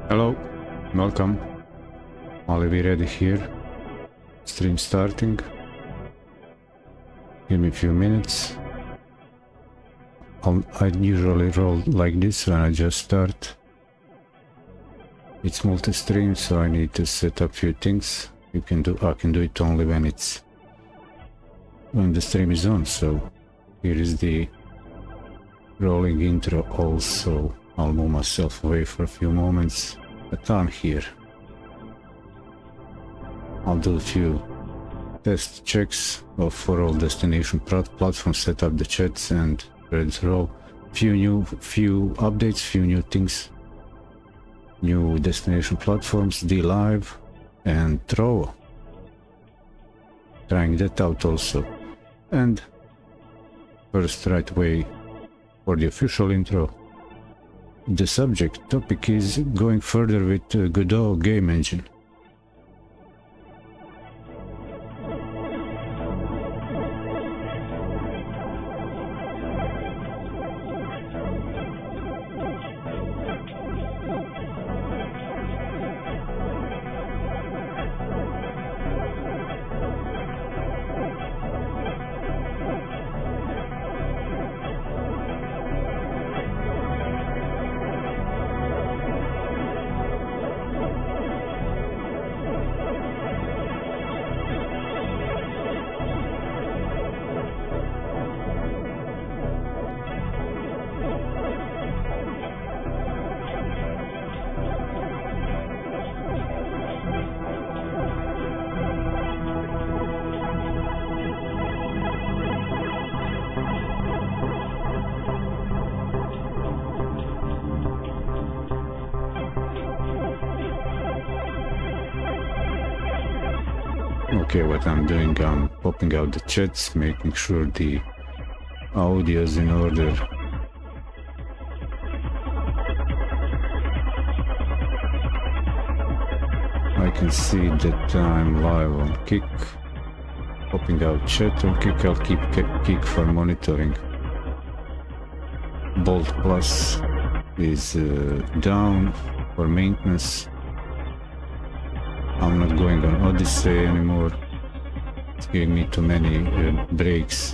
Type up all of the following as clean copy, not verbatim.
Hello, welcome. Oliver Eddy here. Stream starting. Give me a few minutes. I usually roll like this when I just start. It's multi-stream, so I need to set up a few things. I can do it only when the stream is on. So here is the rolling intro. Also, I'll move myself away for a few moments, but I'm here. I'll do a few test checks for all destination platforms, set up the chats and ready to roll. Few updates, few new things. New destination platforms, D-Live and Trovo. Trying that out also. And first, right away for the official intro. The topic is going further with Godot game engine. Okay, what I'm doing, I'm popping out the chats, making sure the audio is in order. I can see that I'm live on Kick. Popping out chat on Kick, I'll keep Kick for monitoring. Bolt Plus is down for maintenance. I'm not going on Odyssey anymore. It's giving me too many breaks,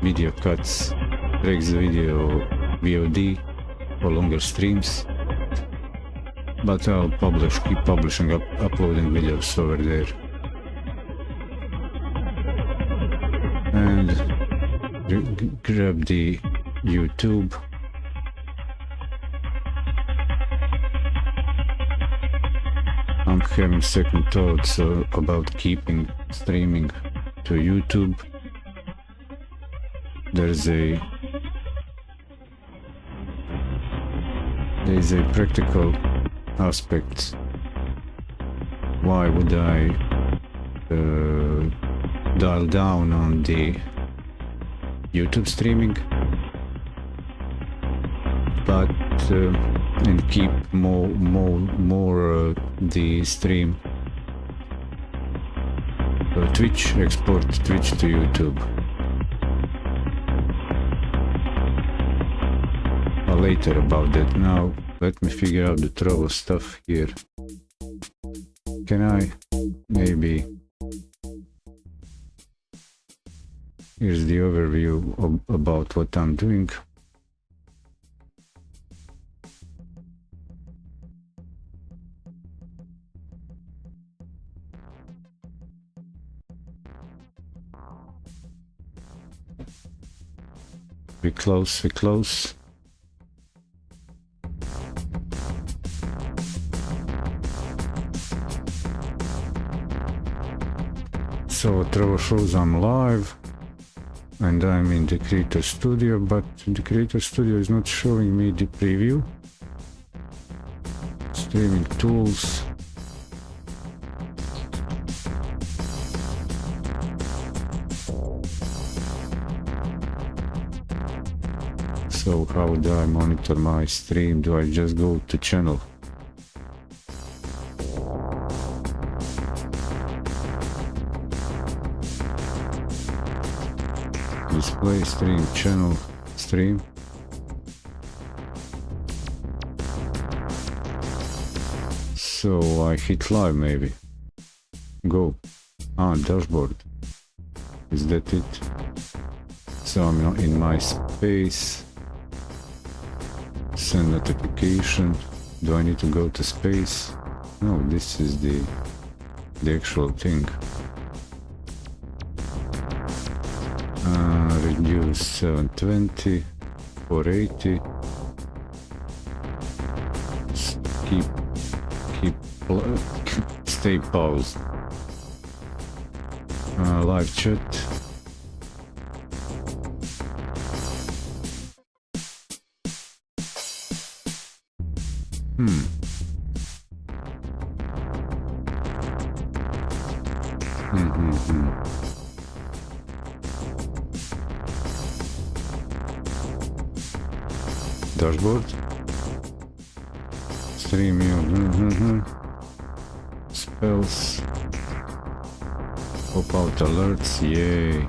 video cuts, breaks the video VOD for longer streams. But I'll keep publishing, uploading videos over there. And grab the YouTube. I'm having second thoughts about keeping streaming to YouTube. There's a practical aspect. Why would I dial down on the YouTube streaming, but and keep more the stream Twitch, export Twitch to YouTube. Later about that. Now let me figure out the Trovo stuff here. Can I maybe? Here's the overview about what I'm doing. We close. So Trovo shows I'm live and I'm in the Creator Studio, but the Creator Studio is not showing me the preview. Streaming tools. So how do I monitor my stream? Do I just go to channel? display, stream, channel, stream. So I hit live maybe. Go. Dashboard. Is that it? So I'm in my space. Send notification. Do I need to go to space? No, this is the actual thing. Reduce 720, 480. Stay paused. Live chat. Dashboard. Stream view. Spells. Pop out alerts. Yay.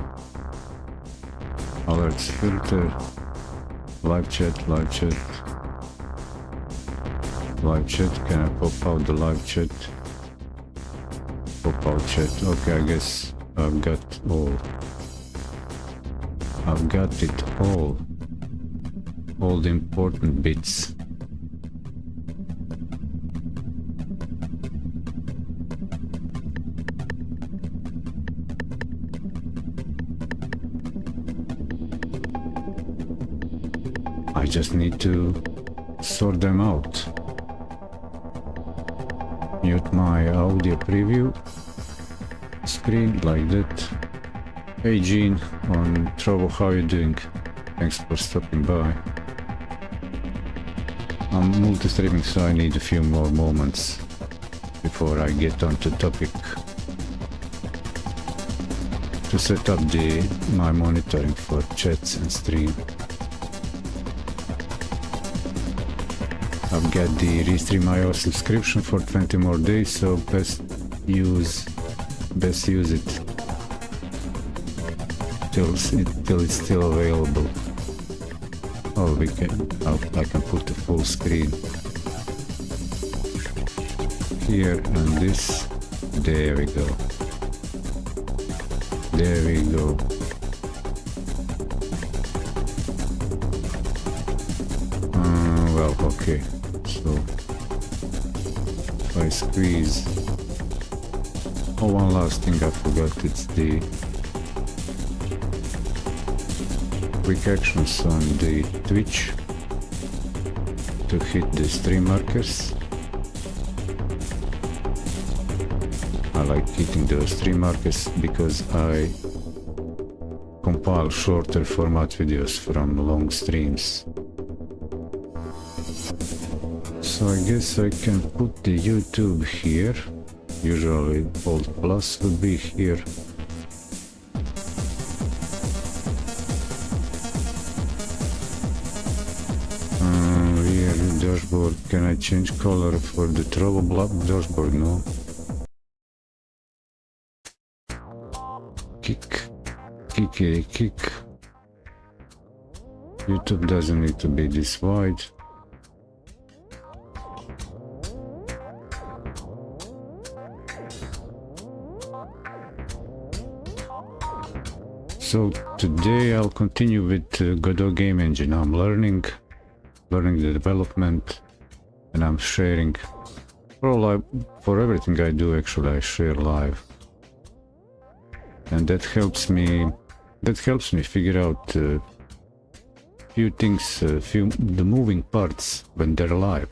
Alerts filter. Live chat. Live chat. Live chat. Can I pop out the live chat? Pop out chat. Okay, I guess I've got all. I've got it all. All the important bits. I just need to sort them out. Mute my audio preview screen like that. Hey Gene on Trovo, how you doing? Thanks for stopping by. I'm multi-streaming, so I need a few more moments before I get onto topic to set up my monitoring for chats and stream. I've got the Restream.io subscription for 20 more days, so best use it till it's still available. Oh, I can put the full screen here and this. There we go. There we go. Well, okay. So if I squeeze. Oh, one last thing I forgot. It's the quick actions on the Twitch to hit the stream markers. I like hitting those stream markers because I compile shorter format videos from long streams. So I guess I can put the YouTube here. Usually Alt Plus would be here. Dashboard. Can I change color for the Trovo dashboard? No. Kick. YouTube doesn't need to be this wide. So today I'll continue with Godot game engine. I'm learning the development, and I'm sharing. For everything I do, actually, I share live, and that helps me figure out few things, the moving parts when they're live.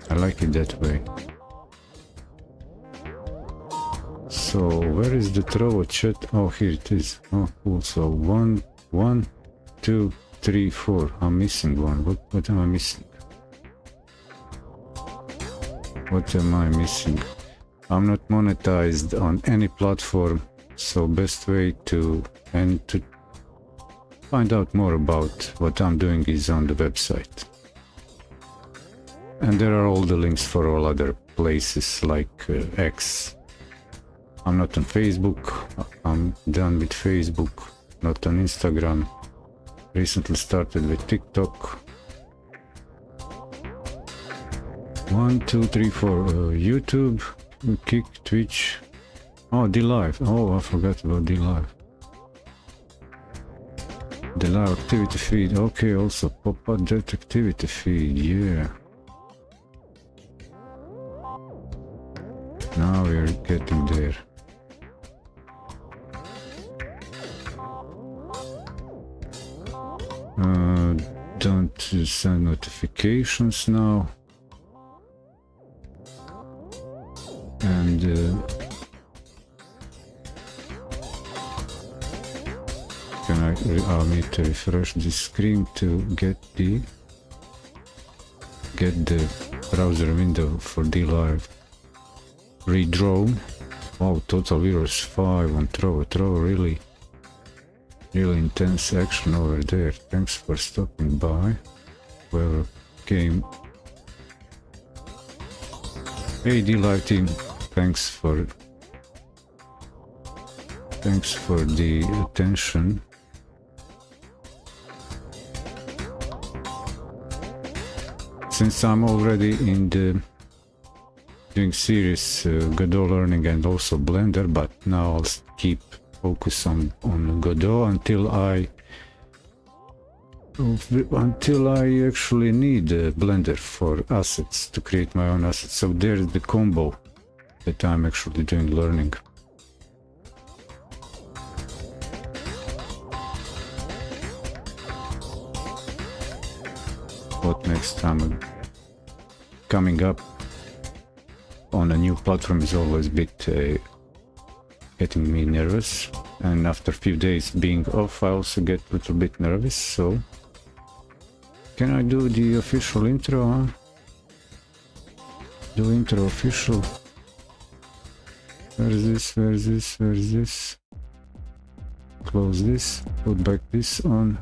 I like it that way. So where is the Trovo chat? Oh, here it is. Oh, cool. So 1, 2, 3, 4. I'm missing one. What am I missing? What am I missing? I'm not monetized on any platform, so best way to find out more about what I'm doing is on the website. And there are all the links for all other places like X, I'm not on Facebook. I'm done with Facebook. Not on Instagram. Recently started with TikTok. 1, 2, 3, 4. YouTube, Kick, Twitch. Oh, D-Live. Oh, I forgot about D-Live. The live activity feed. Okay, also pop up that activity feed. Yeah. Now we're getting there. Don't send notifications now. And can I need to refresh the screen to get the browser window for D-Live redrawn. Wow, total viewers 5 on throw, really intense action over there. Thanks for stopping by. Whoever came. Hey D-Live team, thanks for the attention. Since I'm already in the doing serious Godot learning and also Blender, but now I'll keep focus on Godot until I actually need Blender for assets, to create my own assets. So there's the combo that I'm actually doing learning. What next time? Coming up on a new platform is always a bit getting me nervous, and after a few days being off I also get a little bit nervous. So can I do the official intro, huh? Do intro official. Where's this? Close this, put back this on.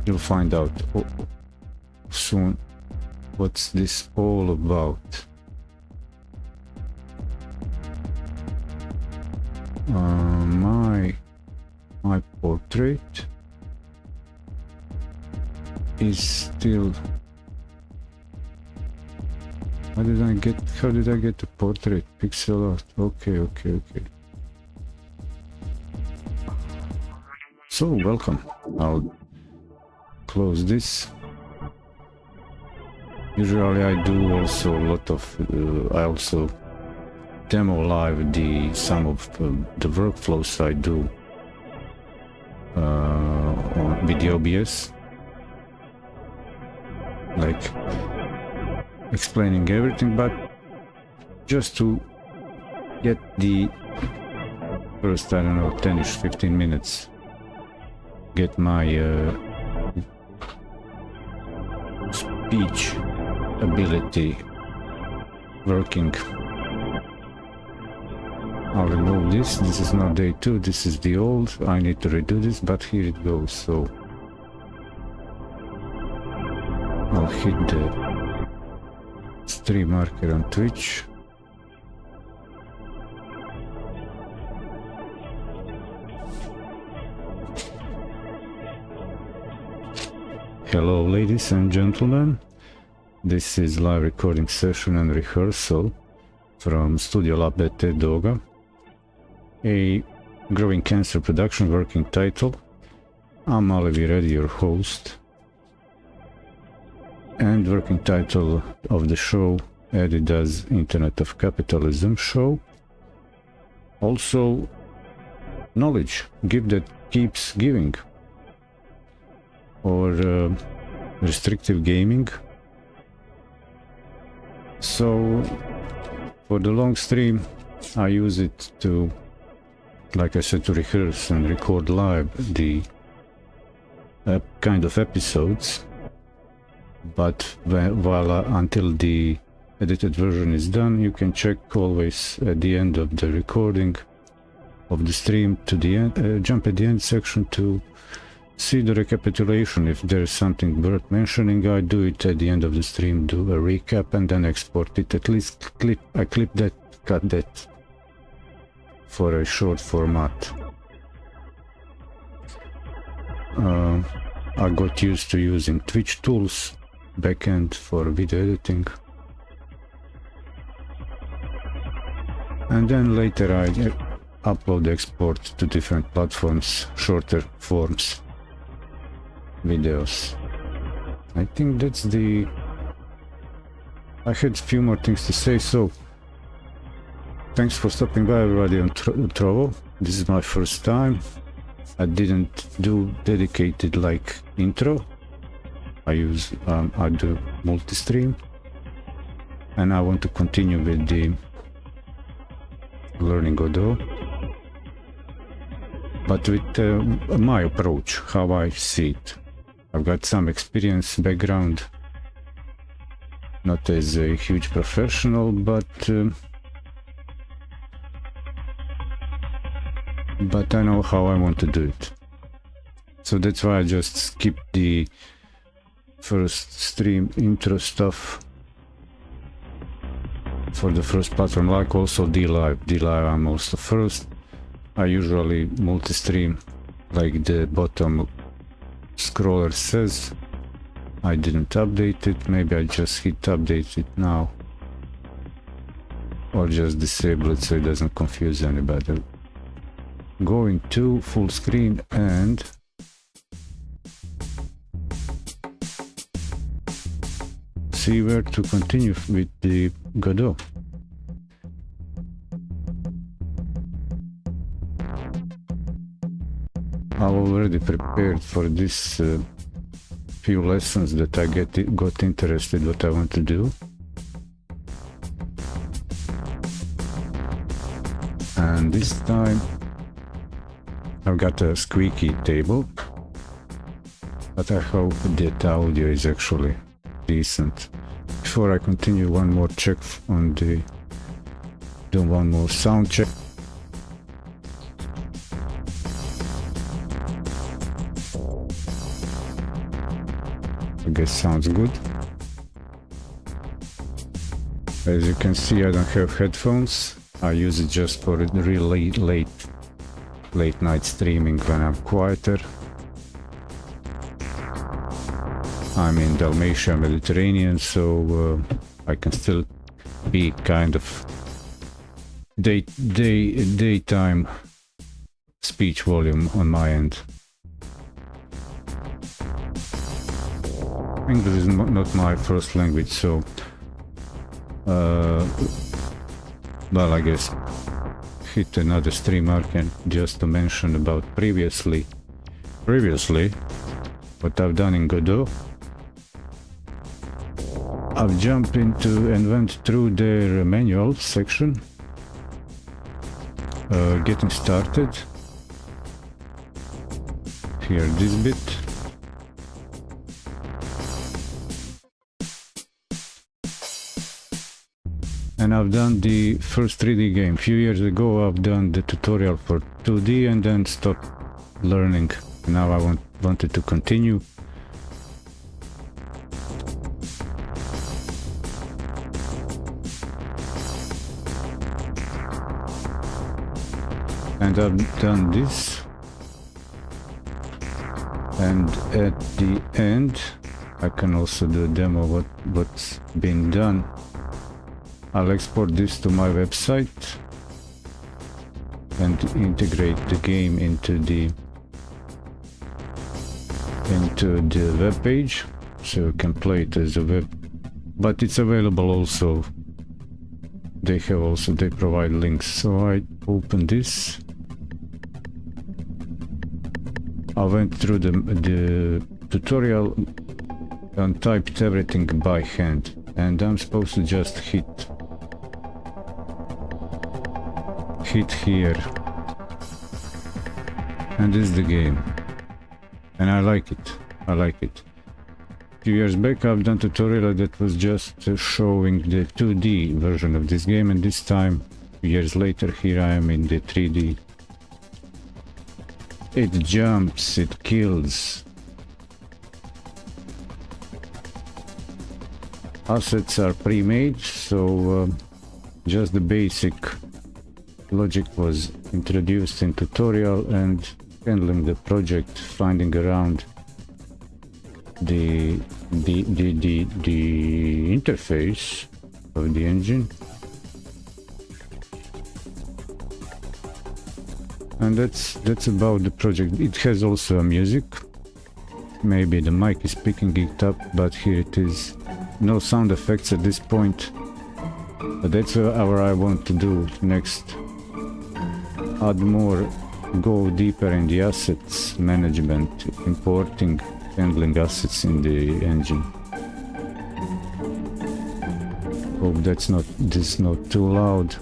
You'll find out soon what's this all about. My portrait is still. How did I get the portrait? Pixel art. Okay. So welcome. I'll close this. Usually I do also a lot of I also demo live some of the workflows I do with the OBS, like explaining everything, but just to get the first, I don't know, 10ish 15 minutes, get my speech ability working. I'll remove this. This is not day 2, this is the old. I need to redo this, but here it goes. So I'll hit the stream marker on Twitch. Hello ladies and gentlemen, this is live recording session and rehearsal from Studio Lab at Doga, a growing cancer production working title. I'm Eddy, your host, and working title of the show, Eddy does Internet of Capitalism show. Also, knowledge, give that keeps giving, or restrictive gaming. So for the long stream I use it to, like I said, to rehearse and record live the kind of episodes, but until the edited version is done, you can check always at the end of the recording of the stream to the end, jump at the end section to see the recapitulation. If there is something worth mentioning, I do it at the end of the stream, do a recap and then export it. At least I clip that, cut that for a short format. I got used to using Twitch tools backend for video editing. And then later I upload, export to different platforms, shorter forms, videos. I think that's the... I had a few more things to say, so thanks for stopping by everybody on Trovo. This is my first time. I didn't do dedicated like intro. I do multi-stream, and I want to continue with the learning Godot, but with my approach, how I see it. I've got some experience, background, not as a huge professional, but I know how I want to do it. So that's why I just skipped the first stream intro stuff for the first platform, like also D-Live. D-Live I'm also first. I usually multi-stream like the bottom scroller says. I didn't update it, maybe I just hit update it now. Or just disable it so it doesn't confuse anybody. Going to full screen and see where to continue with the Godot. I already prepared for this few lessons that I got interested what I want to do. And this time I've got a squeaky table, but I hope that the audio is actually decent. Before I continue, one more check on the... do one more sound check. I guess sounds good. As you can see, I don't have headphones. I use it just for really late night streaming when I'm quieter. I'm in Dalmatia, Mediterranean, so I can still be kind of daytime speech volume on my end. English is not my first language, so well, I guess hit another stream mark and just to mention about previously what I've done in Godot. I've jumped into and went through their manual section, getting started. Here, this bit. And I've done the first 3D game. A few years ago I've done the tutorial for 2D and then stopped learning. Now I wanted to continue. And I've done this. And at the end I can also do a demo what's been done. I'll export this to my website and integrate the game into the web page, so you can play it as a web. But it's available also. They provide links. So I open this. I went through the tutorial and typed everything by hand, and I'm supposed to just hit here, and this is the game, and I like it. A few years back I've done tutorial that was just showing the 2D version of this game, and this time, years later, here I am in the 3D. It jumps, it kills. Assets are pre-made, so just the basic logic was introduced in tutorial, and handling the project, finding around the interface of the engine. And that's about the project. It has also a music. Maybe the mic is picking it up, but here it is. No sound effects at this point. But that's what I want to do next. Add more, go deeper in the assets management, importing, handling assets in the engine. Hope this is not too loud.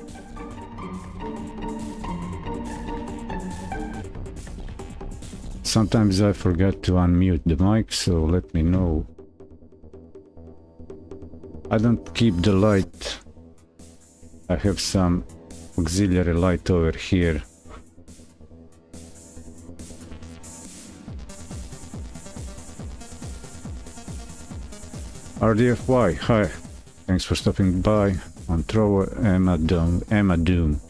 Sometimes I forget to unmute the mic, so let me know. I don't keep the light. I have some auxiliary light over here. RDFY, hi. Thanks for stopping by. On Thrower, Emma Doom.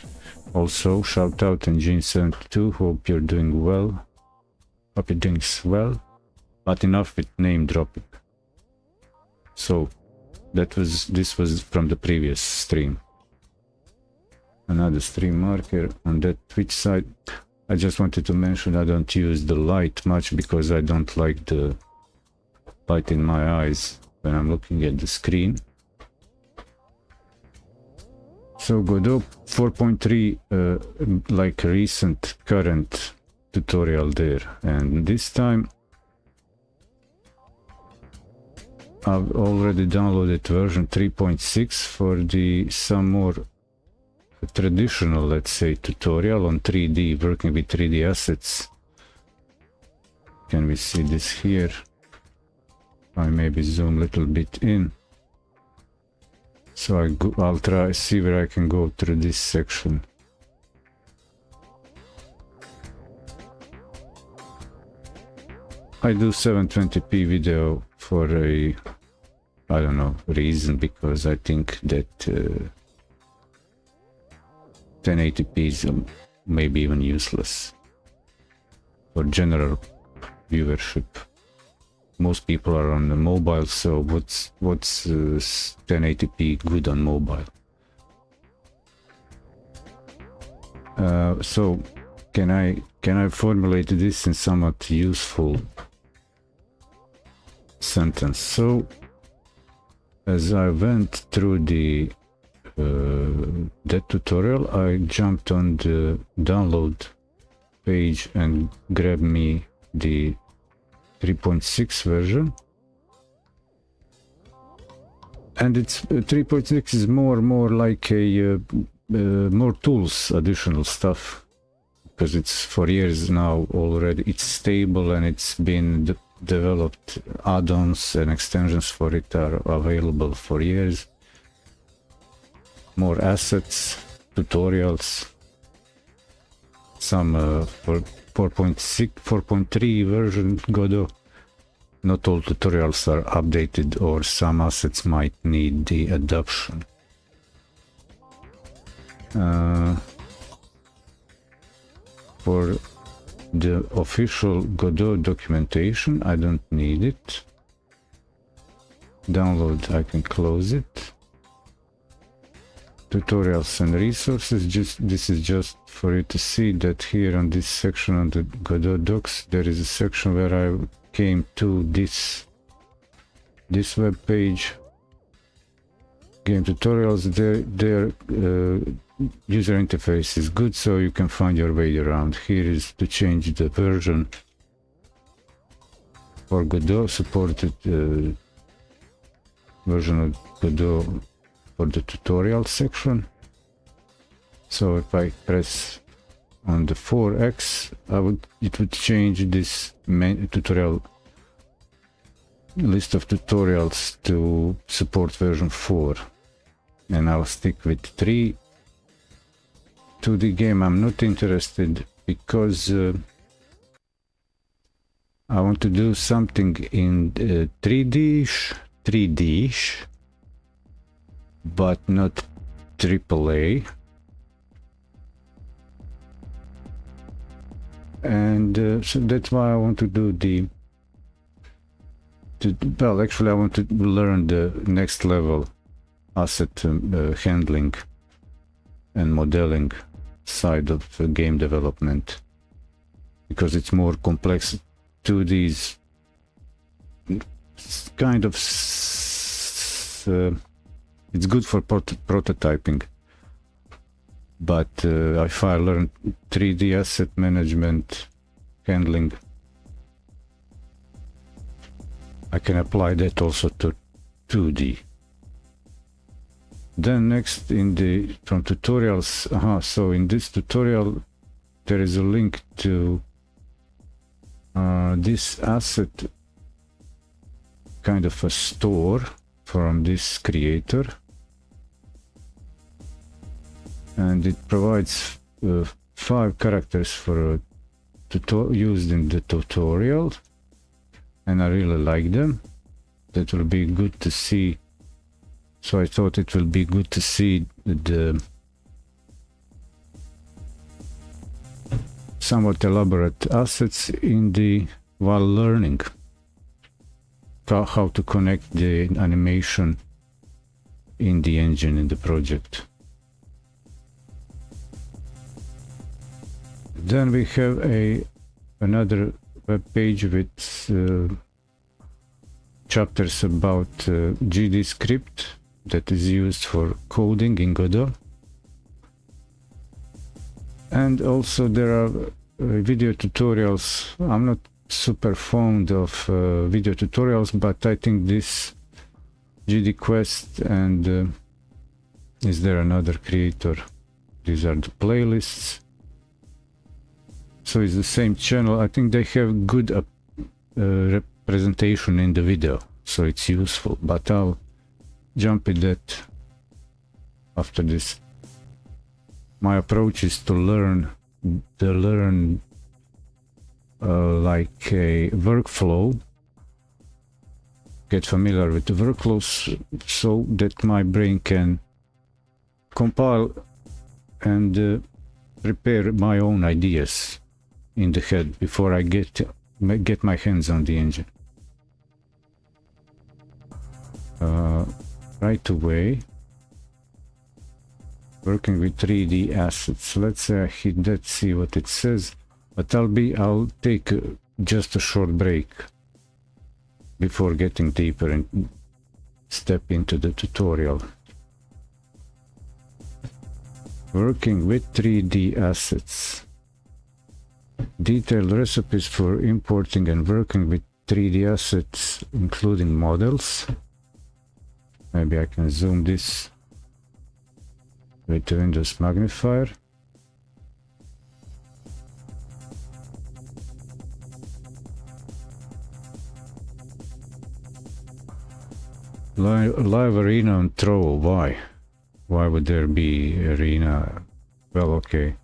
Also, shout out Engine72. Hope you're doing well. Hope you're doing well. But enough with name dropping. So, this was from the previous stream. Another stream marker on that Twitch side. I just wanted to mention I don't use the light much because I don't like the light in my eyes when I'm looking at the screen. So Godot 4.3, like a recent current tutorial there, and this time I've already downloaded version 3.6 for the some more traditional, let's say, tutorial on 3D, working with 3D assets. Can we see this here? I maybe zoom a little bit in. So I'll try see where I can go through this section. I do 720p video for a, I don't know, reason, because I think that 1080p is maybe even useless for general viewership. Most people are on the mobile, so what's 1080p good on mobile? So can I formulate this in somewhat useful sentence? So as I went through that tutorial, I jumped on the download page and grabbed me the 3.6 version, and it's 3.6 is more like a more tools, additional stuff, because it's for years now already. It's stable and it's been developed. Add-ons and extensions for it are available for years. More assets, tutorials, some for 4.6, 4.3 version Godot. Not all tutorials are updated, or some assets might need the adoption. For the official Godot documentation, I don't need it. Download, I can close it. Tutorials and resources, this is just for you to see that here on this section on the Godot docs, there is a section where I came to this web page. Game tutorials, their user interface is good, so you can find your way around. Here is to change the version for Godot, supported version of Godot for the tutorial section. So if I press on the 4x, it would change this tutorial list of tutorials to support version 4, and I'll stick with 3. To the game I'm not interested, because I want to do something in 3D-ish, but not AAA. And so that's why I want to do well, actually I want to learn the next level asset handling and modeling side of game development, because it's more complex. 2D is kind of it's good for prototyping, but if I learn 3D asset management handling, I can apply that also to 2D. Then next from tutorials, so in this tutorial there is a link to this asset, kind of a store from this creator, and it provides 5 characters for used in the tutorial, and I really like them. That will be good to see. So I thought it will be good to see the somewhat elaborate assets while learning how to connect the animation in the engine in the project. Then we have another web page with chapters about GD script that is used for coding in Godot. And also there are video tutorials. I'm not super fond of video tutorials, but I think this GD Quest and is there another creator? These are the playlists. So it's the same channel. I think they have good representation in the video, so it's useful, but I'll jump at that after this. My approach is to learn like a workflow, get familiar with the workflows so that my brain can compile and prepare my own ideas in the head before I get my hands on the engine. Right away, working with 3D assets. Let's say I hit that, see what it says, but I'll take just a short break before getting deeper and step into the tutorial. Working with 3D assets. Detailed recipes for importing and working with 3D assets, including models. Maybe I can zoom this with the Windows magnifier. Live arena on Trovo. Why? Why would there be arena? Well, okay.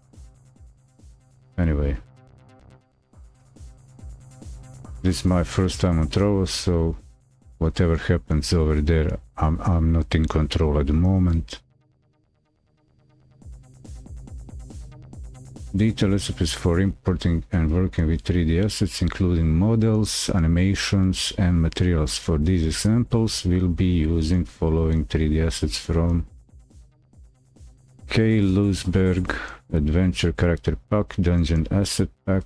Anyway. This is my first time on Trovo, so whatever happens over there, I'm not in control at the moment. Detailed recipes for importing and working with 3D assets, including models, animations, and materials. For these examples, we'll be using following 3D assets from K. Lewisberg Adventure Character Pack, Dungeon Asset Pack.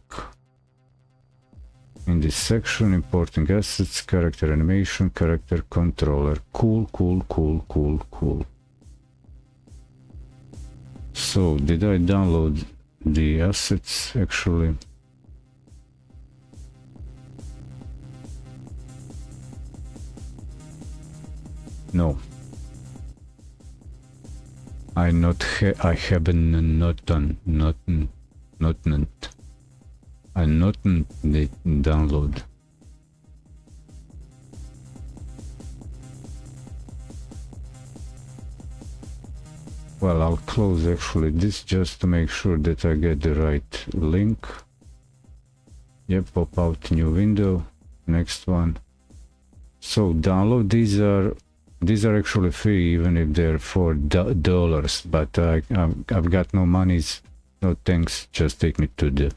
In this section, importing assets, character animation, character controller. Cool. So, did I download the assets actually? No. I haven't the download. Well, I'll close actually this just to make sure that I get the right link. Yep, pop out new window. Next one. So download, these are actually free even if they're $4, but I've got no monies. No thanks, just take me to the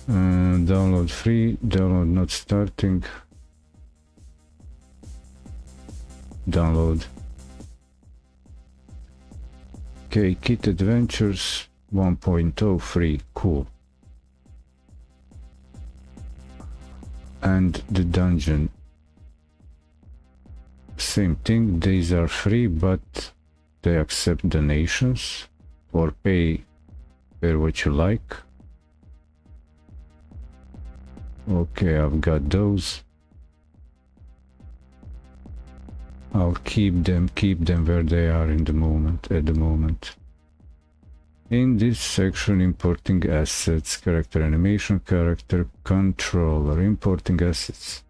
download free, download not starting, download. Okay, Kit Adventures 1.0 free, cool. And the dungeon, same thing, these are free, but they accept donations or pay what you like. Okay, I've got those. I'll keep them where they are at the moment. In this section, importing assets, character animation, character controller, importing assets.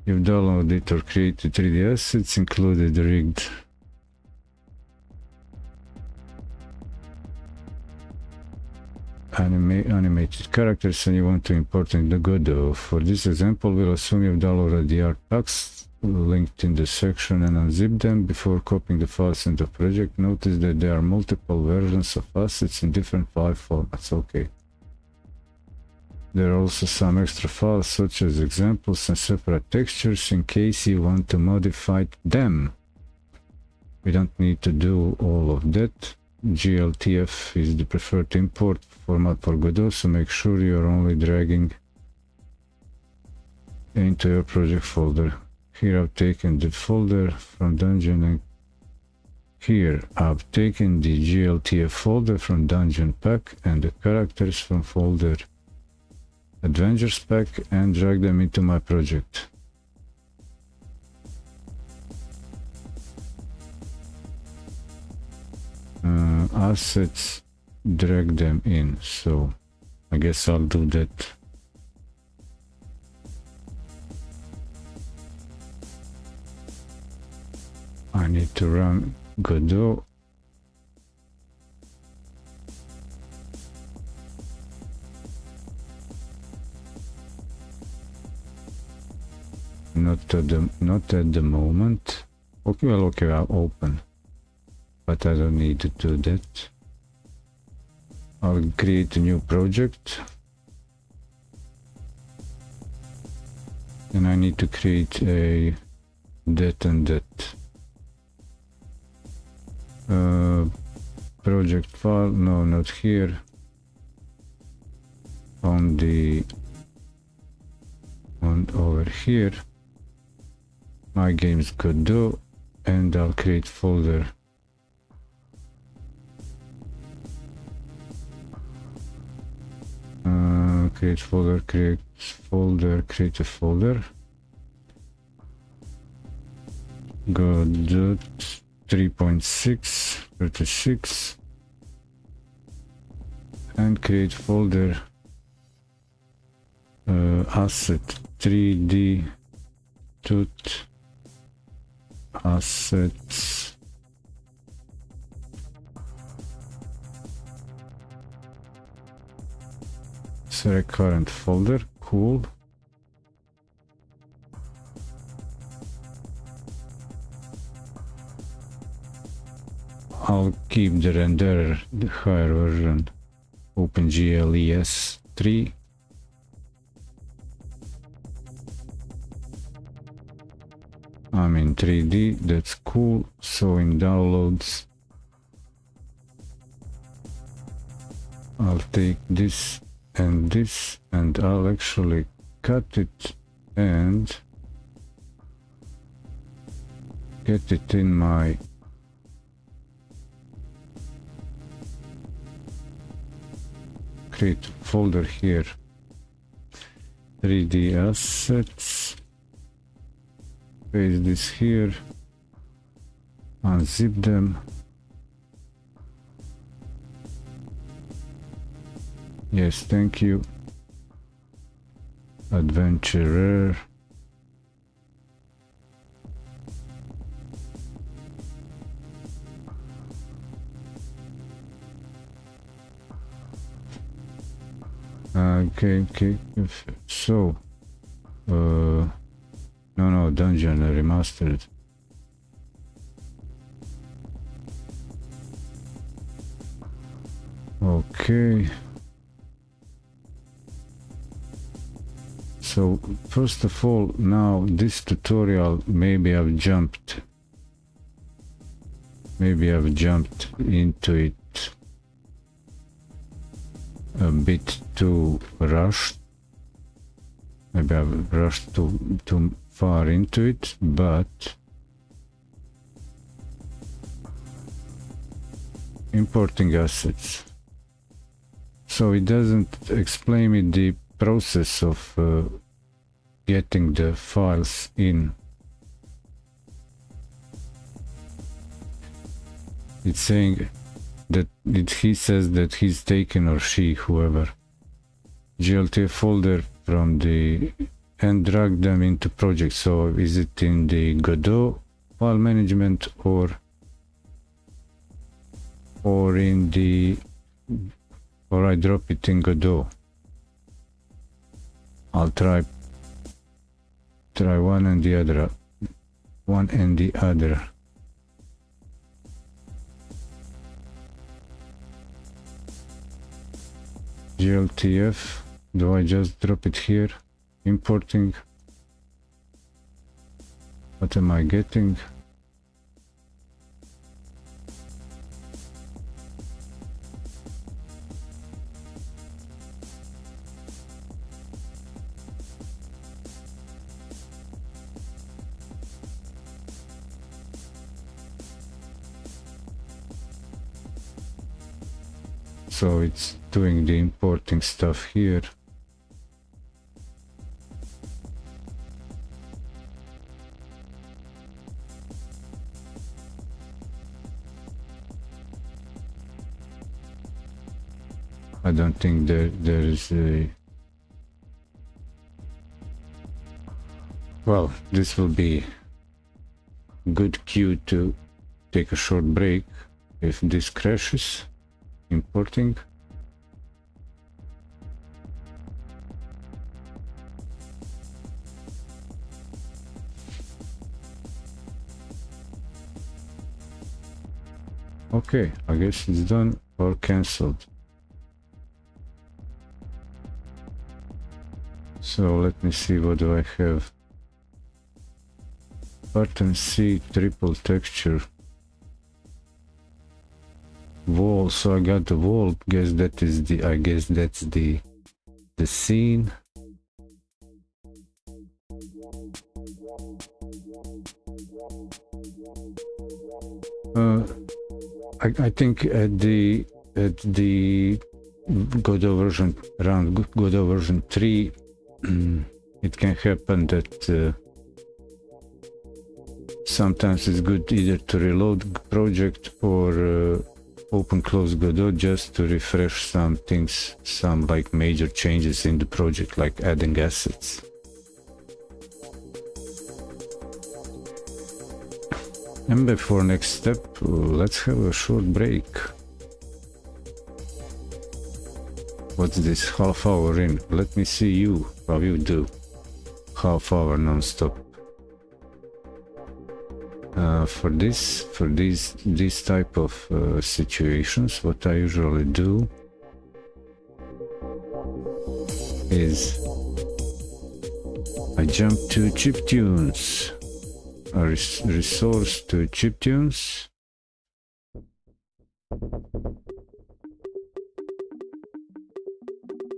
You've downloaded or created 3D assets, included rigged animated characters, and you want to import in the Godot. For this example, we'll assume you've downloaded the art packs linked in the section and unzip them before copying the files into the project. Notice that there are multiple versions of assets in different file formats. Okay. There are also some extra files such as examples and separate textures in case you want to modify them. We don't need to do all of that. GLTF is the preferred import format for Godot, so make sure you're only dragging into your project folder. Here I've taken the folder from Dungeon, and here I've taken the GLTF folder from Dungeon Pack and the characters from folder Adventures Pack and drag them into my project. Assets, drag them in, so I guess I'll do that. I need to run Godot. Not at the moment. Okay, well, okay, I'll open, but I don't need to do that. I'll create a new project, and I need to create a that and that project file. No, not here. On over here. My games Godot, and I'll create folder. Create folder, create a folder. Godot 3.6, 36, and create folder asset 3D tut assets select current folder. Cool. I'll keep the renderer, the higher version, OpenGLES 3. I'm in 3D, that's cool. So in downloads, I'll take this, and I'll actually cut it and get it in my create folder here. 3D assets. Paste this here. Unzip them. Yes, thank you. Adventurer. Okay. So, no, dungeon remastered. Okay. So, first of all, now this tutorial, maybe I've jumped into it a bit too rushed. Maybe I've rushed too far into it, but importing assets. So it doesn't explain me the process of getting the files in. It's saying that he says that he's taken, or she, whoever, GLTF folder from the and drag them into project. So is it in the Godot file management or in the, or I drop it in Godot? I'll try one and the other. GLTF, do I just drop it here? Importing. What am I getting? So it's doing the importing stuff here. I don't think there is a... Well, this will be good cue to take a short break if this crashes. Importing. Okay, I guess it's done or cancelled. So let me see, what do I have? Button C, triple texture. Wall, so I got the wall. Guess that's the scene. I think at the Godot version, around Godot version 3, it can happen that sometimes it's good either to reload project or open close Godot just to refresh some things, some like major changes in the project, like adding assets. And before next step, let's have a short break. What's this, half hour in? Let me see you, how you do. Half hour non-stop. For these type of situations, what I usually do is I jump to chiptunes, a resource to chiptunes,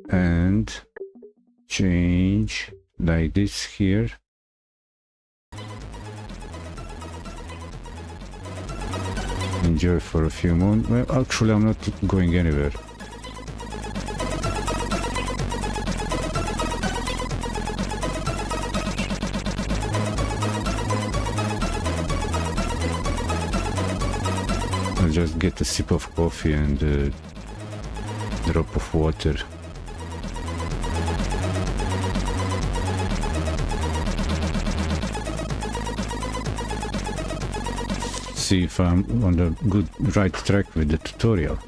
and change like this here. Enjoy for a few moments. Well, actually, I'm not going anywhere. I'll just get a sip of coffee and a drop of water. See if I'm on the right track with the tutorial.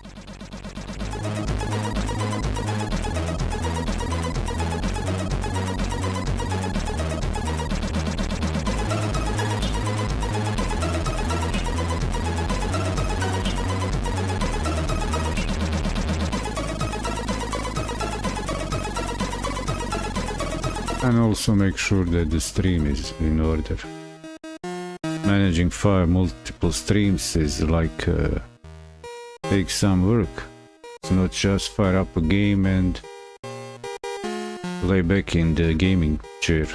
And also make sure that the stream is in order. Managing multiple streams is like takes some work. It's not just fire up a game and lay back in the gaming chair.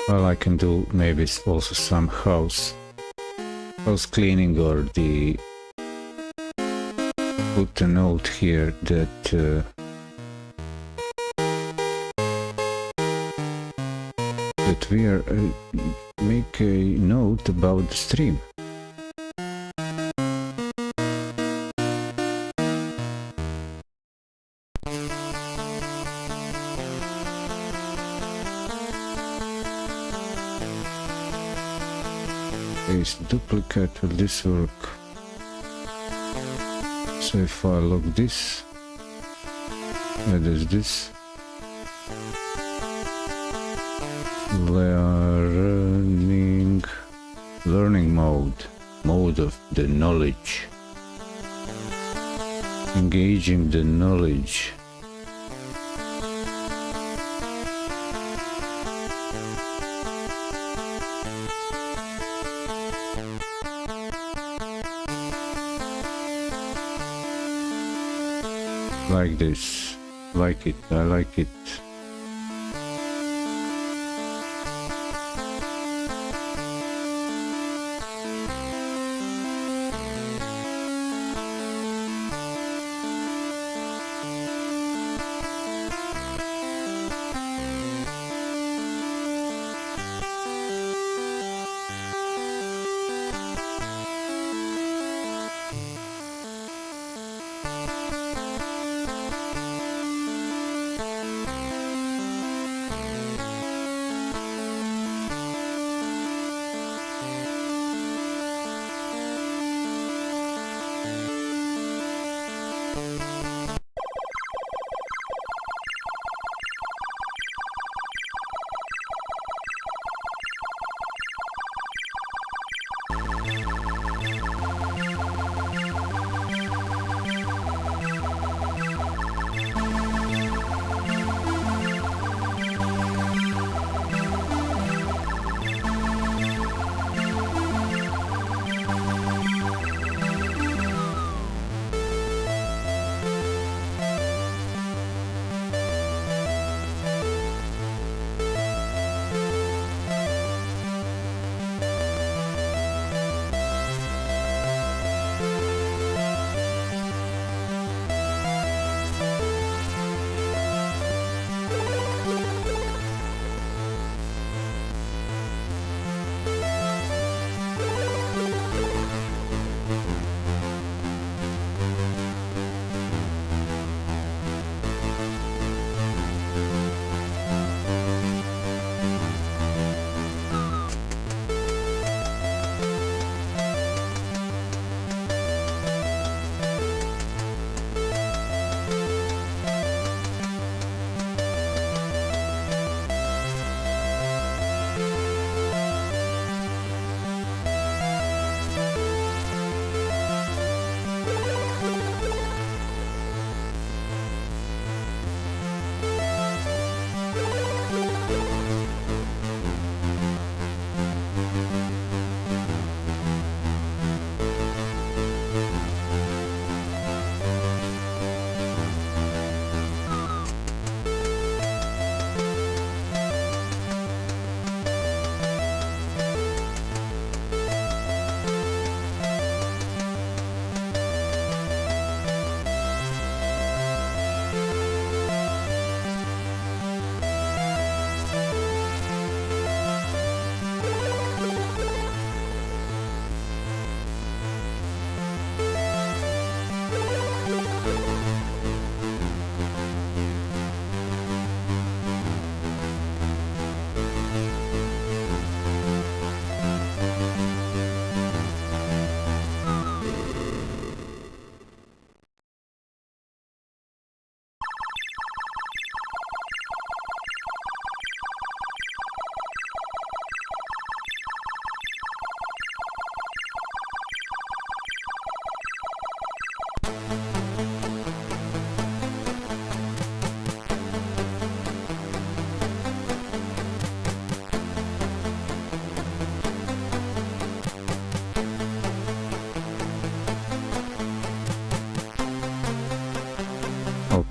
Well, I can do maybe also some house cleaning, or put a note here that we are make a note about the stream. Is duplicate, will this work? So if I log this, that is this. Learning mode of the knowledge. Engaging the knowledge. Like this, like it, I like it.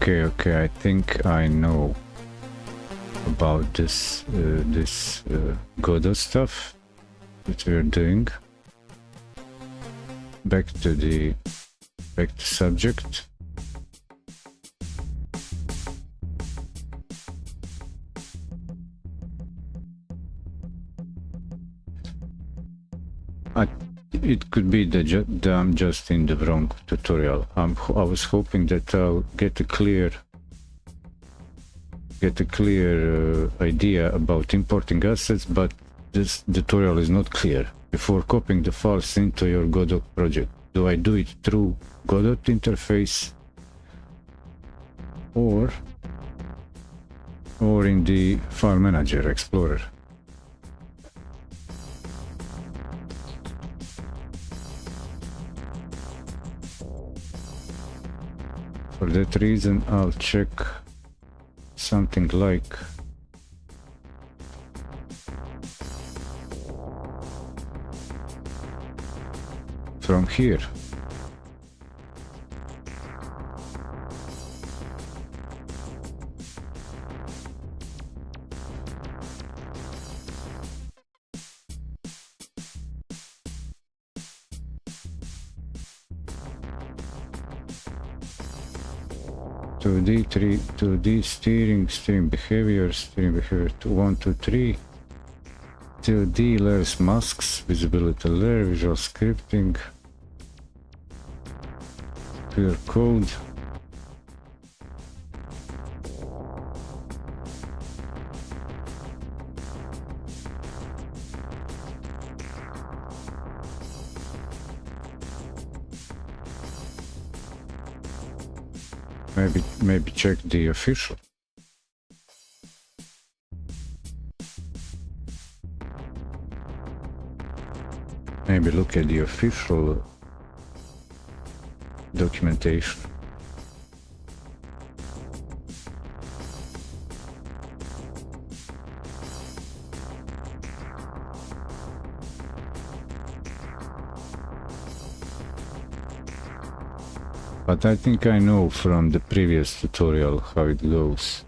Okay, I think I know about this Godot stuff that we're doing. Back to subject. It could be that I'm just in the wrong tutorial. I was hoping that I'll get a clear idea about importing assets, but this tutorial is not clear. Before copying the files into your Godot project, do I do it through Godot interface or in the file manager explorer? For that reason, I'll check something like from here. To D steering behavior 1 to 3. To D layers masks, visibility layer, visual scripting, clear code. Maybe check the official. Maybe look at the official documentation. But I think I know from the previous tutorial how it goes.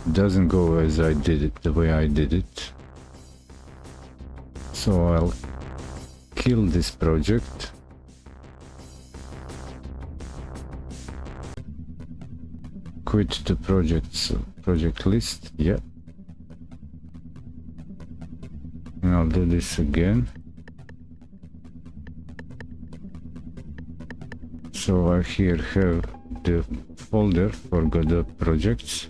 It doesn't go as I did it, the way I did it. So I'll kill this project. Quit the project list, yeah. And I'll do this again. So I here have the folder for Godot projects.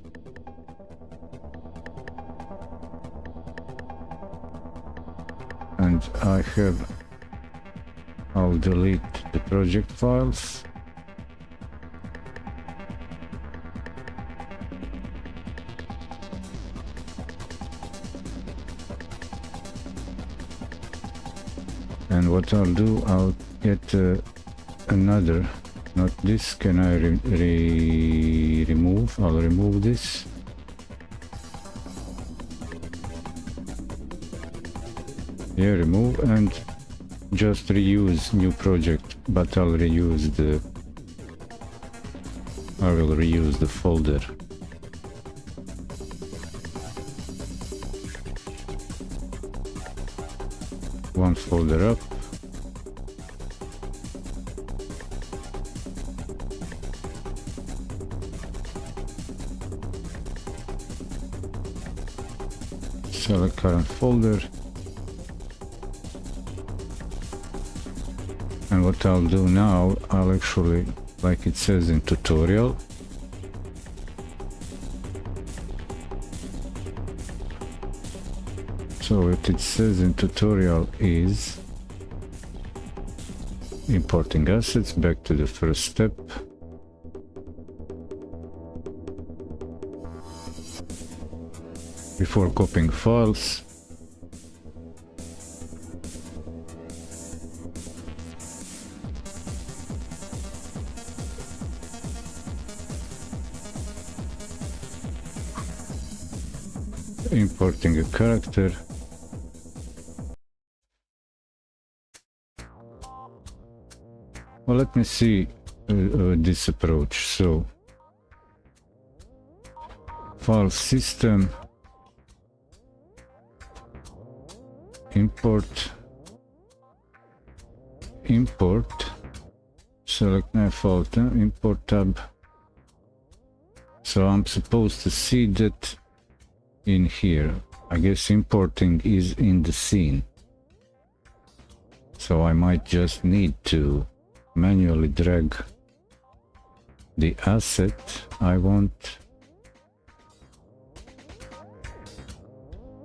And I'll delete the project files. And what I'll do, I'll get another, not this, can I remove? I'll remove this. Yeah, remove and just reuse new project, but I will reuse the folder. One folder up. Select current folder. And what I'll do now, I'll actually, like it says in tutorial, so what it says in tutorial is importing assets, back to the first step. Before copying files, importing a character. Well, let me see this approach. So, file system, import, select my file tab, import tab. So I'm supposed to see that in here. I guess importing is in the scene. So I might just need to manually drag the asset I want.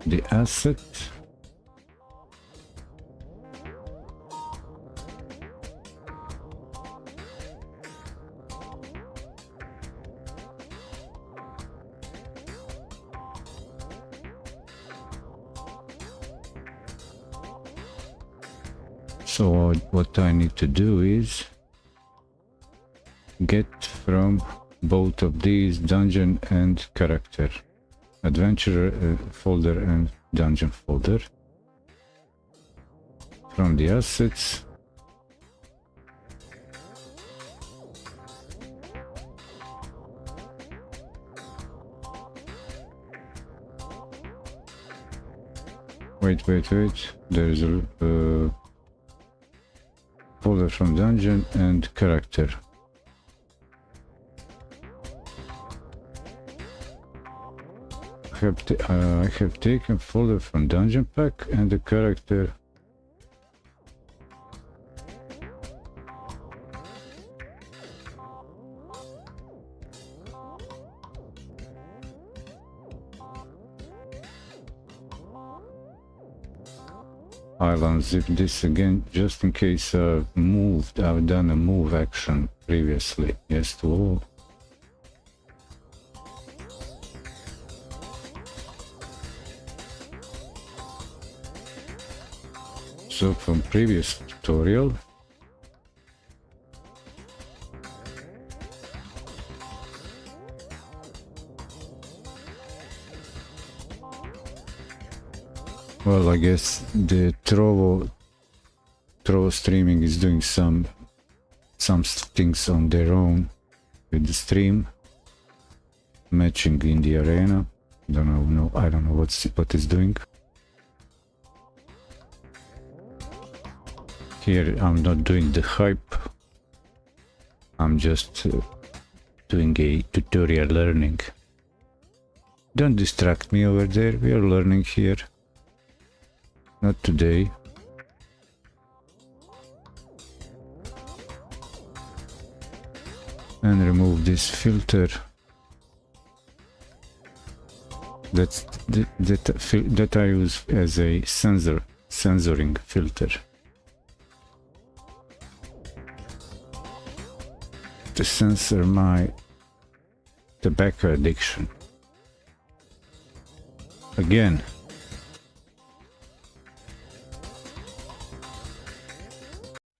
The asset. So what I need to do is get from both of these dungeon and character, adventurer folder and dungeon folder, from the assets. Wait, there's a folder from dungeon and character. I have taken folder from dungeon pack and the character. I'll unzip this again just in case I've done a move action previously. Yes to all. So from previous tutorial, well, I guess the Trovo streaming is doing some things on their own with the stream, matching in the arena. I don't know what it's doing. Here I'm not doing the hype. I'm just doing a tutorial learning. Don't distract me over there. We are learning here. Not today. And remove this filter. That I use as a censoring filter. To censor my tobacco addiction. Again.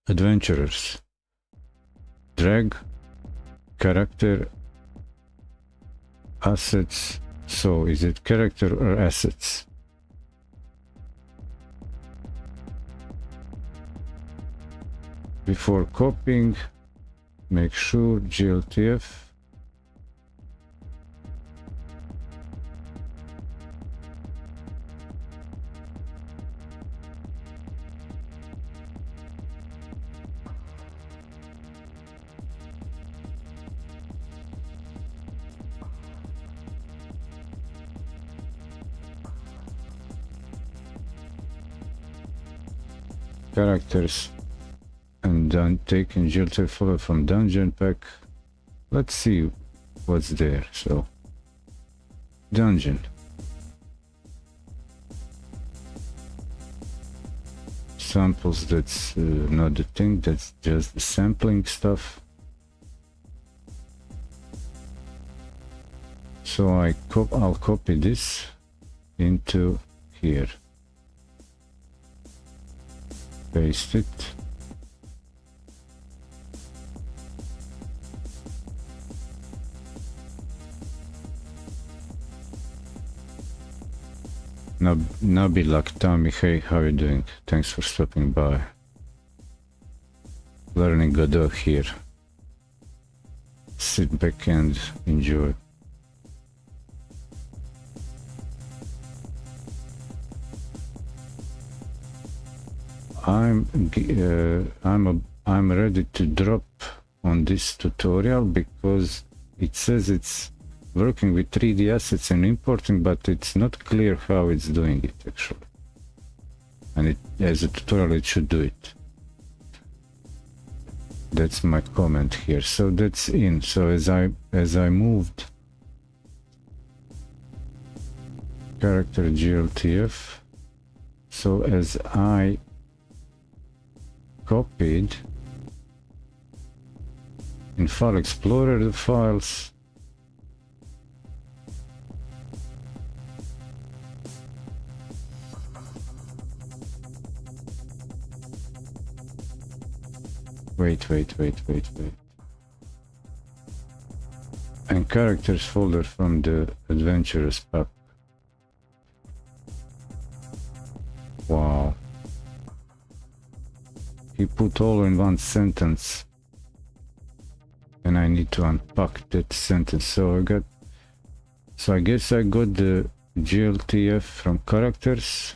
Adventurers. Drag, character, assets. So is it character or assets? Before copying, make sure GLTF. Characters. And then taking GLTF folder from dungeon pack. Let's see what's there. So dungeon. Samples, that's not the thing, that's just the sampling stuff. So I'll copy this into here. Paste it. Nabilak Tami, hey, how you doing? Thanks for stopping by. Learning Godot here. Sit back and enjoy. I'm ready to drop on this tutorial because it says it's working with 3D assets and importing, but it's not clear how it's doing it actually. And as a tutorial it should do it. That's my comment here. So that's in. So as I moved character GLTF, so as I copied in File Explorer the files, wait, and characters folder from the adventurous pack. Wow, he put all in one sentence and I need to unpack that sentence. So I guess I got the GLTF from characters,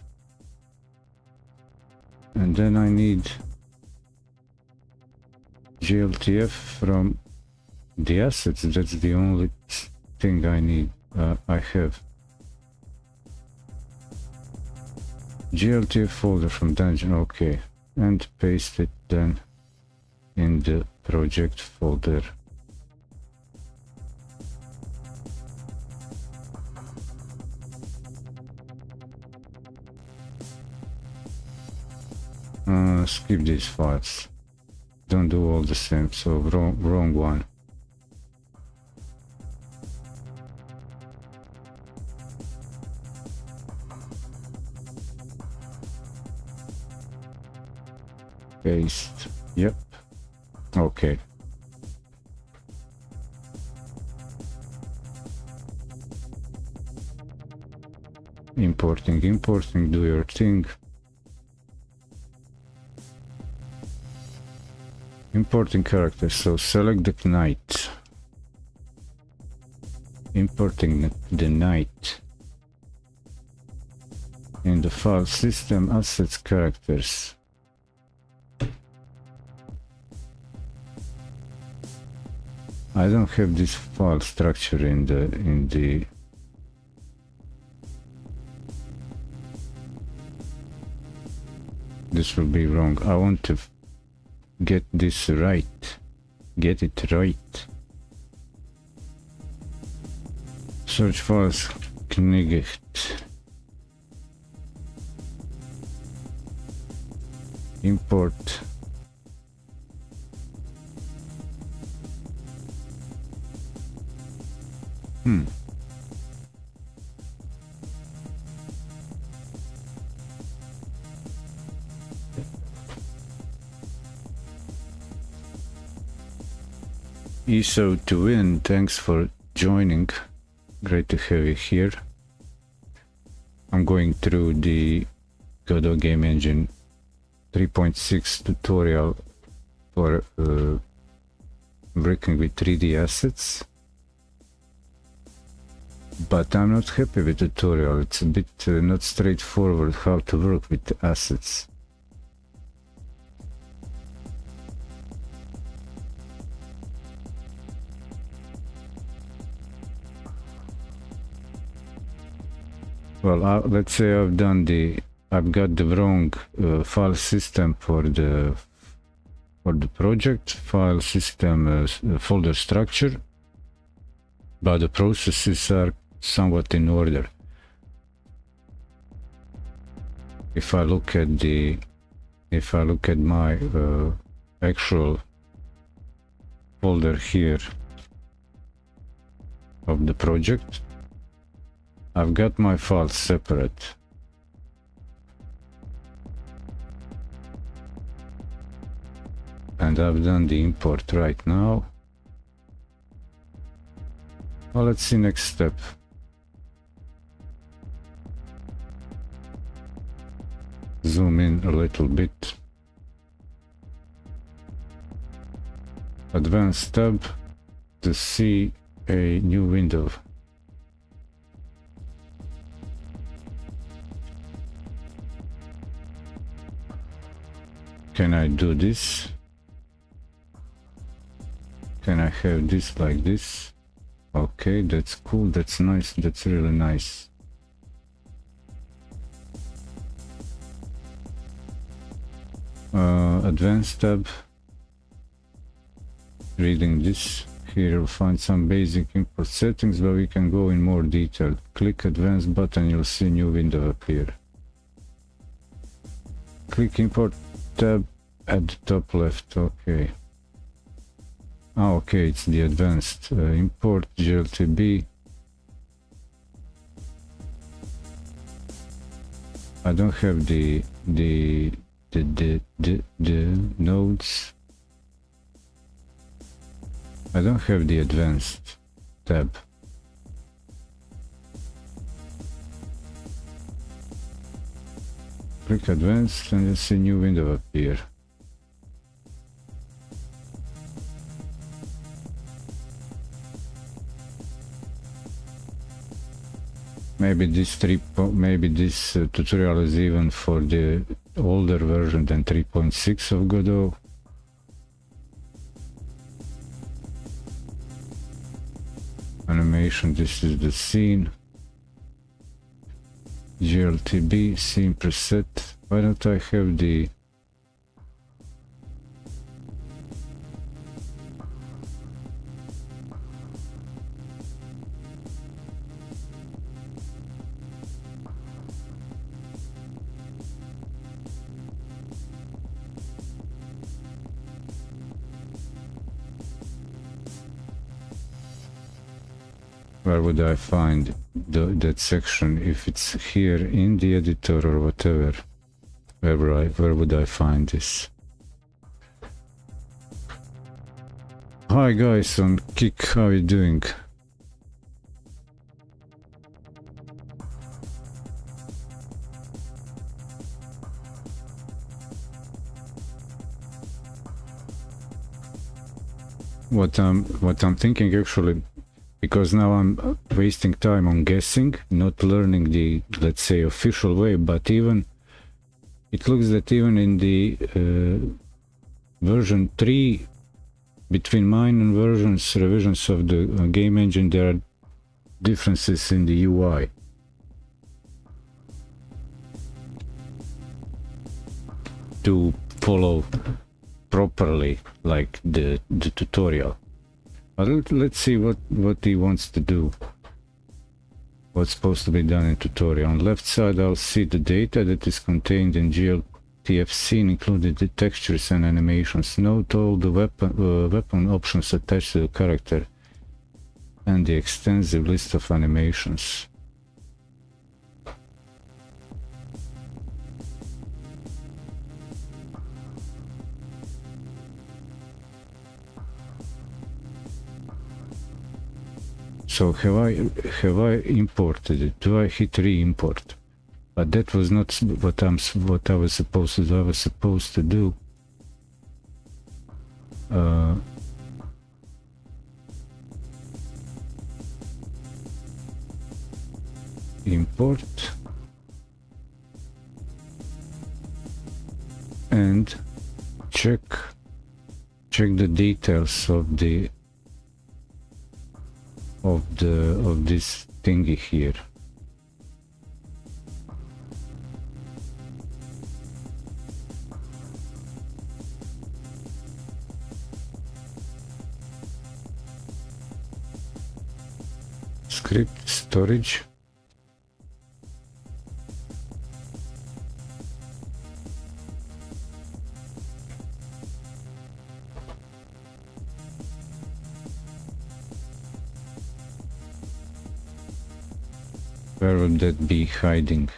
and then I need GLTF from the assets. That's the only thing I need. I have GLTF folder from dungeon, okay, and paste it then in the project folder. Skip these files. Don't do all the same. So wrong one. Paste. Yep. Okay. Importing, do your thing. Importing characters, so select the knight. Importing the knight. In the file system, assets, characters. I don't have this file structure in the this will be wrong. I want to get this right. Get it right. Search files, Knight. Import. ESO to win, thanks for joining. Great to have you here. I'm going through the Godot Game Engine 3.6 tutorial for working with 3D assets. But I'm not happy with the tutorial. It's a bit not straightforward how to work with the assets. Well, let's say I've got the wrong file system for the project, file system folder structure, but the processes are somewhat in order. If I look at my actual folder here of the project, I've got my files separate. And I've done the import right now. Well, let's see next step. zoom in a little bit. Advanced tab to see a new window. Can I do this? Can I have this like this? Okay, that's cool, that's nice, that's really nice. Advanced tab. Reading this. Here you'll find some basic import settings where we can go in more detail. Click advanced button, you'll see new window appear. Click import tab at the top left, okay. Ah, okay, it's the advanced import GLTB. I don't have the nodes. I don't have the advanced tab. Click advanced and you'll see new window appear. Maybe this tutorial is even for the older version than 3.6 of Godot. Animation, this is the scene. GLTB, scene preset. Why don't I have the... Where would I find that section? If it's here in the editor or whatever, where would I find this? Hi guys on Kick, how are you doing? What I'm thinking actually, because now I'm wasting time on guessing, not learning the, let's say, official way, but even it looks that even in the version 3, between mine and revisions of the game engine, there are differences in the UI. To follow properly, like the tutorial. But let's see what he wants to do. What's supposed to be done in tutorial. On left side I'll see the data that is contained in GLTF scene, including the textures and animations. Note all the weapon options attached to the character and the extensive list of animations. So have I imported it? Do I hit re-import? But that was not what I was supposed to do. I was supposed to do import and check the details of this thingy here. Script storage. Where would that be hiding?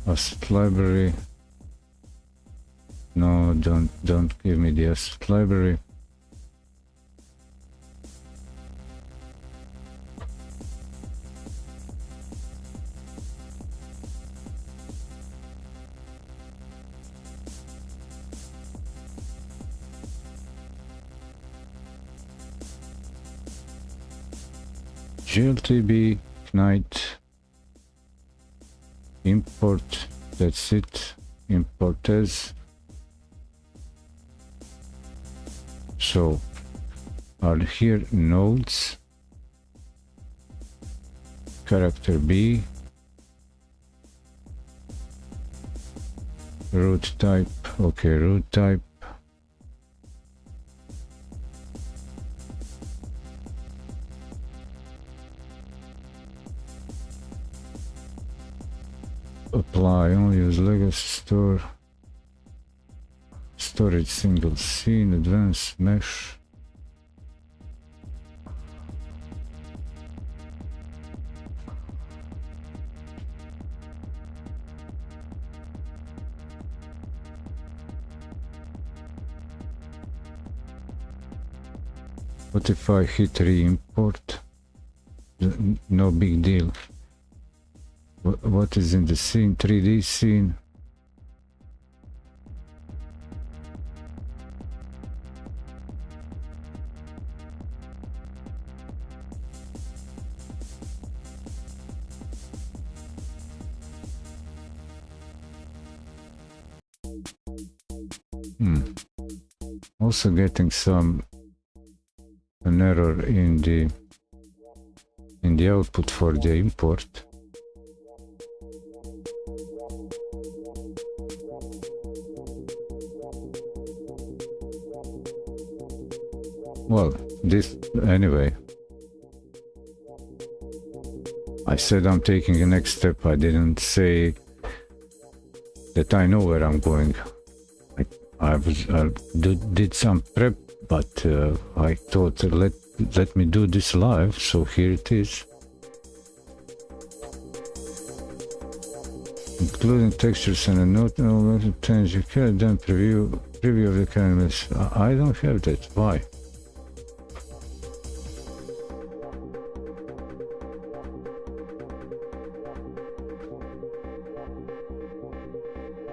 Asset library. No, don't give me the asset library. GLTB Knight import, that's it, import as. So are here nodes, character B, root type, okay, root type, apply, only use legacy store, storage single scene, advanced mesh. What if I hit re-import? No big deal. What is in the scene? 3D scene? Also getting an error in the output for the import. Well, this anyway. I said I'm taking the next step. I didn't say that I know where I'm going. I did some prep, but I thought let me do this live, so here it is. Including textures and a note, change you can then preview of the canvas. I don't have that. Why?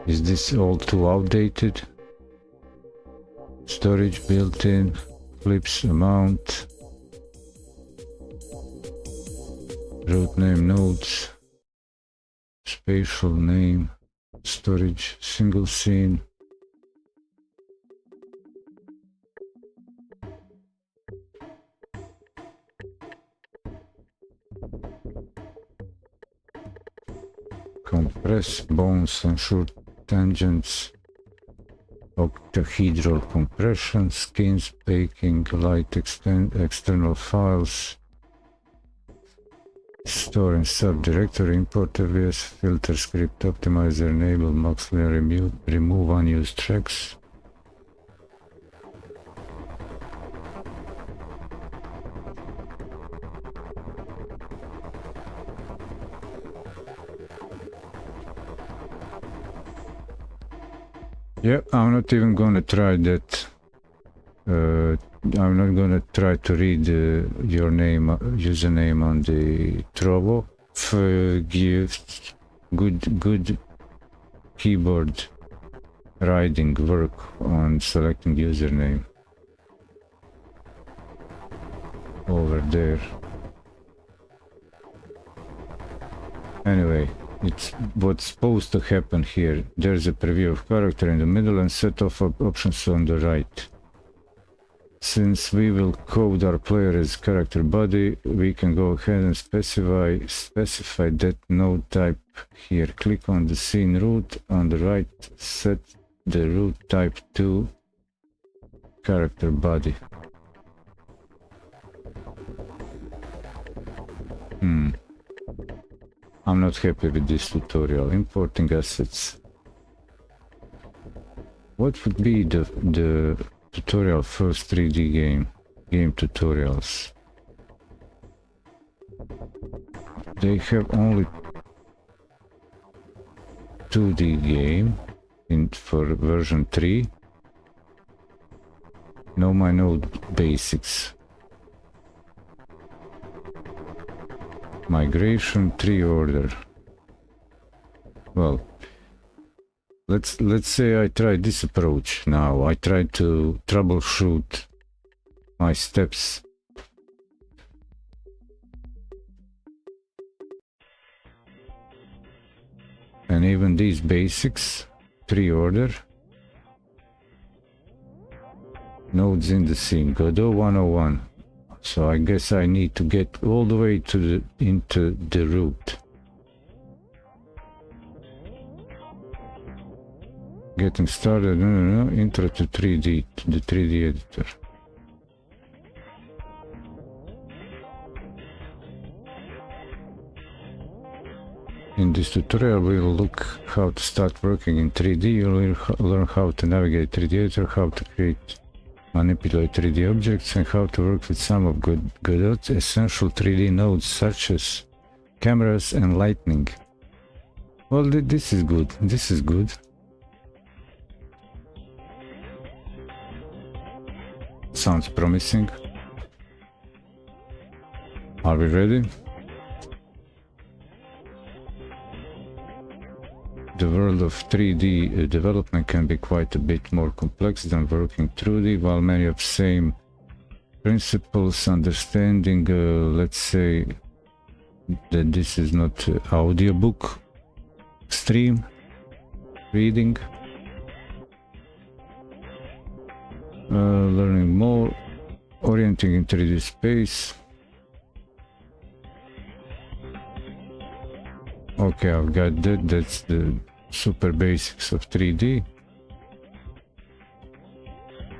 Is this all too outdated? Storage built-in, flips amount, root name nodes, spatial name, storage single scene. Compress bones and short tangents. Octahedral compression, skins, baking, light, external files, store and subdirectory, import AVS, filter script, optimizer, enable, max layer, remove unused tracks. Yeah, I'm not even gonna try that. I'm not gonna try to read your name, username on the Trovo. Give good keyboard riding work on selecting username over there. Anyway. It's what's supposed to happen here. There's a preview of character in the middle and set of options on the right. Since we will code our player as character body, we can go ahead and specify that node type here. Click on the scene root on the right, set the root type to character body. I'm not happy with this tutorial. Importing assets. What would be the tutorial first 3D game tutorials? They have only 2D game for version 3. Know my node basics. Migration, tree order. Well, let's say I try this approach now. I try to troubleshoot my steps. And even these basics, tree order, nodes in the scene, Godot 101. So I guess I need to get all the way to into the root. Getting started, intro to 3D, to the 3D editor. In this tutorial we'll look how to start working in 3D, you'll learn how to navigate 3D editor, how to create, manipulate 3D objects, and how to work with some of Godot's essential 3D nodes such as cameras and lighting. Well, this is good, this is good. Sounds promising. Are we ready? The world of 3D development can be quite a bit more complex than working 2D, while many of same principles, understanding, let's say that this is not audiobook stream reading. Learning more, orienting in 3D space. Okay, I've got that, that's the super basics of 3D.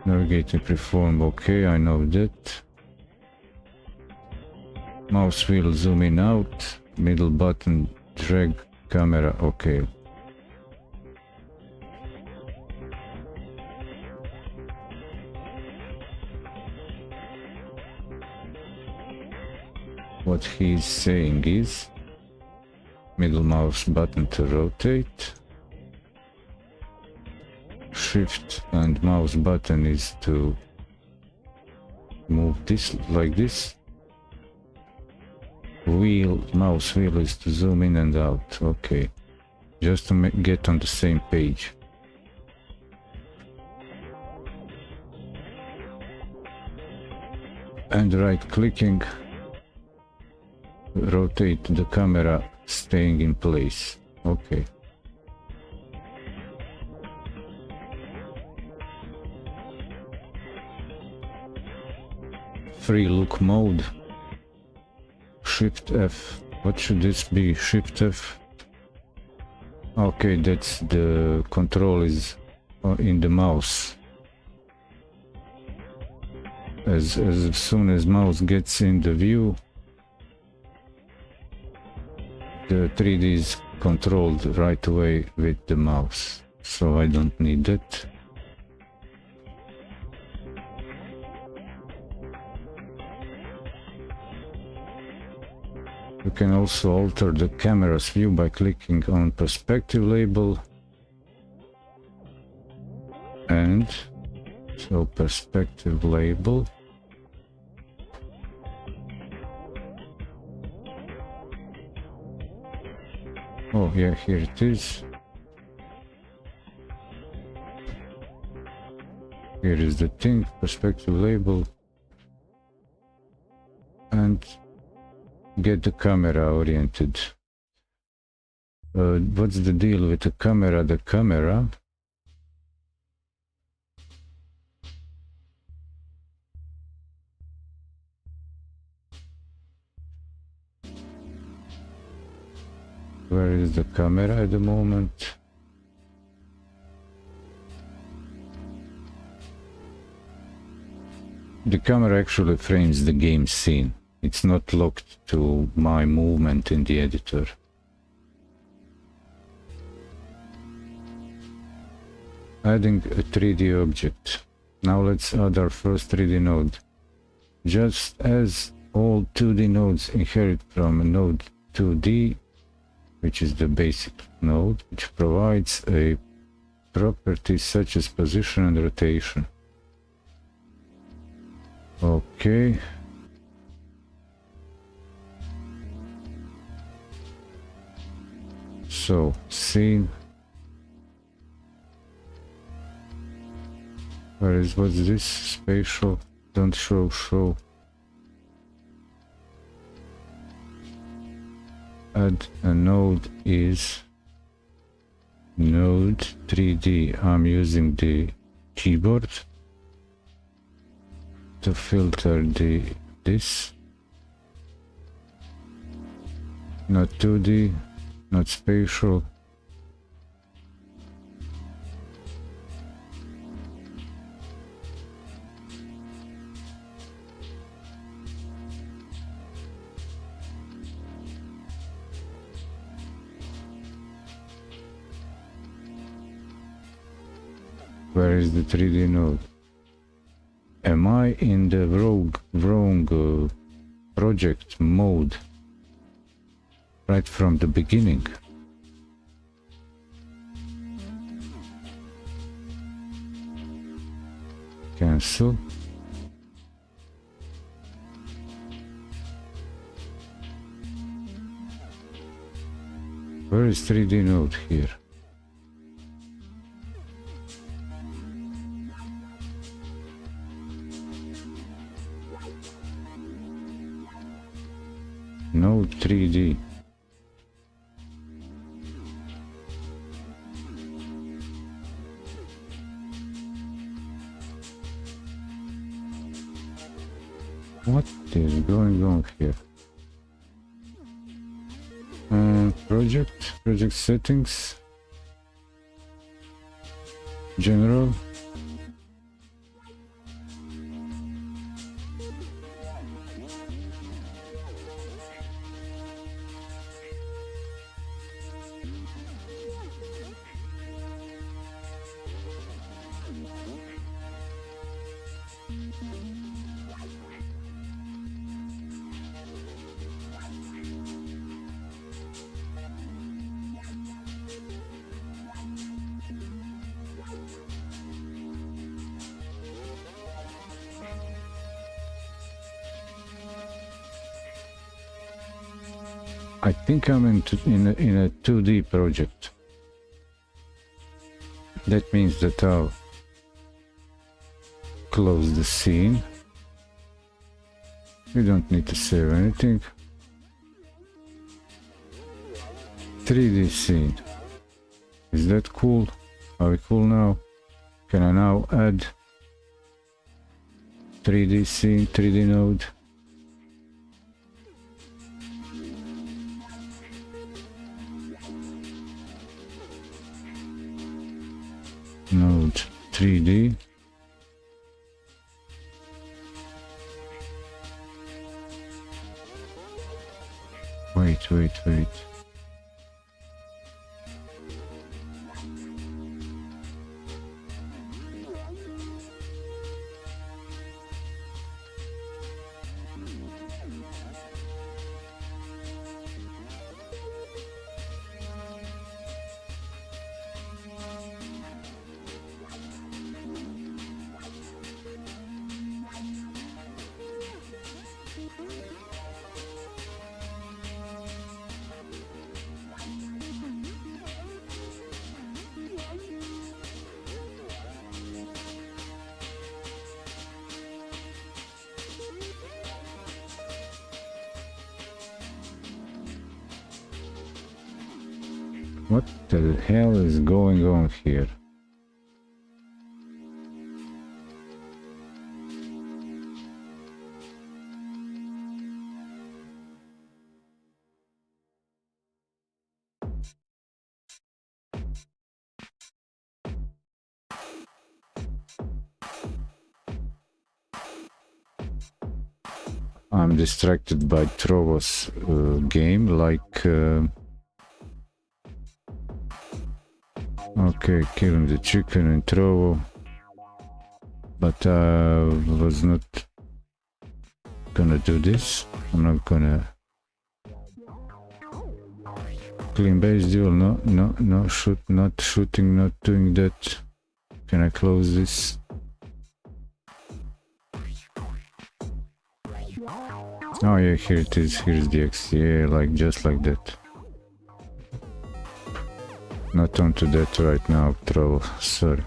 Navigating freeform, okay, I know that. Mouse wheel zoom in out, middle button drag camera, okay. What he's saying is middle mouse button to rotate, shift and mouse button is to move this like this, mouse wheel is to zoom in and out, okay, just to get on the same page. And right clicking, rotate the camera staying in place, okay. Free look mode, Shift F, what should this be, Shift F? Okay, that's the control is in the mouse. As soon as mouse gets in the view, the 3D is controlled right away with the mouse, so I don't need that. You can also alter the camera's view by clicking on perspective label, and so perspective label. Oh yeah, here it is. Here is the thing, perspective label, and get the camera oriented. What's the deal with the camera? The camera where is the camera at the moment? The camera actually frames the game scene. It's not locked to my movement in the editor. Adding a 3D object. Now let's add our first 3D node. Just as all 2D nodes inherit from a node 2D, which is the basic node, which provides a properties such as position and rotation. Okay. So, scene. What's this? Spatial. Don't show. Add a node is Node 3D. I'm using the keyboard to filter this. Not 2D, not spatial. Where is the 3D node? Am I in the wrong project mode right from the beginning? Cancel. Where is 3D node here? Node 3D. What is going on here? Project settings, general. I think I'm in a 2D project. That means that I'll close the scene. We don't need to save anything. 3D scene. Is that cool? Are we cool now? Can I now add 3D scene, 3D node? Node 3D. Wait. What the hell is going on here? I'm distracted by Trovo's game, like okay, killing the chicken in Trovo, but I was not gonna do this. I'm not gonna clean base duel. No, not shooting, not doing that. Can I close this? Oh yeah, here it is. Here's the X. Yeah, like just like that. Not onto that right now, Troll. Sorry.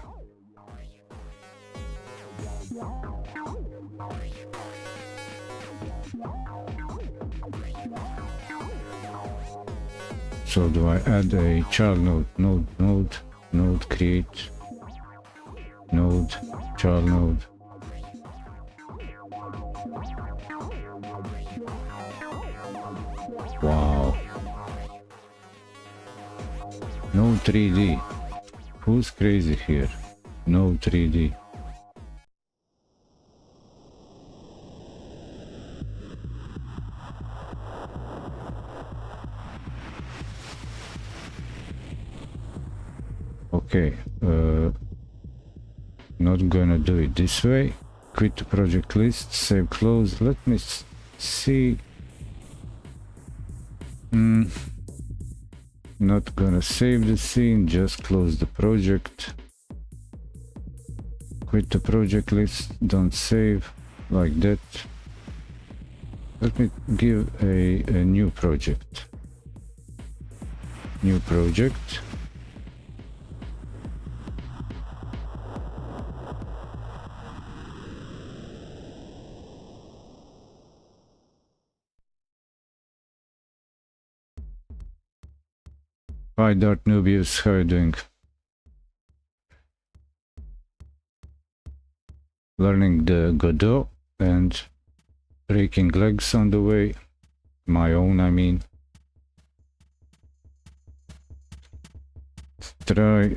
So do I add a child node, create, node, child node. Wow. No 3D. Who's crazy here? No 3D. Okay, not gonna do it this way. Quit the project list, save, close. Let me see. Not gonna save the scene, just close the project. Quit the project list, don't save, like that. Let me give a new project. New project. Hi Dart Nubius, how are you doing? Learning the Godot and breaking legs on the way. My own, I mean. Try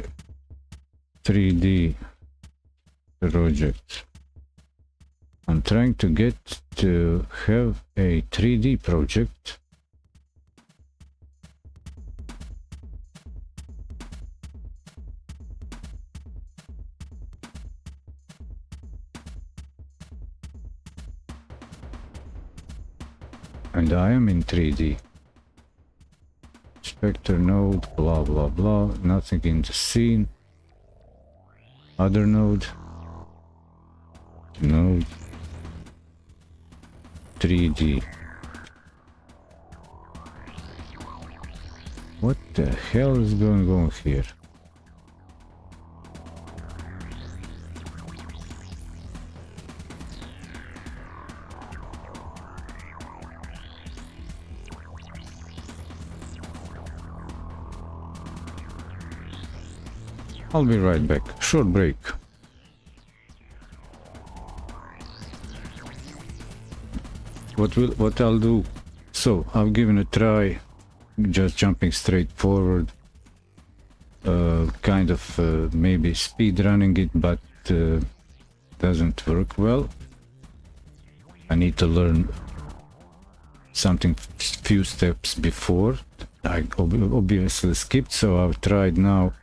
3D project. I'm trying to get to have a 3D project. And I am in 3D. Spectre node, blah blah blah, nothing in the scene. Other node. Node. 3D. What the hell is going on here? I'll be right back. Short break. What I'll do? So I've given a try, just jumping straight forward. Kind of maybe speed running it, but doesn't work well. I need to learn something few steps before. I obviously skipped, so I've tried now.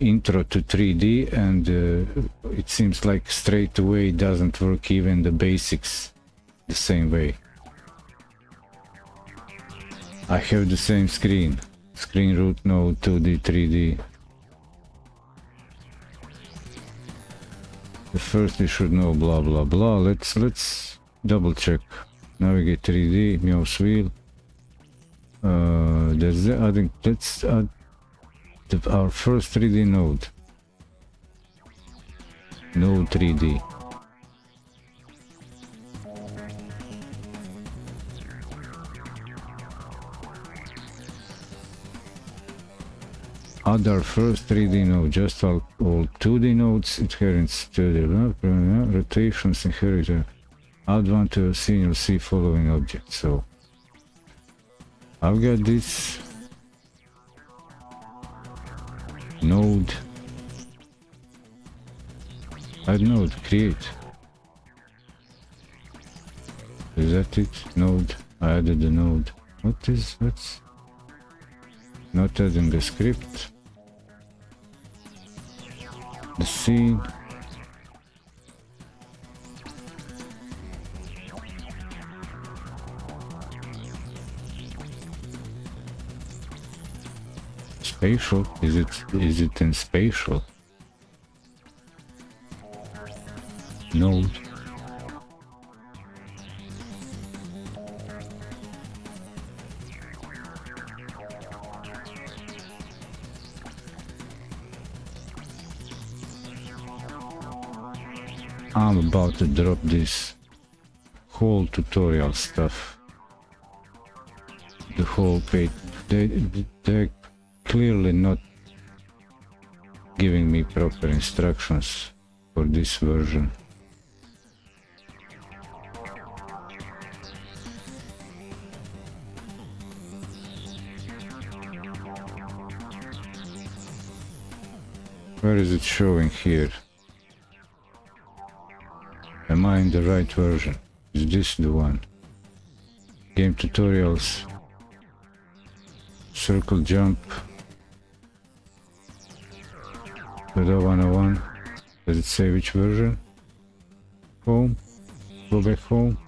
Intro to 3D, and it seems like straight away doesn't work, even the basics the same way. I have the same screen root node 2D 3D. The first we should know blah blah blah. Let's double check. Navigate 3D, mouse wheel. There's the, I think let's add our first 3D node. Node 3D. Add our first 3D node, just all 2D nodes, inherits to the rotations, inherit. Add one to a scene, you'll see following object. So I've got this node, add node, create. Is that it? Node, I added the node. What's not adding the script? The scene. Spatial? Is it in spatial? Node. I'm about to drop this whole tutorial stuff. the whole page. They're clearly not giving me proper instructions for this version. Where is it showing here? Am I in the right version? Is this the one? Game tutorials. Circle jump. Godot 101. Does it say which version? Home. Go back home.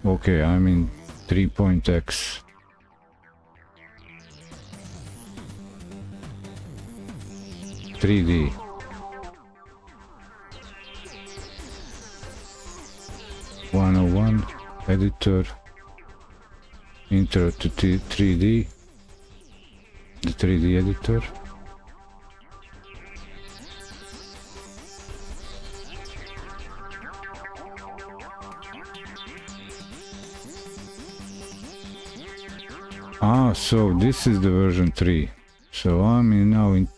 Okay, I'm in 3.x. .3D. .101 editor, intro to 3D, the 3D editor. So this is the version 3. So I'm now in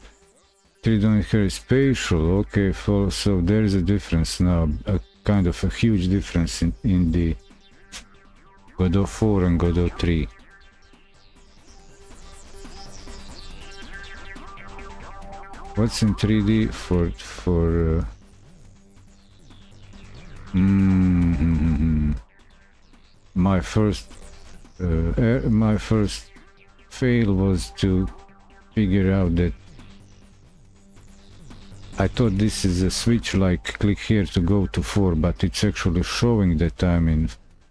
3D spatial. Okay, so there is a difference now, a kind of a huge difference in the Godot 4 and Godot 3. What's in 3D for my first fail was to figure out that I thought this is a switch, like click here to go to 4, but it's actually showing that I'm in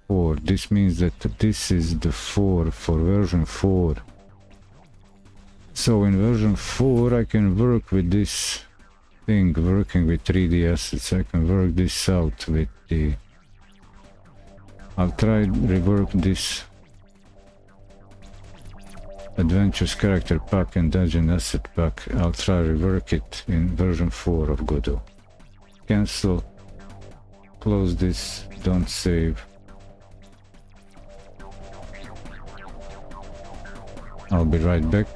4. This means that this is the 4 for version 4. So in version 4 I can work with this thing, working with 3D assets. I can work this out with the... I'll try rework this Adventures Character Pack and Dungeon Asset Pack. I'll try rework it in version 4 of Godot. Cancel. Close this. Don't save. I'll be right back.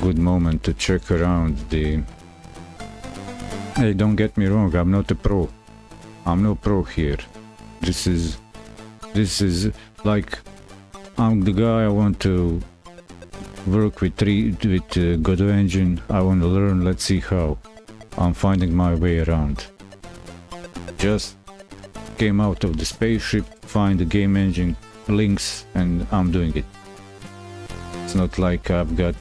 Good moment to check around the... Hey, don't get me wrong, I'm not a pro. I'm no pro here. This is like, I'm the guy. I want to work with Godot engine. I want to learn. Let's see how. I'm finding my way around. Just came out of the spaceship, find the game engine links, and I'm doing it. It's not like I've got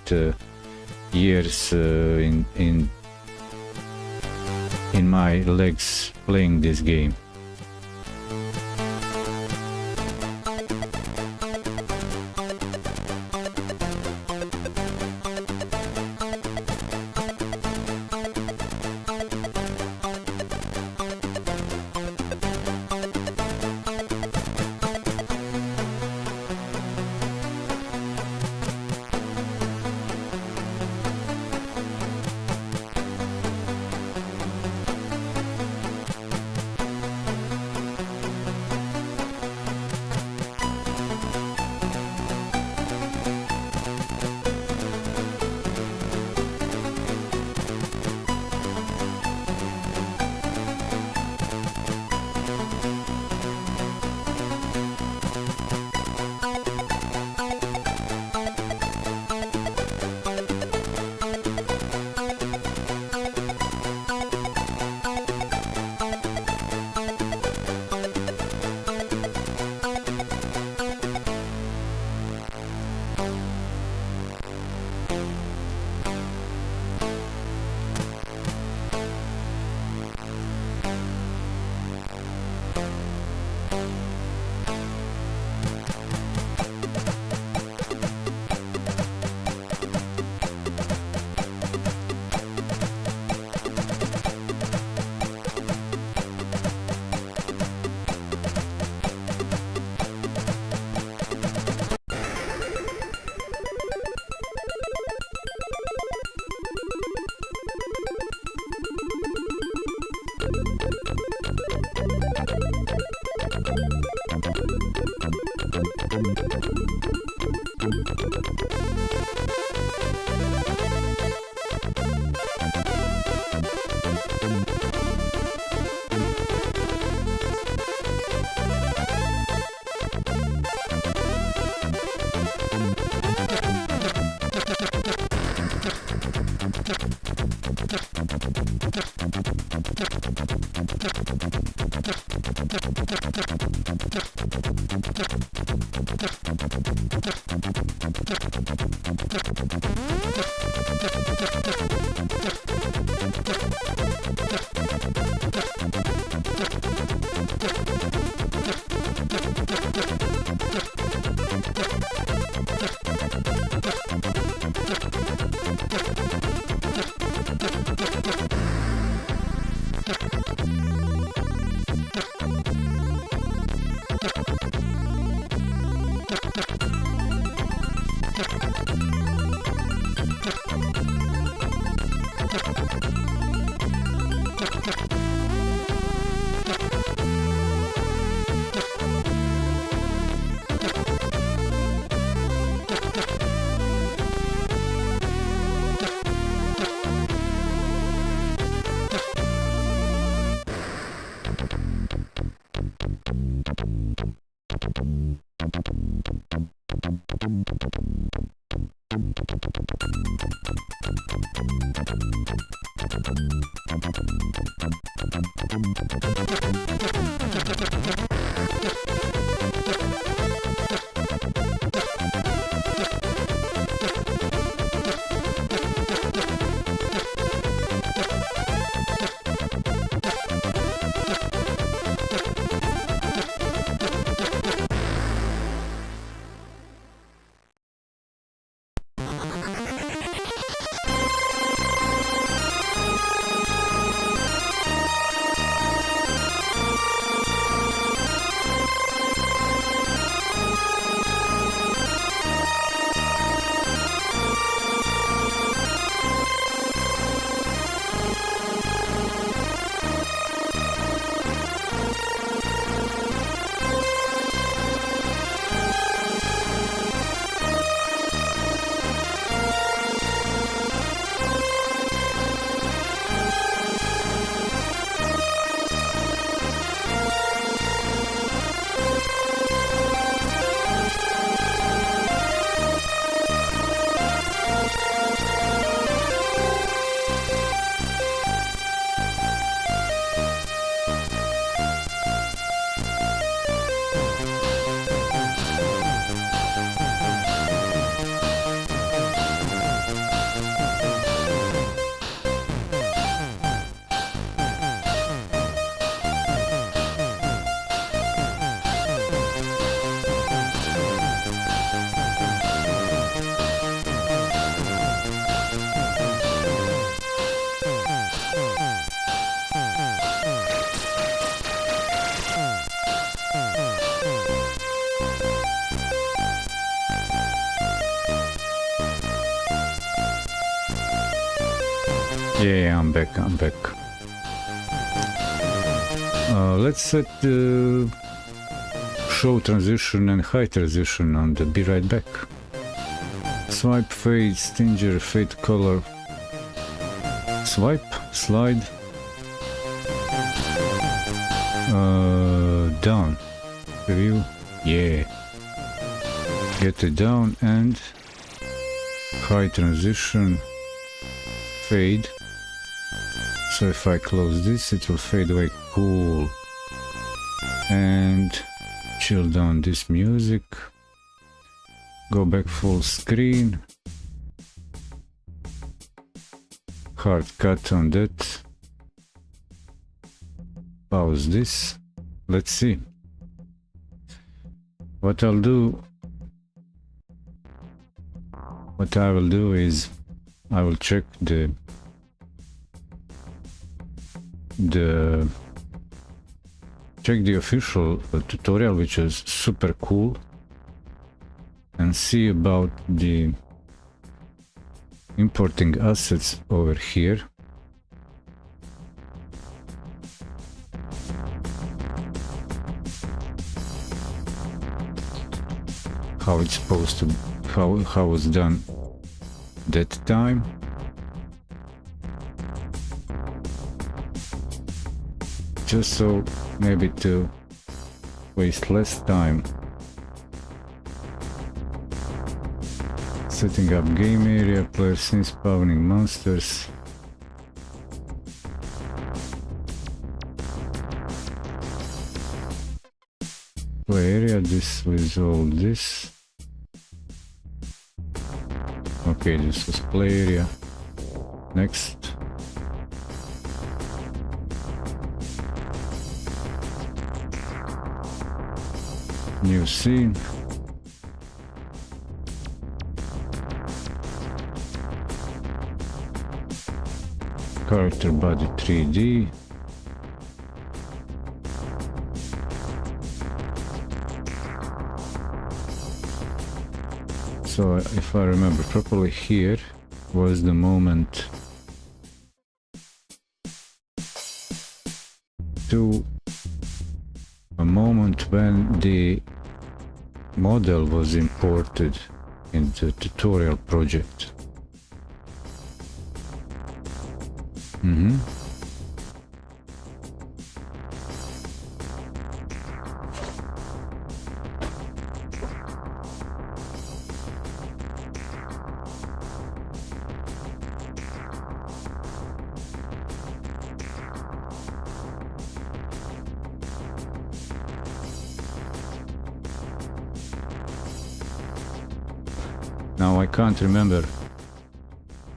years in my legs playing this game. Yeah, I'm back. Let's set the show transition and high transition and be right back. Swipe, fade, stinger, fade color. Swipe, slide. Down. Review. Yeah. Get it down and high transition. Fade. So if I close this, it will fade away. Cool. And chill down this music. Go back full screen. Hard cut on that. Pause this. Let's see. What I will do is I will check the official tutorial, which is super cool, and see about the importing assets over here. How it's supposed to, how it's done that time. Just so maybe to waste less time setting up game area, player scene, spawning monsters. Play area, this with all this. Okay, this was play area. Next. New scene. Character body 3D. So if I remember properly, here was the moment when the model was imported in the tutorial project. Now I can't remember.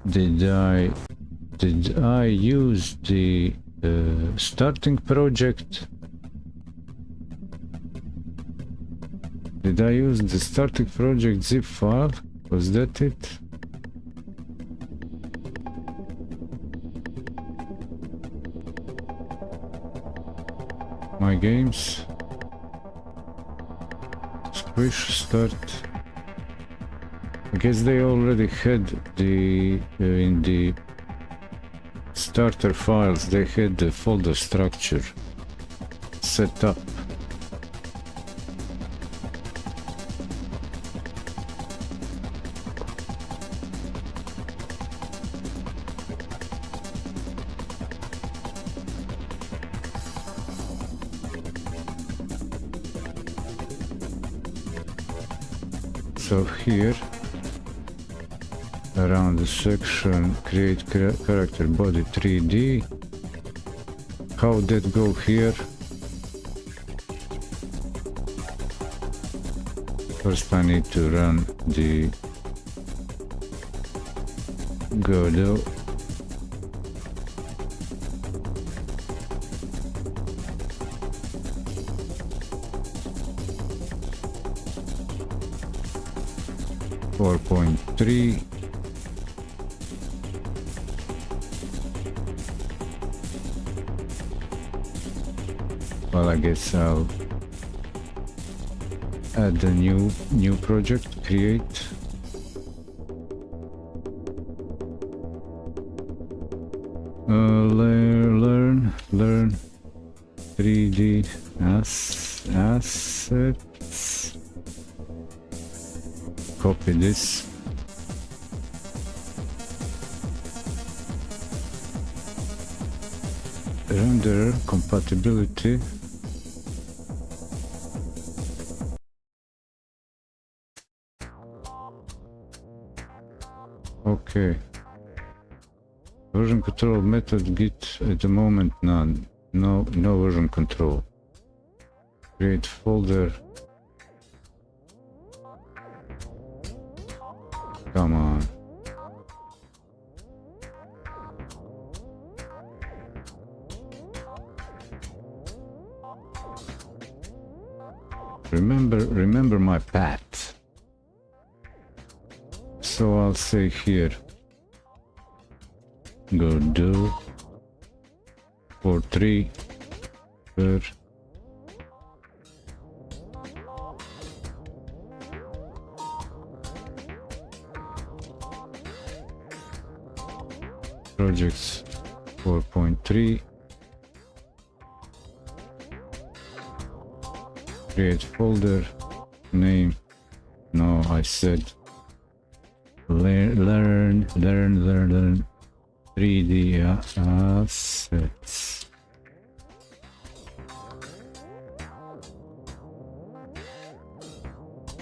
Did I use the starting project? Did I use the starting project zip file? Was that it? My games. Squish start. I guess they already had the in the starter files they had the folder structure set up. So here around the section create character body 3D. How that go here? First I need to run the Godot. .3 Well, I guess I'll add the new project, create. Learn 3D assets. Copy this. Render compatibility. Okay. Version control method git at the moment none. No version control. Create folder. Come on. Remember my path. So I'll say here Godot for 3 per projects 4.3 create folder name. No, I said learn 3D assets.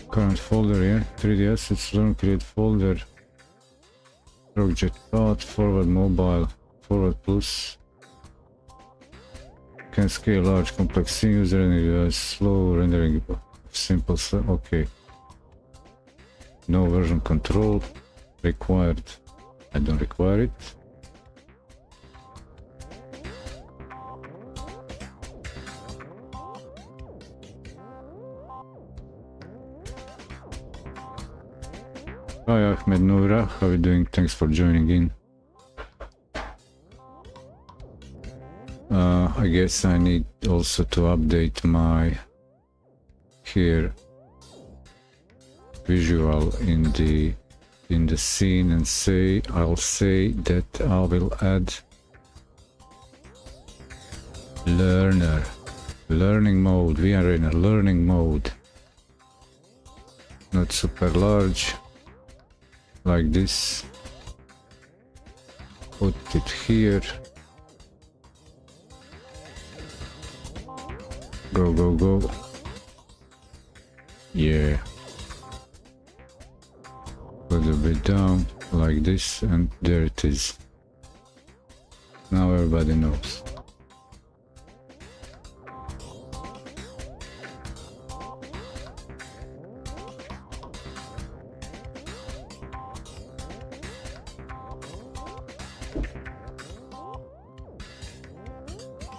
Current folder, yeah, 3D assets, learn, create folder, project path, forward mobile, forward plus, can scale large complex scenes, rendering slow, rendering simple, okay. No version control required. I don't require it. Hi Ahmed Noura, how are you doing? Thanks for joining in. I guess I need also to update my here visual in the scene and I'll say that I will add learning mode. We are in a learning mode, not super large like this. Put it here. Go. Yeah. Put a bit down like this, and there it is. Now everybody knows.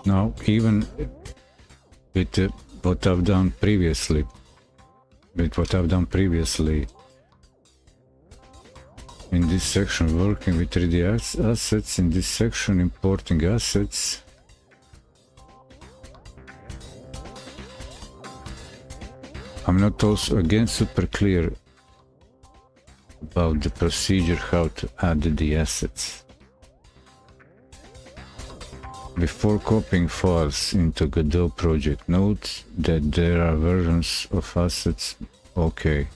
Now, even with what I've done previously, in this section, working with 3D assets, in this section, importing assets, I'm not also again super clear about the procedure how to add the assets. Before copying files into Godot project, note that there are versions of assets. Okay.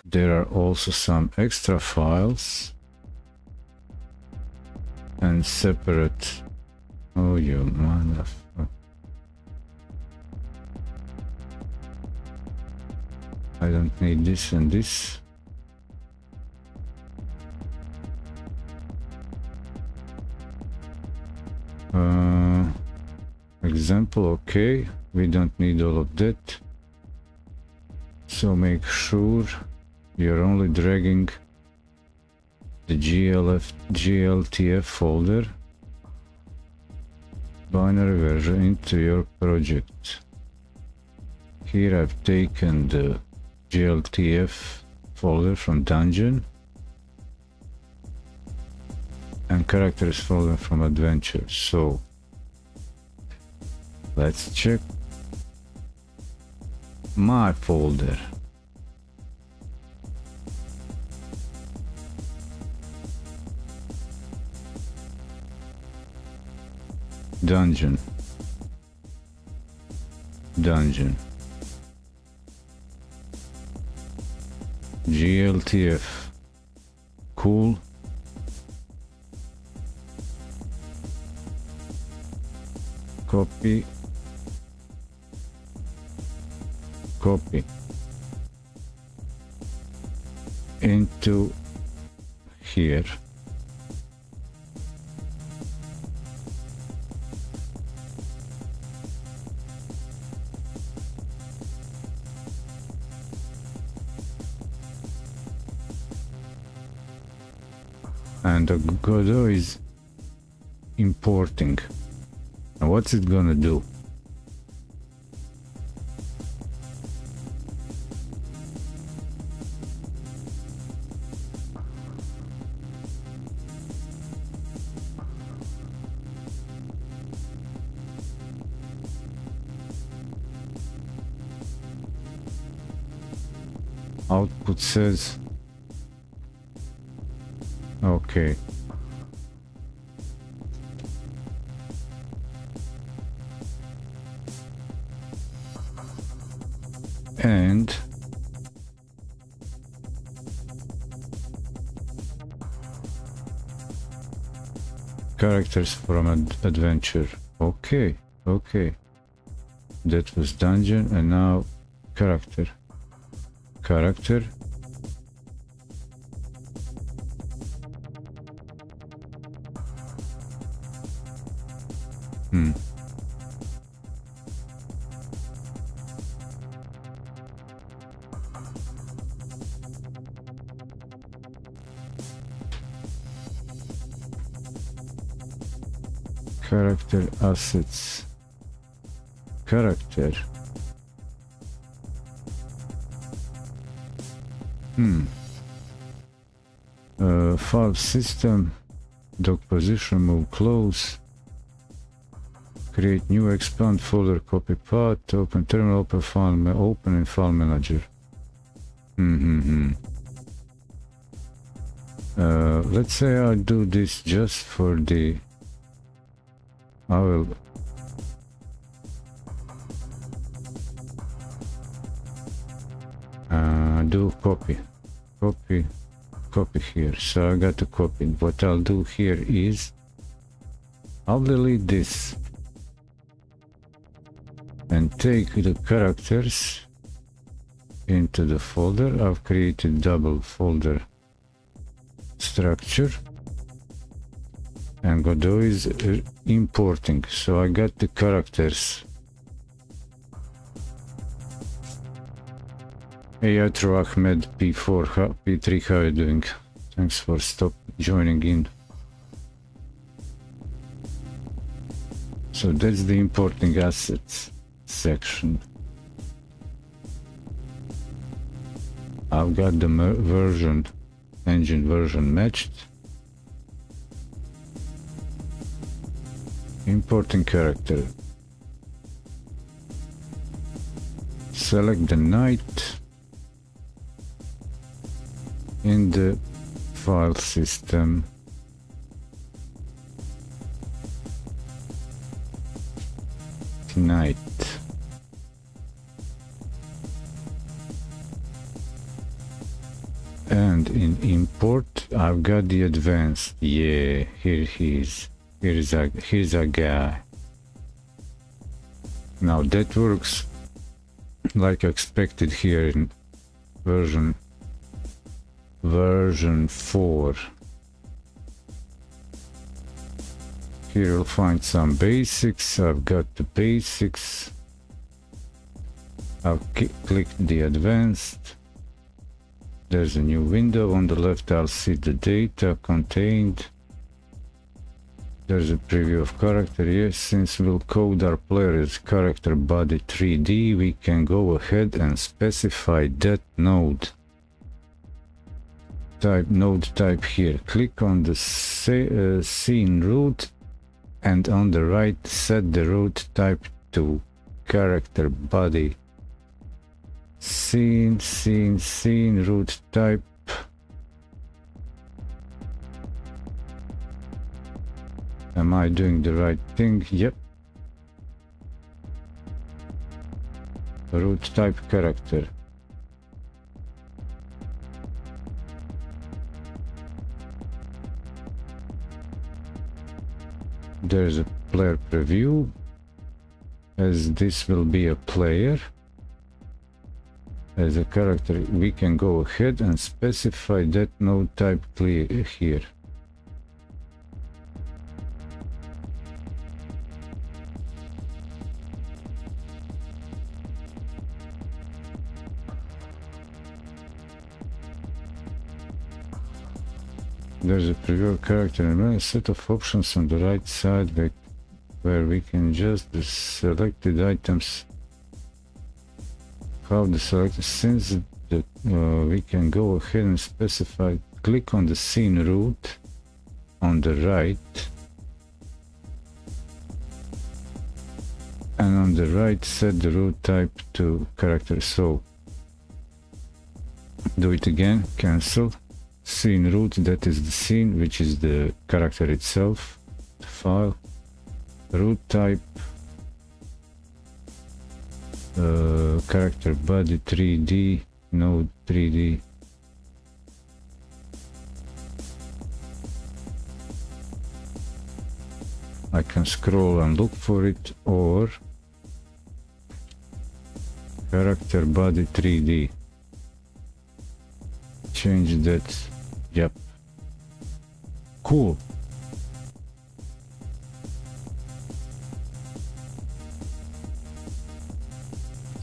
There are also some extra files and separate. Oh, you motherfucker. I don't need this and this. Example, okay, we don't need all of that, so make sure you're only dragging the GLTF folder binary version into your project. Here I've taken the GLTF folder from Dungeon and characters folder from Adventure. So let's check my folder. Dungeon. GLTF. Cool. Copy. Into here. And the Godot is importing. Now what's it gonna do? Output says okay. And characters from adventure. Okay. That was dungeon, and now character. Character assets. Character. File system. Dock position. Move close. Create new expand folder. Copy path. Open terminal. Open file. Open in file manager. Let's say I do this just for the. I will. Do copy here. So I got to copy. What I'll do here is I'll delete this and take the characters into the folder. I've created double folder structure, and Godot is importing. So I got the characters. Hey, Atro Ahmed P3, how are you doing? Thanks for joining in. So that's the importing assets section. I've got the engine version matched. Importing character. Select the night in the file system. Night. And in import, I've got the advanced. Yeah, here he is. Here's a guy. Now that works like expected here in version 4. Here you'll find some basics. I've got the basics. I've clicked the advanced. There's a new window on the left. I'll see the data contained. There's a preview of character. Yes, since we'll code our player as character body 3D, we can go ahead and specify that node. Node type here. Click on the scene root, and on the right set the root type to character body. Scene root type. Am I doing the right thing? Yep. Root type character. There's a player preview, as this will be a player. As a character, we can go ahead and specify that node type clear here. There's a preview character and a set of options on the right side where we can adjust the selected items. How the selected, since we can go ahead and specify, click on the scene root on the right, and on the right set the root type to character. So do it again, cancel. Scene root, that is the scene, which is the character itself, the file. Root type, character body 3D, node 3D. I can scroll and look for it, or character body 3D. Change that. Yep. Cool.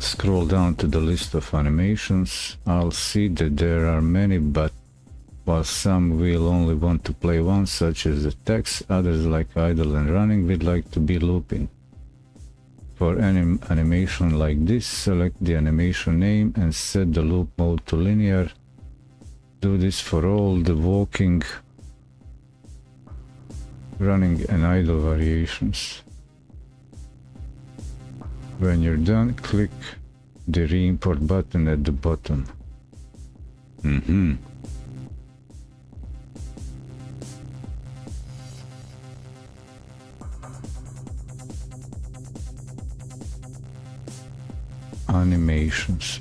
Scroll down to the list of animations. I'll see that there are many, but While some will only want to play once, such as the text, others like idle and running would like to be looping. For any animation like this, select the animation name and set the loop mode to linear. Do this for all the walking, running and idle variations. When you're done, click the re-import button at the bottom. Animations.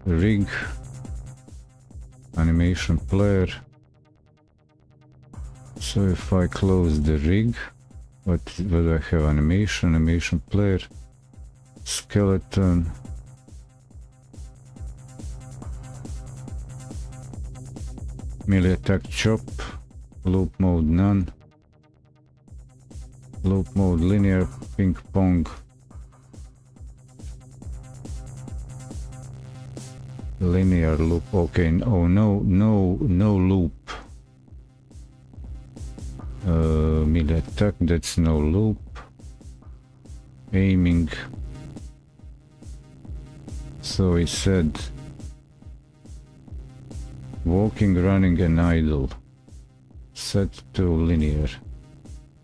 Rig. Animation player. So if I close the rig, what do I have? Animation player, skeleton, melee attack chop, loop mode none, loop mode linear, ping pong, linear loop. Okay, oh no loop. Melee attack, that's no loop. Aiming. So he said walking, running and idle. Set to linear.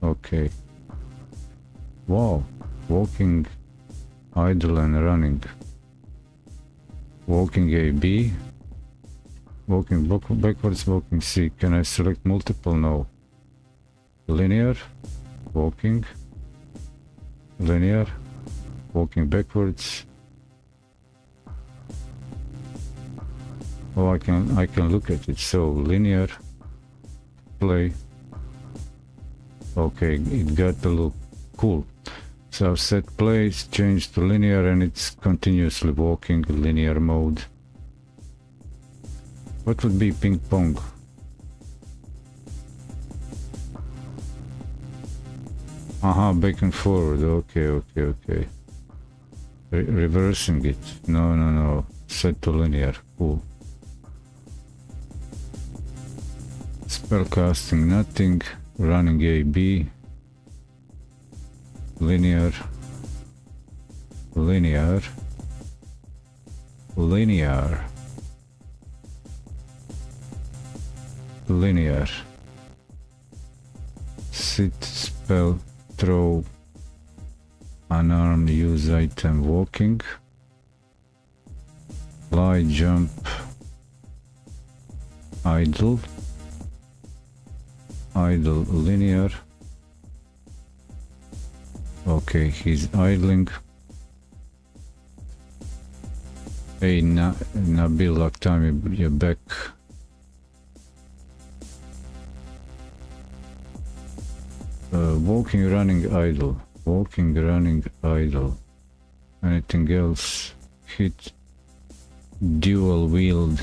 Okay. Wow. Walking, idle and running. Walking A, B. Walking backwards, walking C. Can I select multiple? No. Linear, walking, linear, walking backwards. Oh, I can look at it. So linear, play. Okay, it got the loop. Cool. So I've set place, changed to linear, and it's continuously walking, linear mode. What would be ping pong? Back and forward. Okay. Reversing it. No. Set to linear. Cool. Spellcasting, nothing. Running A, B. Linear. Sit, spell, throw, unarmed, use item, walking, fly, jump, idle, linear. Okay, he's idling. Hey, Nabil, long time you're back. Walking, running, idle. Walking, running, idle. Anything else? Hit, dual wield,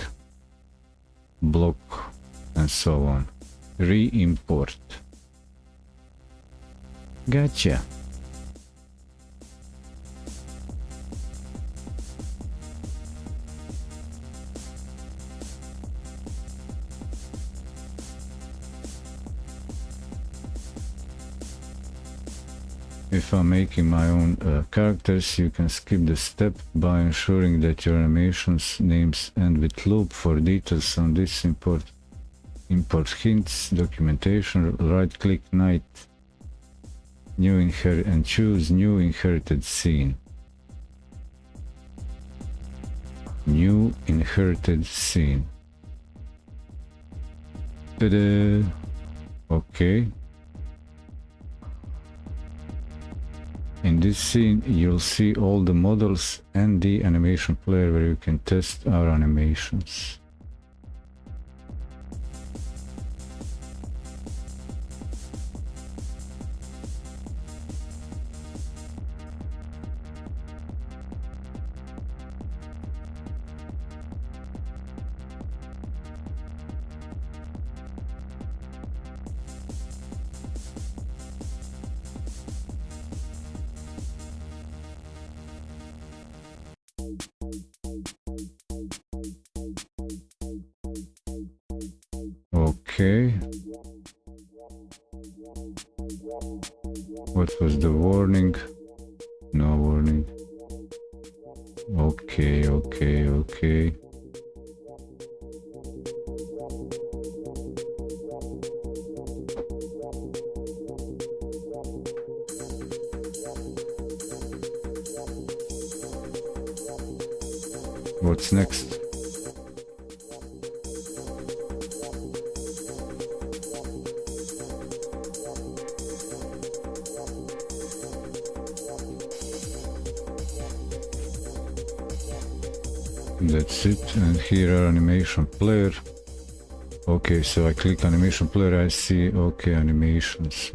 block, and so on. Re-import. Gotcha. If I'm making my own characters, you can skip the step by ensuring that your animations names end with loop. For details on this, import hints, documentation, right click night, and choose new inherited scene. New inherited scene. Ta-da! Okay. In this scene, you'll see all the models and the animation player where you can test our animations. Okay. What was the warning? No warning. Okay, okay, okay. What's next? That's it, and here are animation player. Okay, so I click animation player, I see, okay, animations.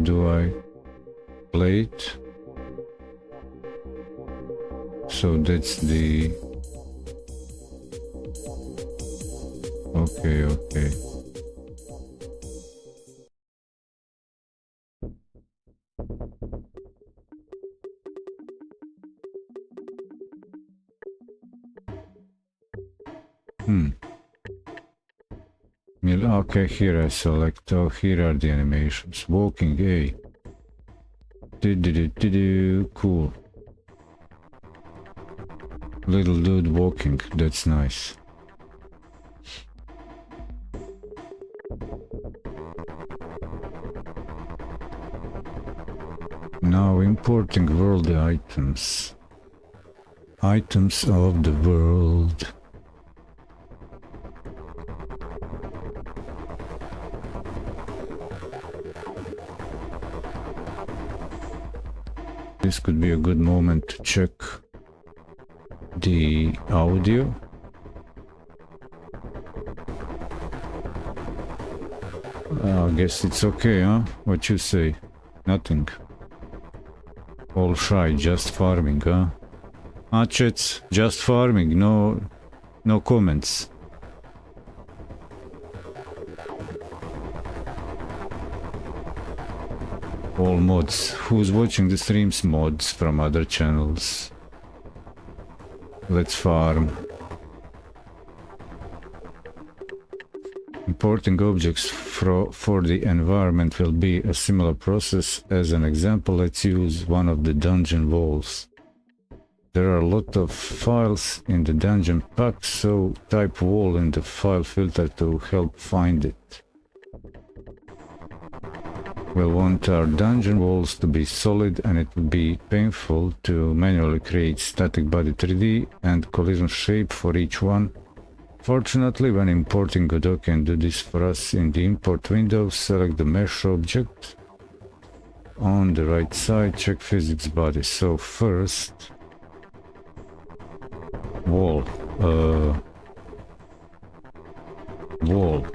Do I play it? So that's the... Okay, okay. Okay, here I select, oh, here are the animations. Walking, A. Cool. Little dude walking, that's nice. Now importing world items. Items of the world. This could be a good moment to check the audio. I guess it's okay, huh? What you say? Nothing. All shy, just farming, huh? Chats, just farming, no comments. All mods. Who's watching the streams? Mods from other channels. Let's farm. Importing objects for the environment will be a similar process. As an example, let's use one of the dungeon walls. There are a lot of files in the dungeon pack, so type wall in the file filter to help find it. We'll want our dungeon walls to be solid, and it will be painful to manually create static body 3D and collision shape for each one. Fortunately, when importing, Godot can do this for us. In the import window, select the mesh object. On the right side, check physics body. So first, wall. Wall.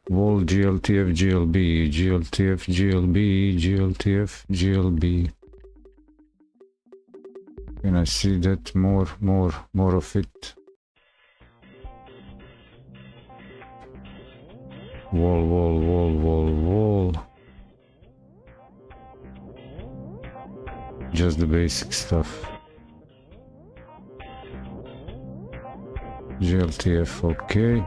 Wall GLTF GLB, GLTF GLB, GLTF GLB. Can I see that more of it? Wall. Just the basic stuff. GLTF, okay.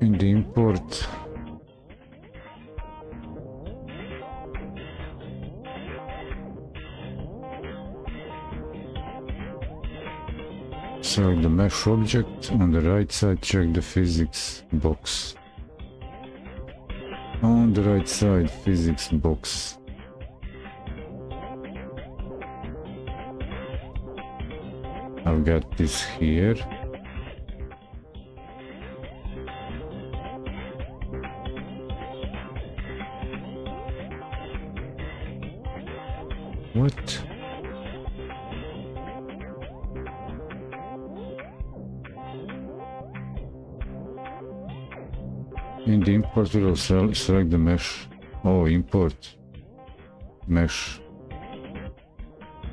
In the import, select the mesh object. On the right side, check the physics box. On the right side, physics box. I've got this here. What? In the import, we will select the mesh. Oh, import. Mesh.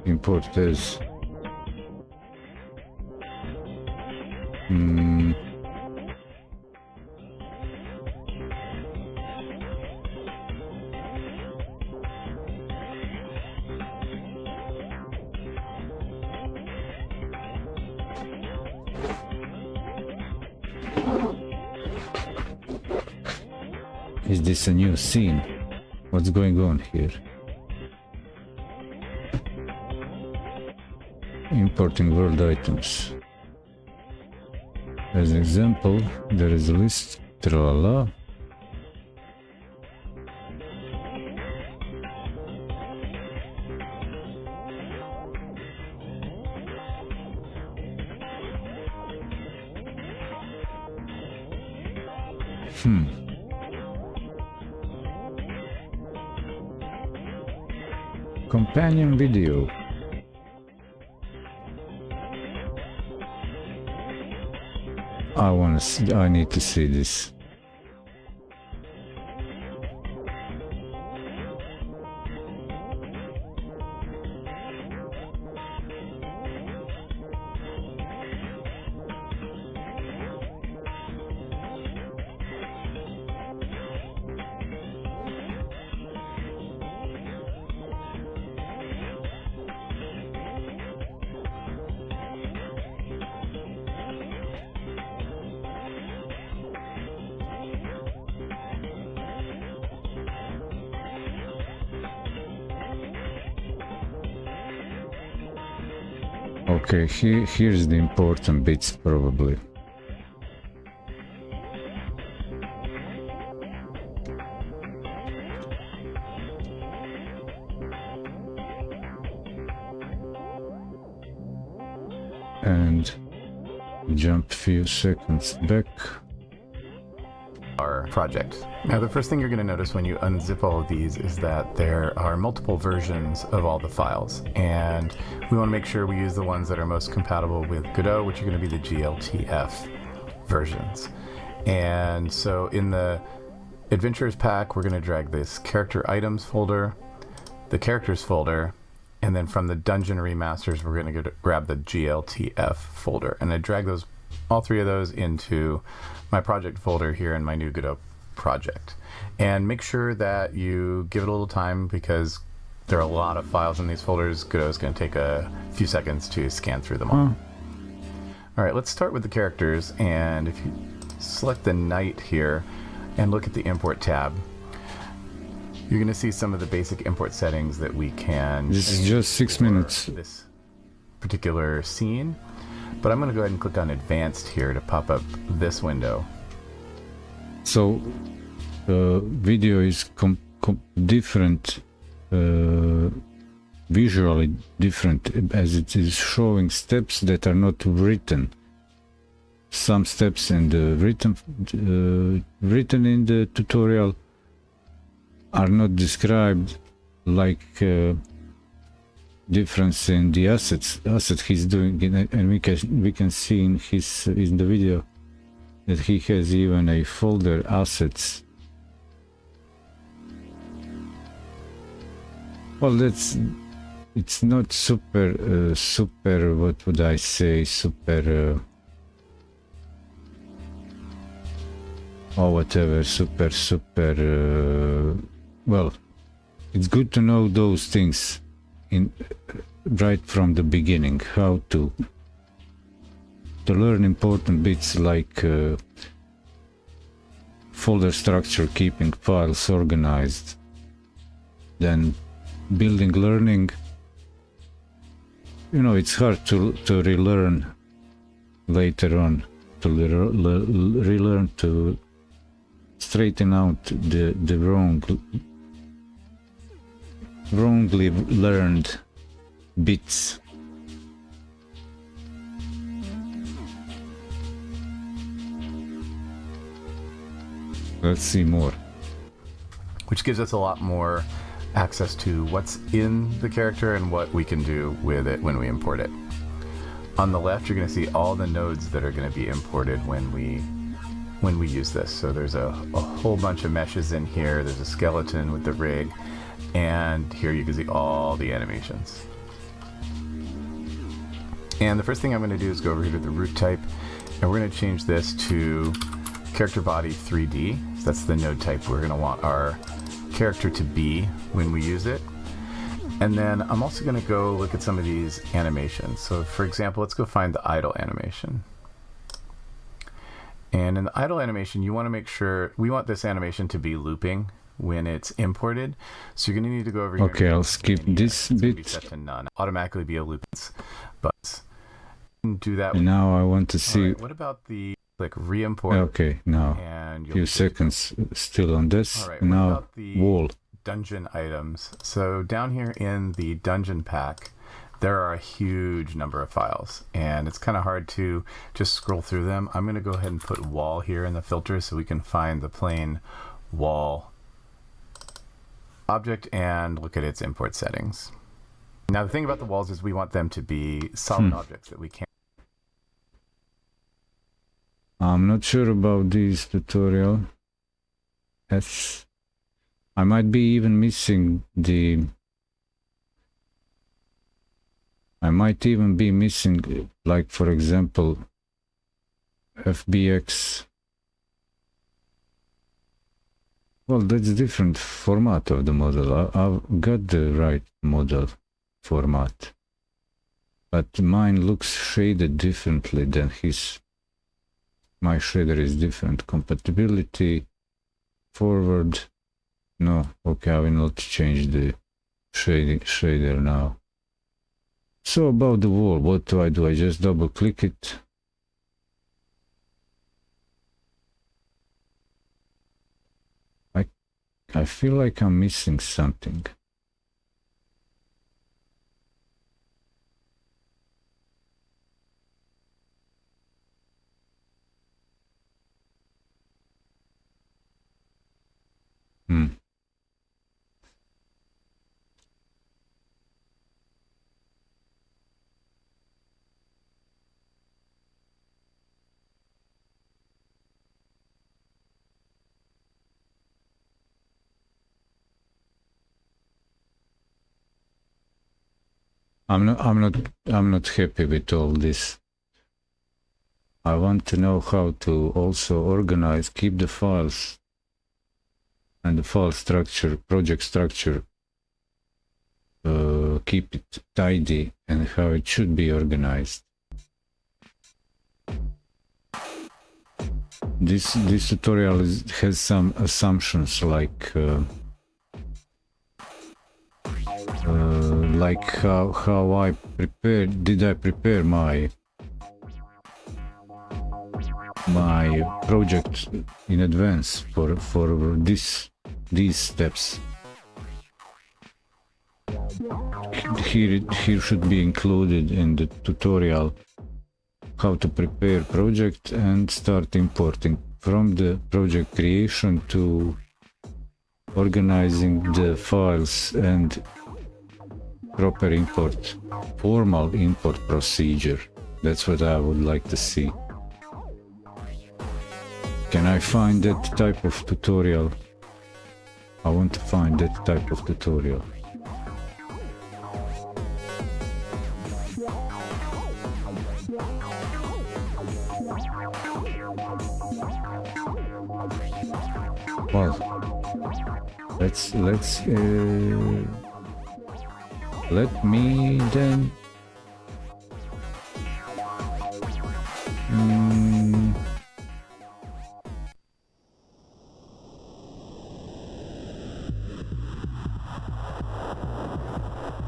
Import as. Is this a new scene? What's going on here? Importing world items. As an example, there is a list, tralala. Companion video. I need to see this. Okay, here's the important bits probably. And jump a few seconds back. Our project. Now the first thing you're going to notice when you unzip all of these is that there are multiple versions of all the files, and we want to make sure we use the ones that are most compatible with Godot, which are going to be the GLTF versions. And so in the Adventures pack, we're going to drag this character items folder, the characters folder, and then from the Dungeon Remasters, we're going to grab the GLTF folder, and I drag those, all three of those, into my project folder here in my new Godot project. And make sure that you give it a little time because there are a lot of files in these folders. Godot is going to take a few seconds to scan through them all. All right, let's start with the characters, and if you select the knight here and look at the import tab, you're going to see some of the basic import settings that we can. This is just 6 minutes. This particular scene. But I'm going to go ahead and click on Advanced here to pop up this window. So, video is different, visually different, as it is showing steps that are not written. Some steps in the written in the tutorial are not described, like difference in the asset he's doing, and we can see in the video that he has even a folder assets. Well, it's not super what would I say, super or whatever, super well, it's good to know those things in right from the beginning, how to learn important bits like folder structure, keeping files organized, then building learning. You know, it's hard to relearn later on, to relearn, to straighten out the wrongly learned bits. Let's see more. Which gives us a lot more access to what's in the character and what we can do with it when we import it. On the left, you're going to see all the nodes that are going to be imported when we use this. So there's a whole bunch of meshes in here. There's a skeleton with the rig, and here you can see all the animations. And the first thing I'm going to do is go over here to the root type, and we're going to change this to character body 3D. So that's the node type we're going to want our character to be when we use it. And then I'm also going to go look at some of these animations. So for example, let's go find the idle animation. And in the idle animation, you want to make sure, we want this animation to be looping when it's imported. So you're going to need to go over here. Okay, I'll skip this bit. Be set to none. Automatically be a loop. But do that. And now I want to see. Right, what about the click re-import? Okay, now and few seconds still on this. All right, now what about the wall. Dungeon items. So down here in the dungeon pack, there are a huge number of files, and it's kind of hard to just scroll through them. I'm going to go ahead and put wall here in the filter so we can find the plain wall object and look at its import settings. Now the thing about the walls is we want them to be solid objects that we can't. I'm not sure about this tutorial. As I might be even missing the. I might even be missing, like for example, FBX. Well, that's different format of the model. I've got the right model format, but mine looks shaded differently than his. My shader is different. Compatibility, forward. No, okay, I will not change the shader now. So about the wall, what do? I just double click it. I feel like I'm missing something. I'm not happy with all this. I want to know how to also organize, keep the files and the file structure, project structure, keep it tidy and how it should be organized. This tutorial has some assumptions like how I prepared. Did I prepare my project in advance for these steps? Here should be included in the tutorial how to prepare project and start importing from the project creation to organizing the files and proper import, formal import procedure. That's what I would like to see. Can I find that type of tutorial? I want to find that type of tutorial. Well, let's let me then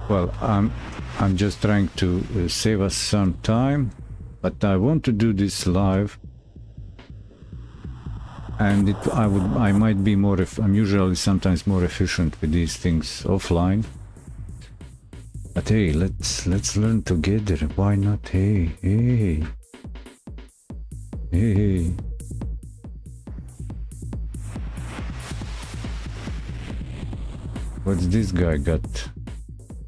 well, I'm just trying to save us some time, but I want to do this live, and I might be more. I'm usually sometimes more efficient with these things offline. But hey, let's learn together. Why not? Hey. What's this guy got?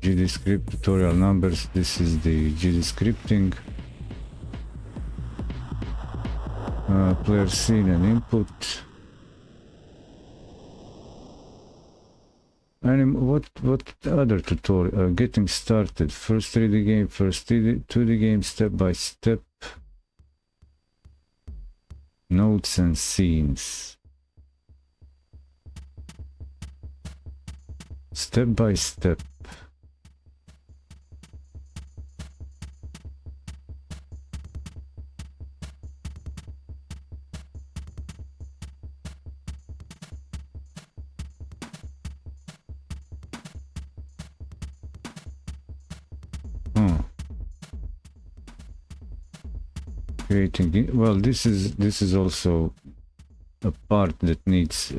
GDScript tutorial numbers. This is the GDScripting. Player scene and input. And what other tutorial? Getting started. First 3D game, first 2D game, step by step. Notes and scenes. Step by step. Creating. Well, this is also a part that needs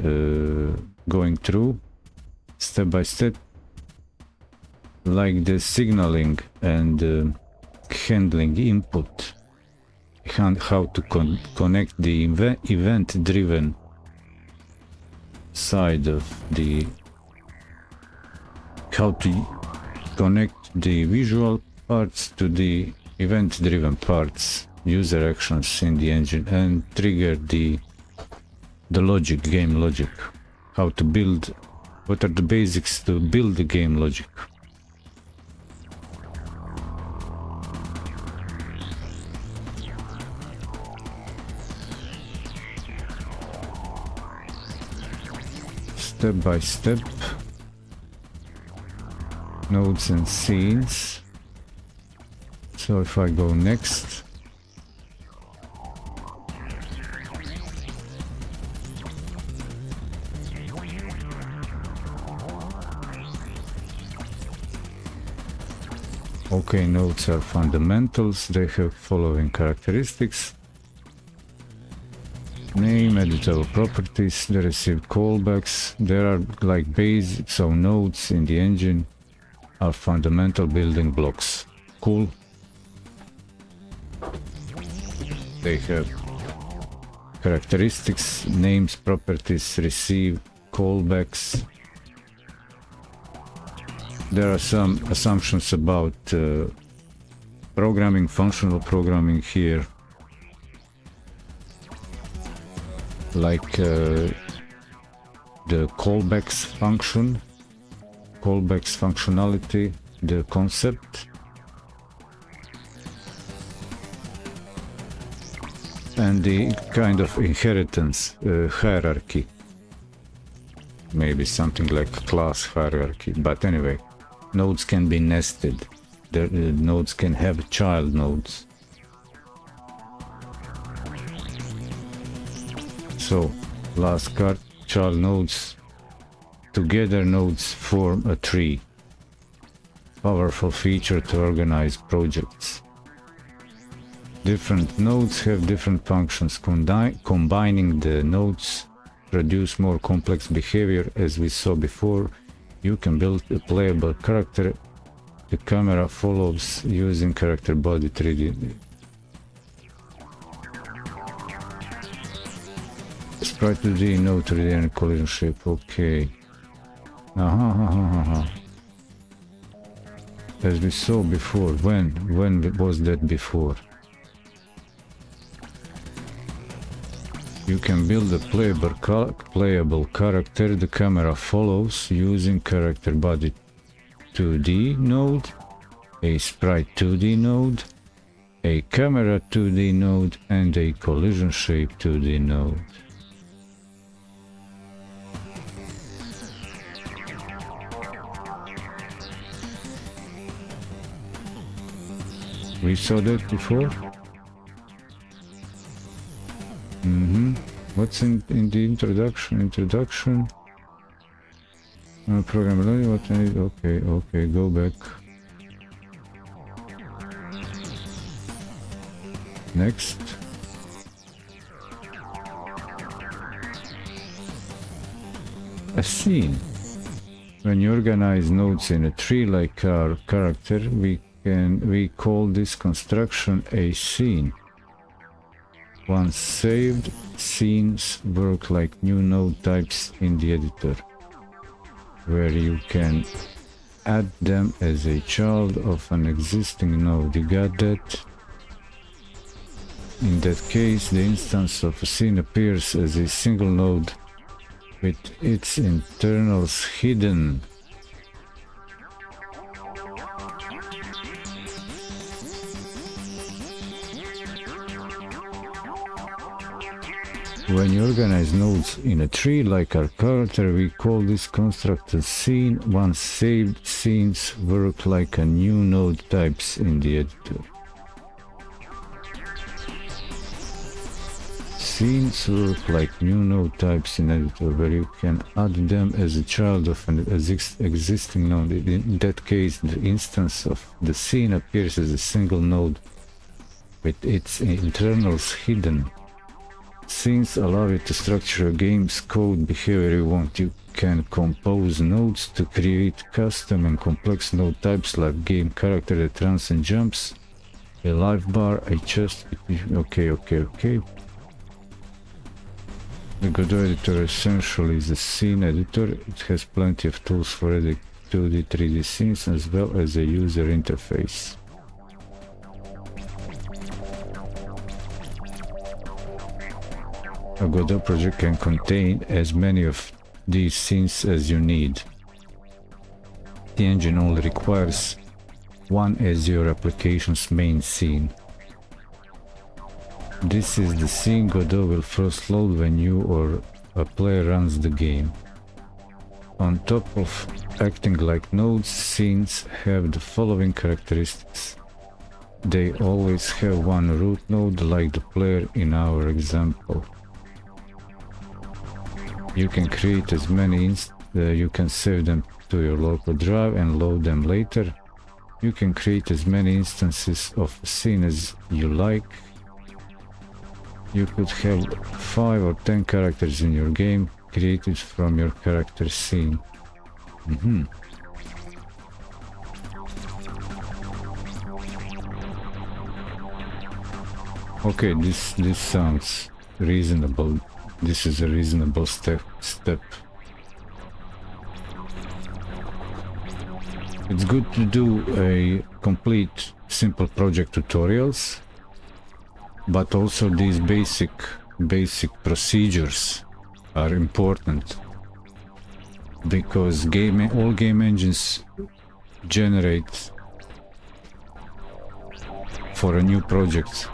going through step by step, like the signaling and handling input, how to connect the event-driven side of the, how to connect the visual parts to the event-driven parts, user actions in the engine, and trigger the logic, game logic, how to build, what are the basics to build the game logic. Step by step, nodes and scenes. So if I go next, okay, nodes are fundamentals. They have following characteristics: name, editable properties, they receive callbacks. There are like base, so nodes in the engine are fundamental building blocks. Cool. They have characteristics, names, properties, receive callbacks. There are some assumptions about programming, functional programming here, like the callbacks function, callbacks functionality, the concept, and the kind of inheritance hierarchy, maybe something like class hierarchy. But anyway, nodes can be nested. The nodes can have child nodes. So, last card, child nodes. Together nodes form a tree. Powerful feature to organize projects. Different nodes have different functions. Combining the nodes produce more complex behavior. As we saw before, you can build a playable character. The camera follows using character body 3D. Sprite 2D, node 3D and collision shape. Okay. As we saw before, when was that before? You can build a playable character. The camera follows using character body 2D node, a sprite 2D node, a camera 2D node, and a collision shape 2D node. We saw that before. What's in the introduction? Programmability, what I need? Okay, go back. Next. A scene. When you organize nodes in a tree like our character, we call this construction a scene. Once saved, scenes work like new node types in the editor, where you can add them as a child of an existing node. You got that? In that case, the instance of a scene appears as a single node with its internals hidden. When you organize nodes in a tree like our character, we call this construct a scene. Once saved, scenes work like a new node types in the editor. scenes look like new node types in editor where you can add them as a child of an existing node. In that case, the instance of the scene appears as a single node with its internals hidden. Scenes allow you to structure a game's code behavior you want. You can compose nodes to create custom and complex node types like game character that runs and jumps, a life bar, a chest. Okay. The Godot editor essentially is a scene editor. It has plenty of tools for editing 2D, 3D scenes as well as a user interface. A Godot project can contain as many of these scenes as you need. The engine only requires one as your application's main scene. This is the scene Godot will first load when you or a player runs the game. On top of acting like nodes, scenes have the following characteristics. They always have one root node like the player in our example. You can create as many you can save them to your local drive and load them later. You can create as many instances of a scene as you like. You could have 5 or 10 characters in your game created from your character scene. Okay, this sounds reasonable. This is a reasonable step. It's good to do a complete simple project tutorials, but also these basic procedures are important because all game engines generate for a new project.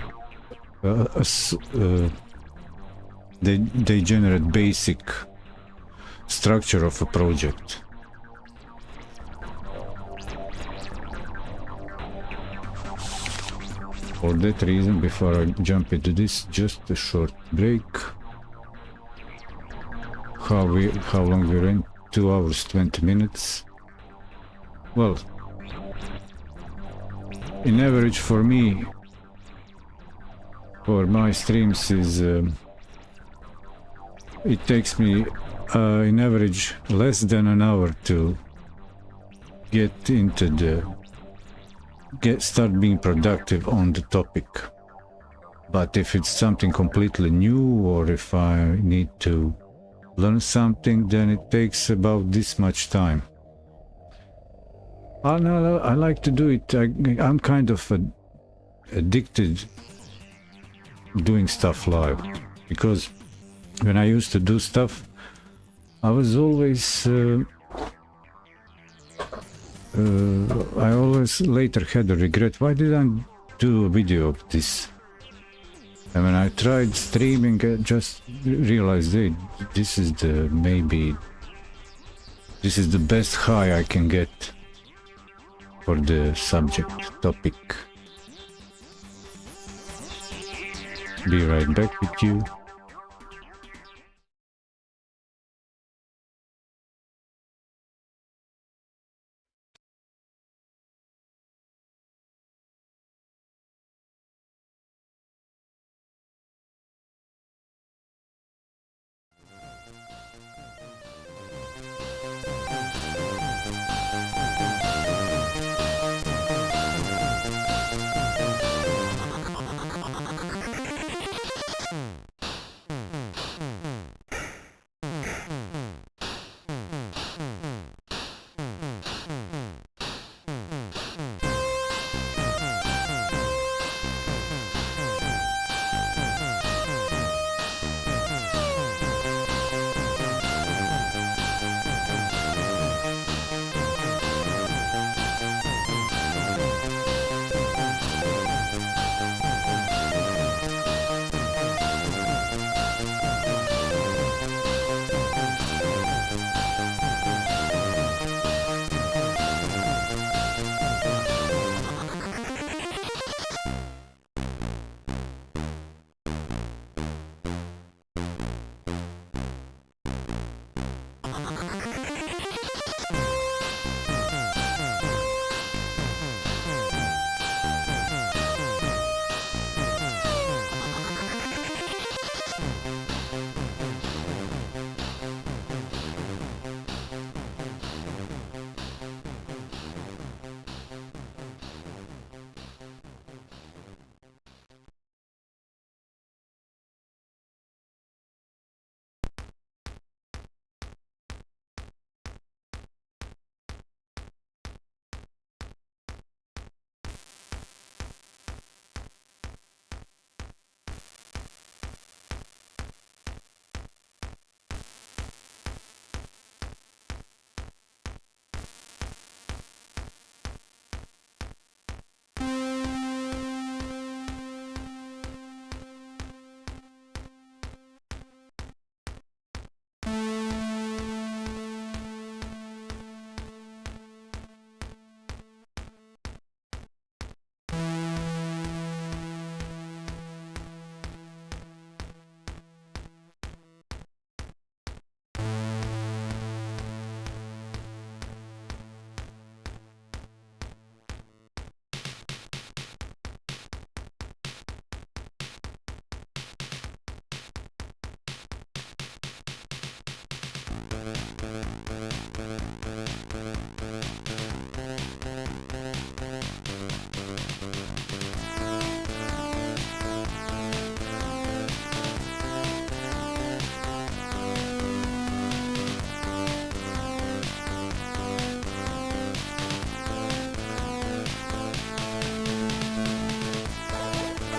They generate basic structure of a project. For that reason, before I jump into this, just a short break. How long we're in? 2 hours 20 minutes. Well, in average for me, for my streams is it takes me in average less than an hour to get into start being productive on the topic. But if it's something completely new or if I need to learn something, then it takes about this much time. I like to do it. I'm kind of addicted doing stuff live, because when I used to do stuff, I was always I always later had a regret. Why didn't I do a video of this? And when I tried streaming, I just realized, hey, this is the best high I can get for the subject topic. Be right back with you.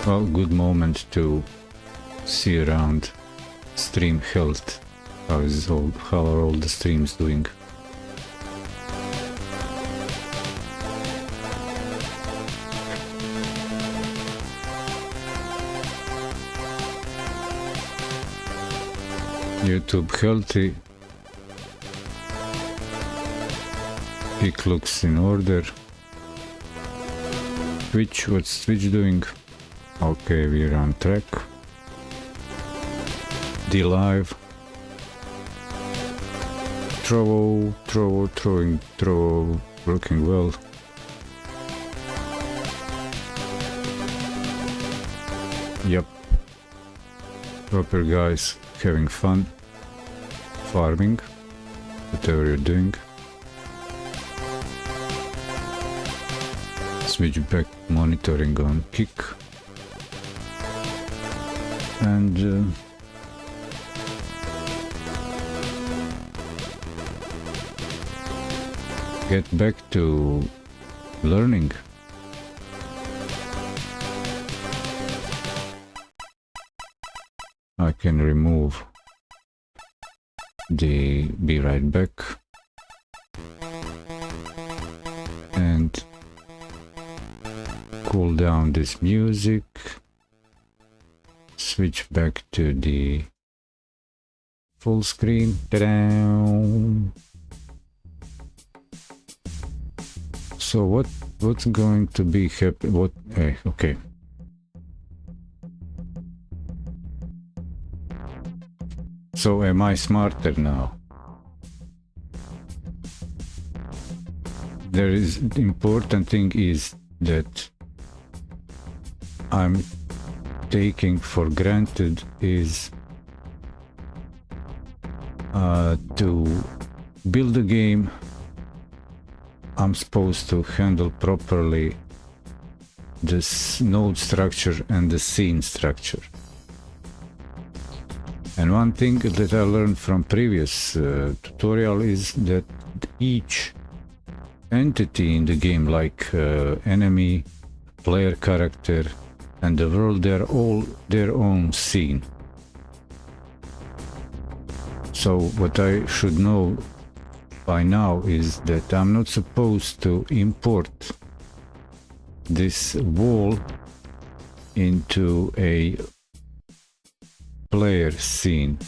Well, good moment to see around stream health. How are all the streams doing? YouTube healthy. Pick looks in order. Twitch, what's Twitch doing? Okay, we're on track. D live. Throw, working well. Yep. Proper guys having fun. Farming. Whatever you're doing. Switch back monitoring on kick. And get back to learning. I can remove the be right back and cool down this music. Switch back to the full screen. Ta-da! So what's going to be happy? Okay. So am I smarter now? The important thing is that I'm taking for granted is to build a game. I'm supposed to handle properly this node structure and the scene structure. And one thing that I learned from previous tutorial is that each entity in the game, like enemy, player character, and the world, they're all their own scene. So what I should know by now is that I'm not supposed to import this wall into a player scene.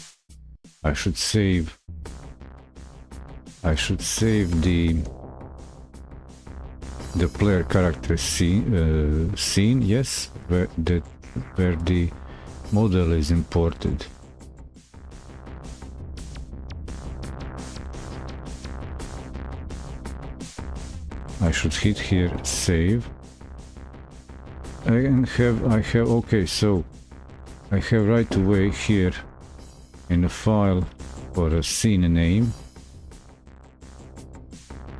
I should save the player character scene, yes, where the model is imported. I should hit here save. Okay, so I have right away here in the file for a scene name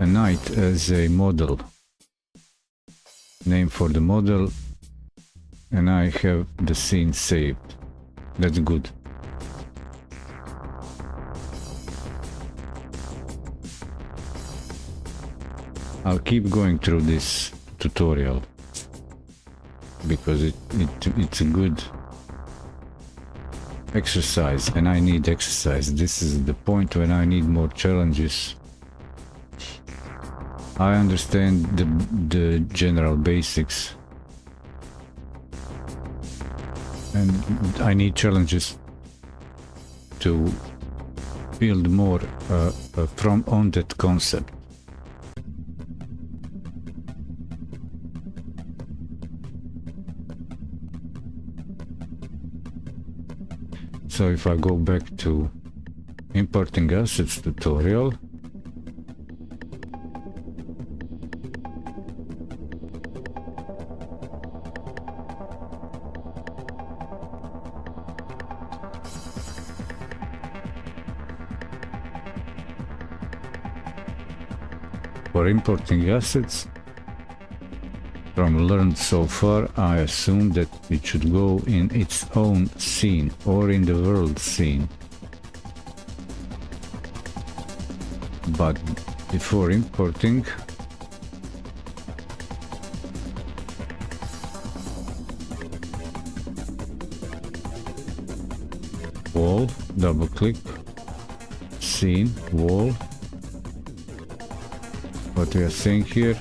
a knight as a model name for the model, and I have the scene saved. That's good. I'll keep going through this tutorial because it's a good exercise, and I need exercise. This is the point when I need more challenges. I understand the general basics, and I need challenges to build more from on that concept. So if I go back to importing assets tutorial, for importing assets, from learned so far, I assume that it should go in its own scene or in the world scene. But before importing, wall, double click, scene, wall. What we are saying here?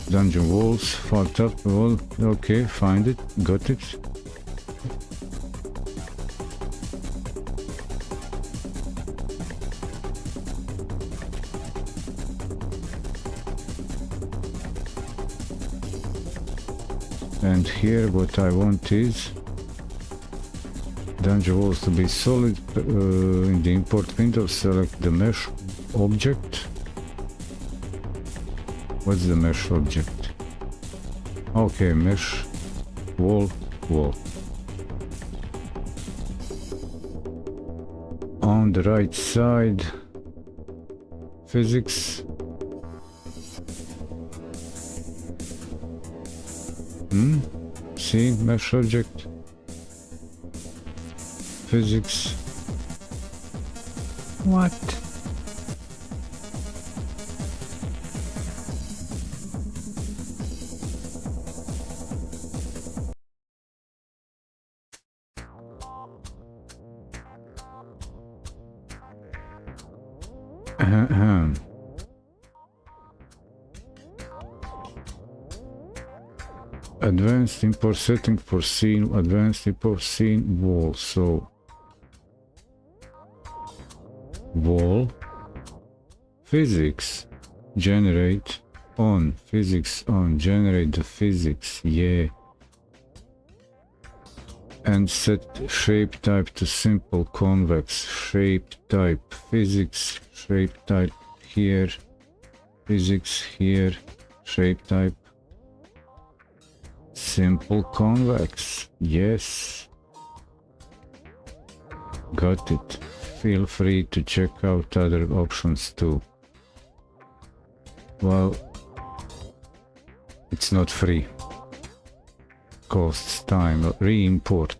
Dungeon walls, far top wall. Okay, find it, got it. And here what I want is dungeon walls to be solid. In the import window, select the mesh object. What's the mesh object? Okay, mesh wall. On the right side, physics. See, mesh object, physics. What? Advanced import setting for scene, advanced import scene wall. So wall, physics, generate on, physics on, generate the physics, yeah. And set shape type to simple convex, shape type, physics, shape type here, physics here, shape type. Simple convex, yes. Got it. Feel free to check out other options too. Well, it's not free. Costs time. Re-import.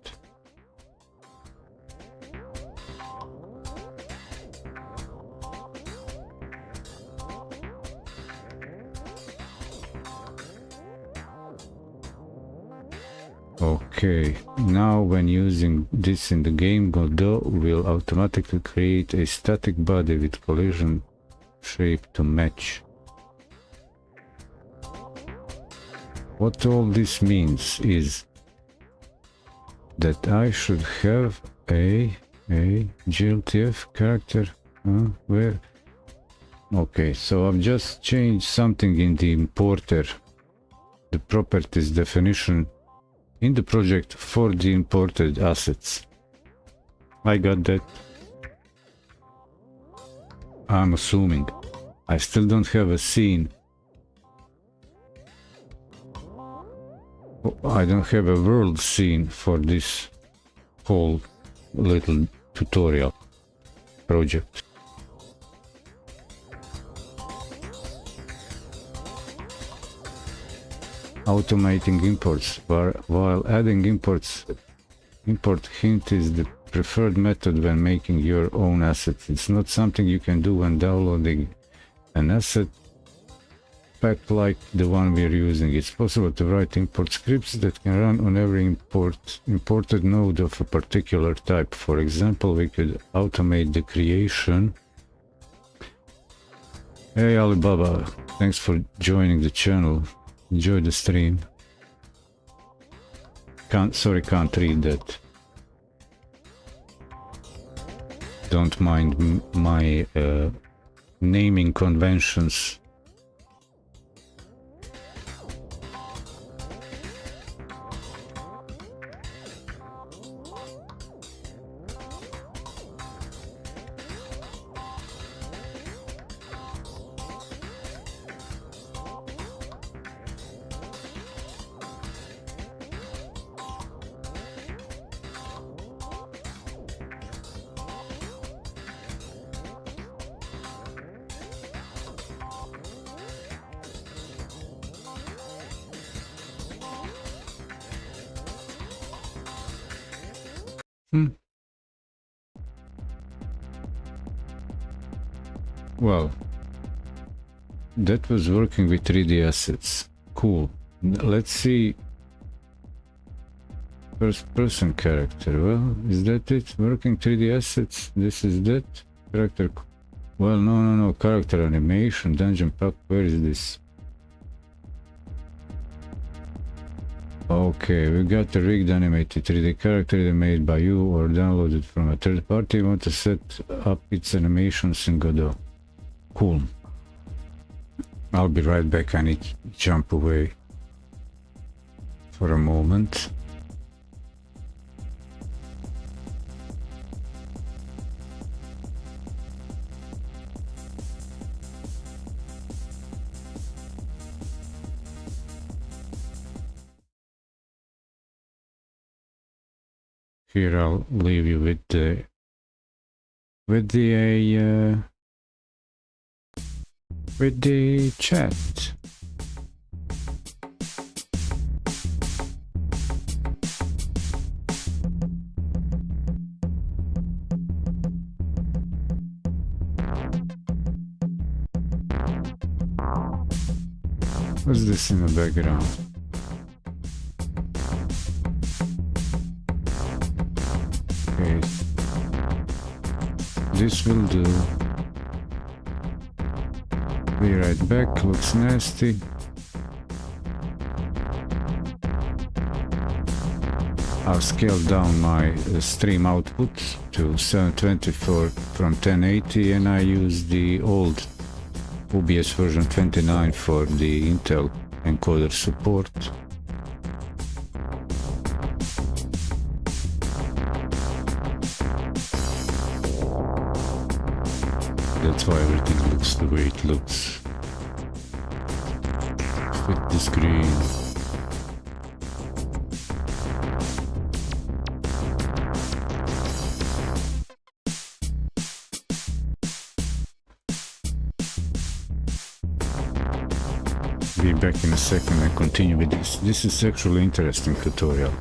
Okay, now when using this in the game, Godot will automatically create a static body with collision shape to match. What all this means is that I should have a GLTF character. Where? Okay, so I've just changed something in the importer, the properties definition in the project for the imported assets. I got that. I'm assuming. I still don't have a scene. I don't have a world scene for this whole little tutorial project. Automating imports. While adding imports, import hint is the preferred method when making your own assets. It's not something you can do when downloading an asset pack like the one we're using. It's possible to write import scripts that can run on every imported node of a particular type. For example, we could automate the creation. Hey Alibaba, thanks for joining the channel. Enjoy the stream. Can't read that. Don't mind my naming conventions. Well, that was working with 3D assets. Cool. Let's see First person character. Well, is that it? Working 3D assets. This is that. Character. Well, no. Character animation. Dungeon pack. Where is this? Okay, we got a rigged animated 3D character either made by you or downloaded from a third party. You want to set up its animations in Godot. Cool. I'll be right back. I need to jump away for a moment. Here I'll leave you with the chat. What's this in the background? Okay, this will do. Be right back. Looks nasty. I'll scale down my stream output to 724 from 1080, and I use the old OBS version 29 for the Intel encoder support. That's why everything looks the way it looks. Fit the screen. Be back in a second and continue with this. This is actually interesting tutorial.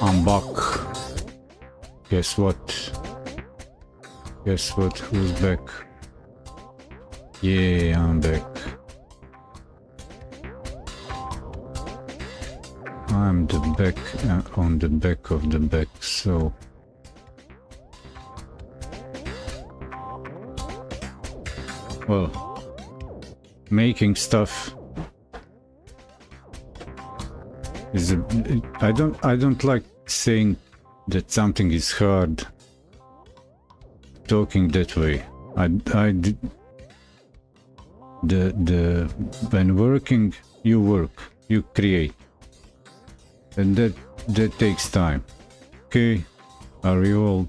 I'm back. Guess what? Guess what? Who's back? Yeah, I'm back. I'm the back on the back of the back, so well, making stuff is I don't like saying that something is hard, talking that way. When working, you work, you create, and that takes time. Okay, do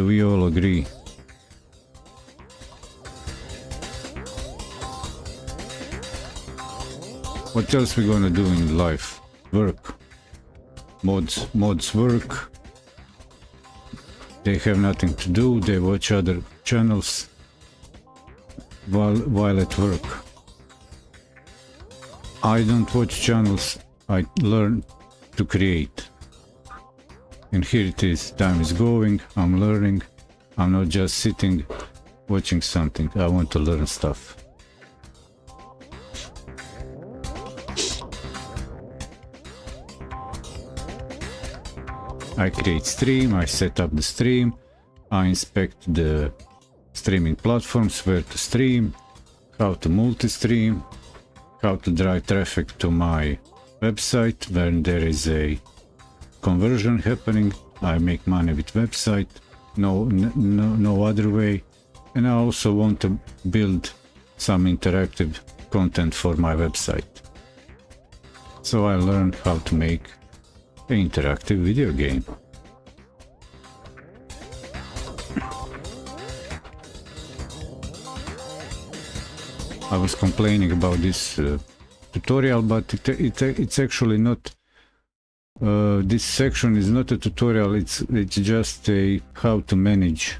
we all agree? What else we gonna do in life? Work. Mods work. They have nothing to do, they watch other channels while at work. I don't watch channels, I learn to create. And here it is, time is going, I'm learning. I'm not just sitting watching something, I want to learn stuff. I create stream, I set up the stream, I inspect the streaming platforms, where to stream, how to multi-stream, how to drive traffic to my website when there is a conversion happening. I make money with website, no other way. And I also want to build some interactive content for my website. So I learned how to make an interactive video game. I was complaining about this tutorial, but it's actually not. This section is not a tutorial. It's just a how to manage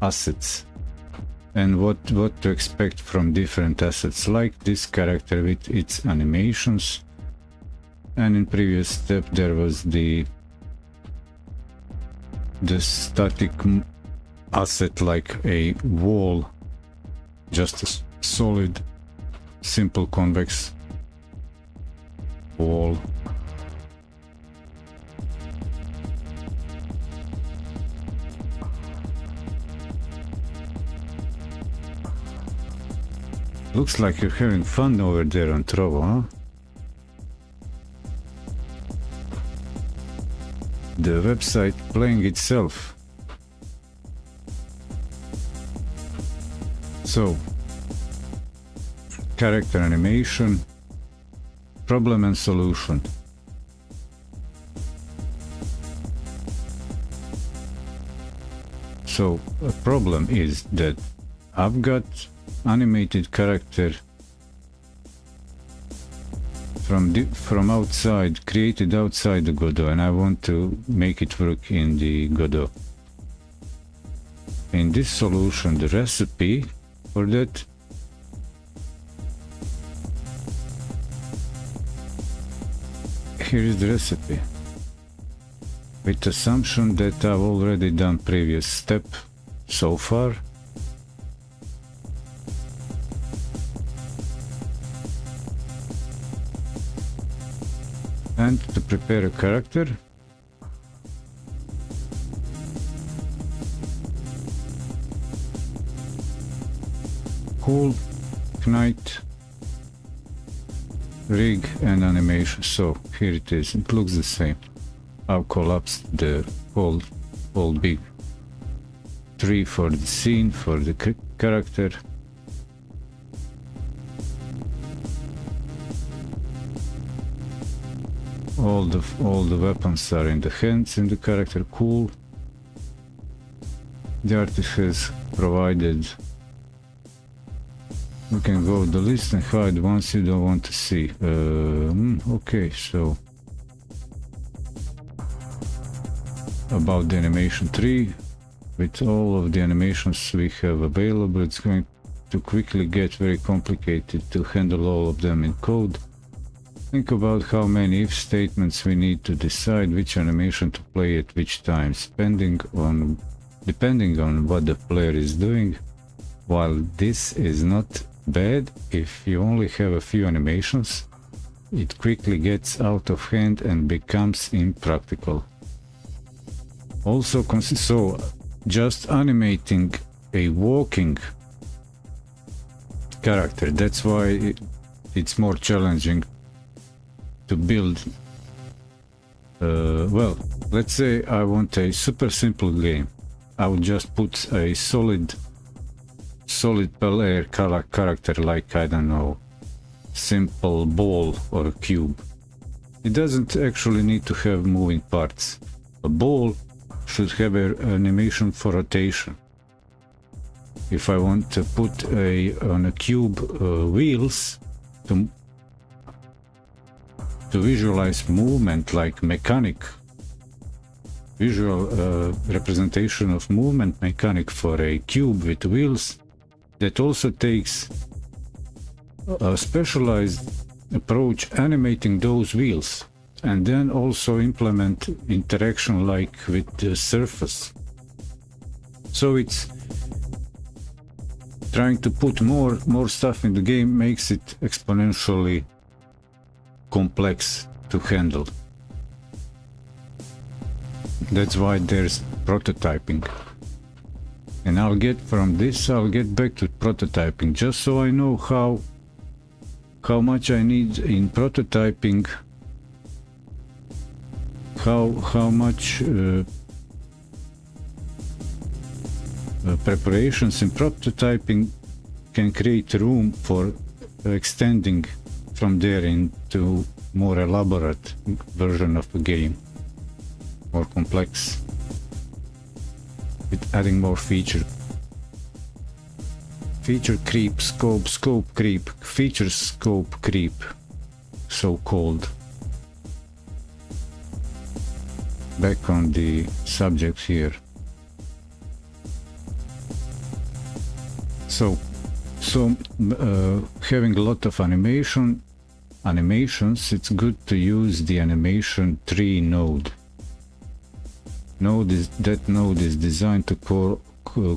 assets and what to expect from different assets, like this character with its animations. And in previous step there was the static asset, like a wall, just a solid, simple convex wall. Looks like you're having fun over there on Trovo, huh? The website playing itself. So, character animation, problem and solution. So, a problem is that I've got animated character from outside, created outside the Godot, and I want to make it work in the Godot. In this solution, the recipe for that here is the recipe. With assumption that I've already done previous step so far. And to prepare a character, cool, knight, rig and animation. So here it is, it looks the same. I've collapsed the whole big tree for the scene, for the character. All the weapons are in the hands in the character. Cool. The artist has provided. You can go the list and hide ones you don't want to see. Okay, so about the animation tree, with all of the animations we have available, it's going to quickly get very complicated to handle all of them in code. Think about how many if statements we need to decide which animation to play at which time, depending on what the player is doing. While this is not bad, if you only have a few animations, it quickly gets out of hand and becomes impractical. Also, so just animating a walking character, that's why it's more challenging to build. Well, let's say I want a super simple game. I will just put a solid player character, like, I don't know, simple ball or a cube. It doesn't actually need to have moving parts. A ball should have an animation for rotation. If I want to put on a cube wheels to visualize movement, like visual representation of movement mechanic for a cube with wheels, that also takes a specialized approach animating those wheels, and then also implement interaction like with the surface. So it's trying to put more stuff in the game makes it exponentially complex to handle. That's why there's prototyping. And I'll get back to prototyping, just so I know how much I need in prototyping, how much preparations in prototyping can create room for extending from there into more elaborate version of the game, more complex, with adding more feature creep, scope creep, feature scope creep, so called. Back on the subject here. So having a lot of animations, it's good to use the animation tree node. That node is designed to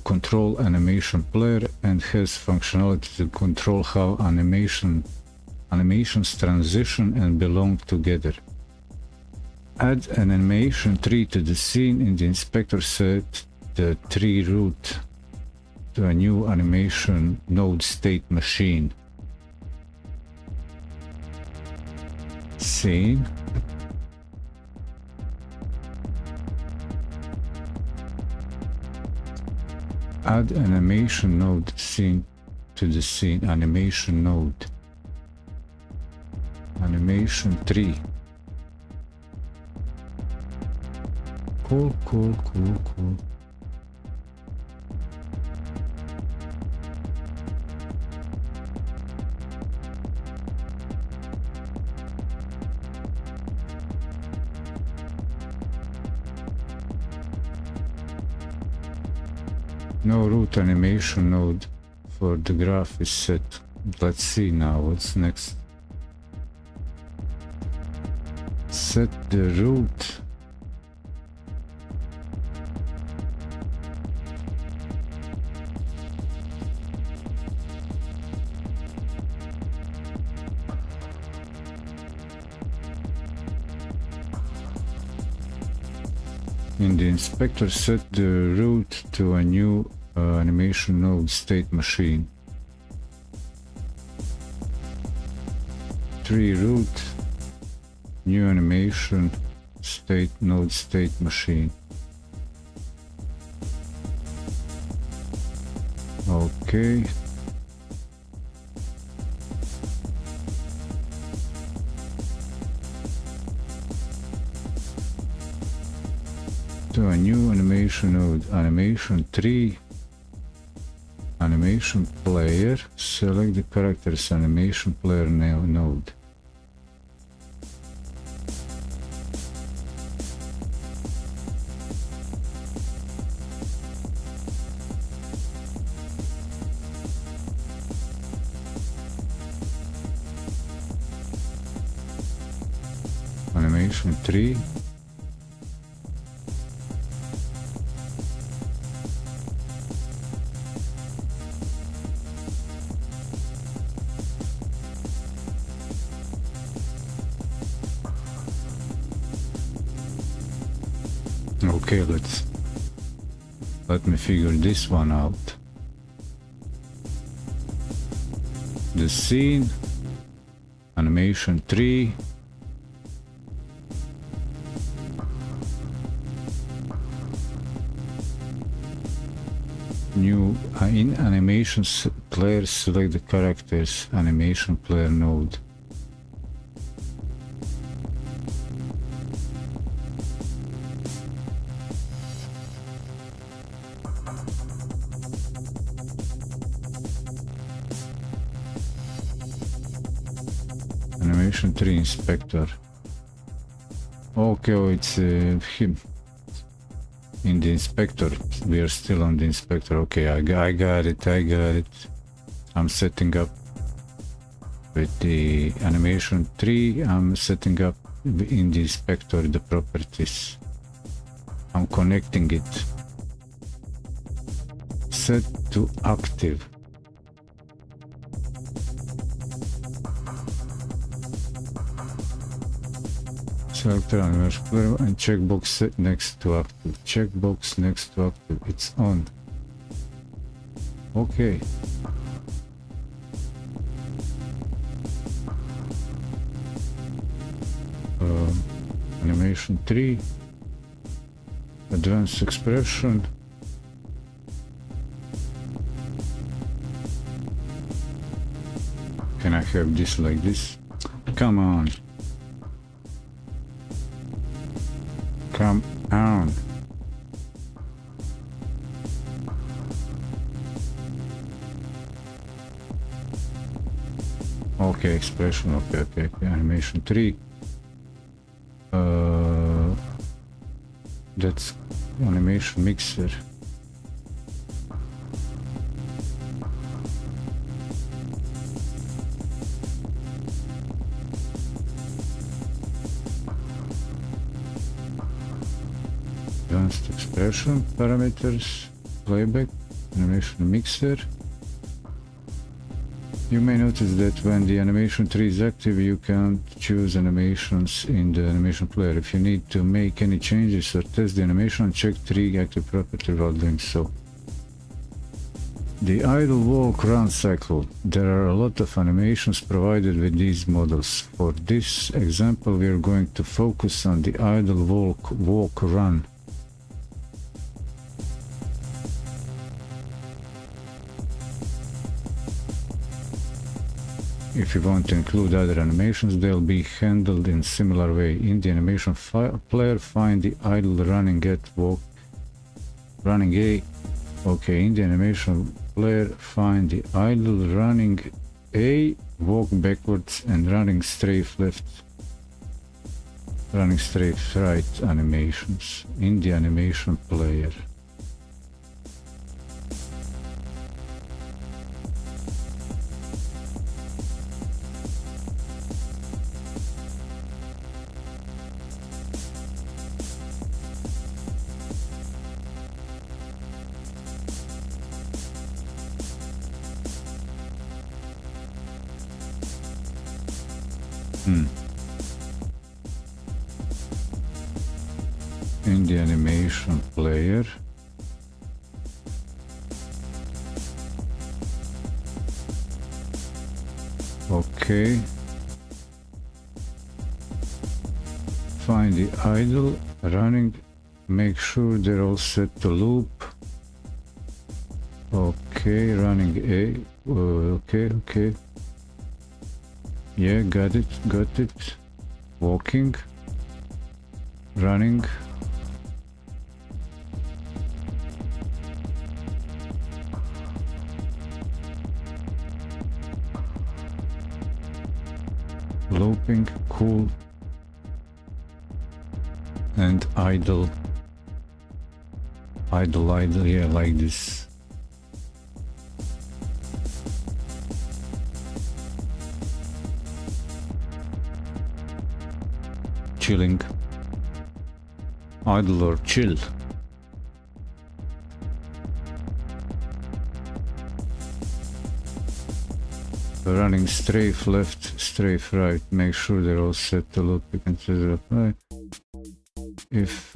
control animation player and has functionality to control how animations transition and belong together. Add an animation tree to the scene. In the inspector, set the tree root to a new animation node state machine. Scene. Add an animation node scene to the scene. Animation node. Animation tree. Cool. No root animation node for the graph is set. Let's see now what's next. Set the root. In the inspector, set the root to a new animation node state machine. Tree root, new animation state node state machine. Okay. To a new animation node, animation tree, animation player, select the characters animation player node. Animation tree. Okay, let me figure this one out. The scene, animation tree, new in animation player, select the characters animation player node. Animation tree inspector. Okay, oh, it's him. In the inspector, we are still on the inspector. Okay, I got it. I'm setting up with the animation tree. I'm setting up in the inspector the properties. I'm connecting it. Set to active. Selector animation player and checkbox set next to active. Checkbox next to active. It's on. Okay. Animation 3. Advanced expression. Can I have this like this? Come on. Come on. Okay, expression. Okay. Animation 3. That's animation mixer. Advanced expression parameters, playback, animation mixer. You may notice that when the animation tree is active, you can't choose animations in the animation player. If you need to make any changes or test the animation, check tree active property while doing so. The idle walk run cycle. There are a lot of animations provided with these models. For this example, we are going to focus on the idle walk run. If you want to include other animations, they'll be handled in similar way. In the animation player, find the idle running A. Okay, in the animation player, find the idle running A, walk backwards, and running strafe left, running strafe right animations in the animation player. in the animation player. Okay. Find the idle, running, make sure they're all set to loop. Okay, running A. Okay. Yeah, got it. Walking, running. Looping, cool. And idle, yeah, like this. Chilling, idle or chill. Running strafe left, strafe right, make sure they're all set to loop. You can set it up right. If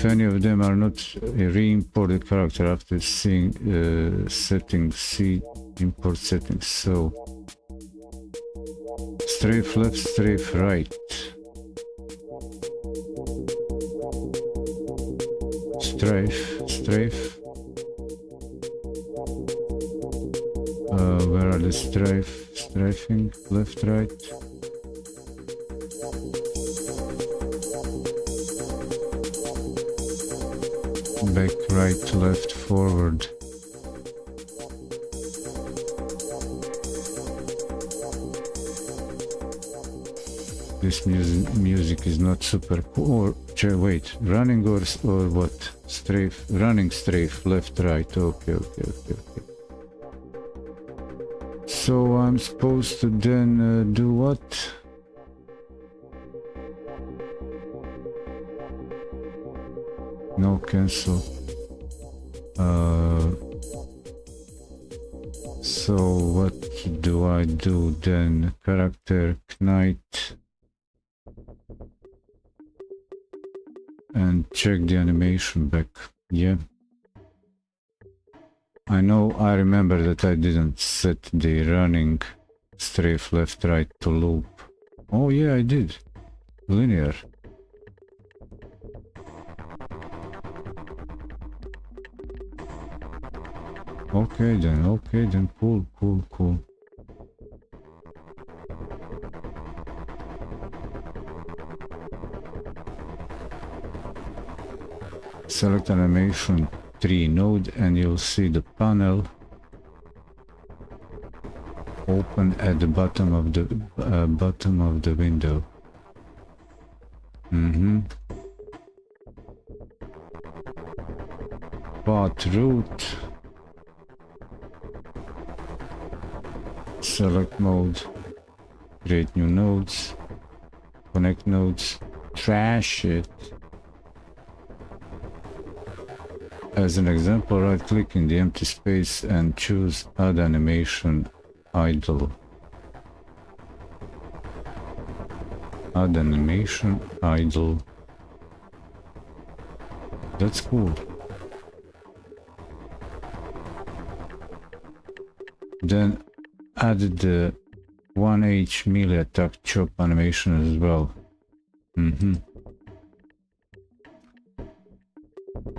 any of them are not a re-imported character after seeing settings, see import settings. So strafe left, strafe right. Strafe. Where are the strafing? Left, right. Back, right, left, forward. This music is not super cool. Wait, running or what? Strafe, running, strafe, left, right. Okay. So I'm supposed to then do what? No, cancel. So what do I do then? Character, Knight. And check the animation back. Yeah. I remember that I didn't set the running strafe left right to loop. Oh yeah, I did. Linear. Okay then, cool. Select animation 3 node and you'll see the panel open at the bottom of the window. Path route. Select mode. Create new nodes. Connect nodes. Trash it. As an example, right-click in the empty space and choose Add Animation Idle. Add Animation Idle. That's cool. Then add the 1H melee attack chop animation as well.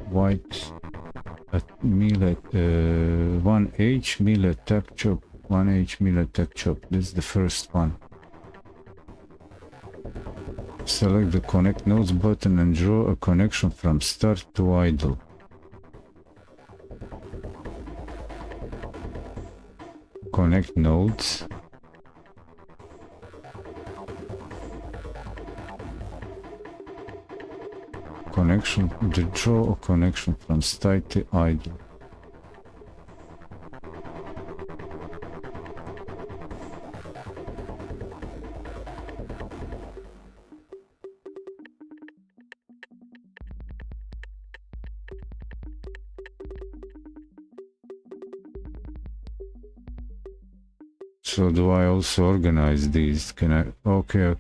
White melee 1H melee attack chop. 1H melee attack chop. This is the first one. Select the connect nodes button and draw a connection from start to idle. Connect nodes. Draw a connection from start to idle. So do I also organize these? Can I? Okay.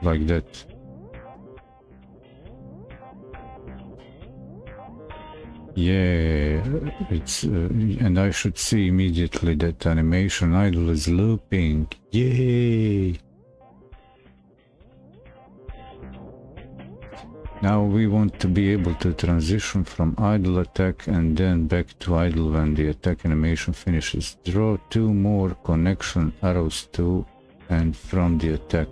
like that. Yeah, it's and I should see immediately that animation idle is looping. Yay! Now we want to be able to transition from idle attack and then back to idle when the attack animation finishes. Draw 2 more connection arrows to and from the attack.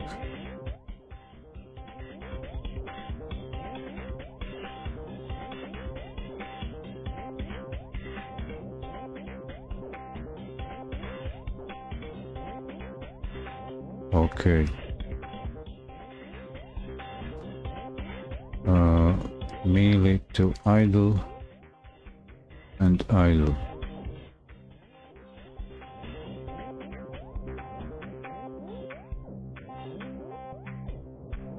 Okay. Melee to idle and idle.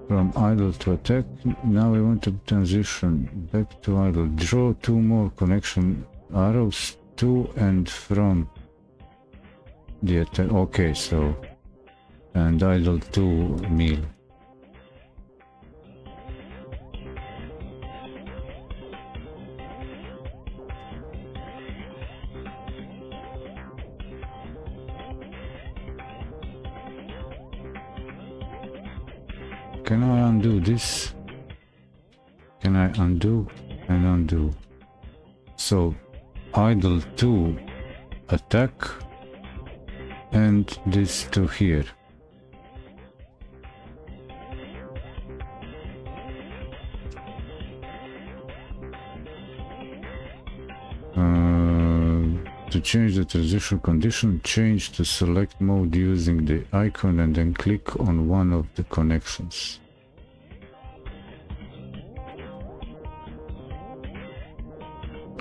From idle to attack. Now we want to transition back to idle. Draw 2 more connection arrows to and from the attack. Okay, so and idle to melee. Can I undo this? Can I undo and undo? So idle to attack and this to here. To change the transition condition, change to select mode using the icon and then click on one of the connections.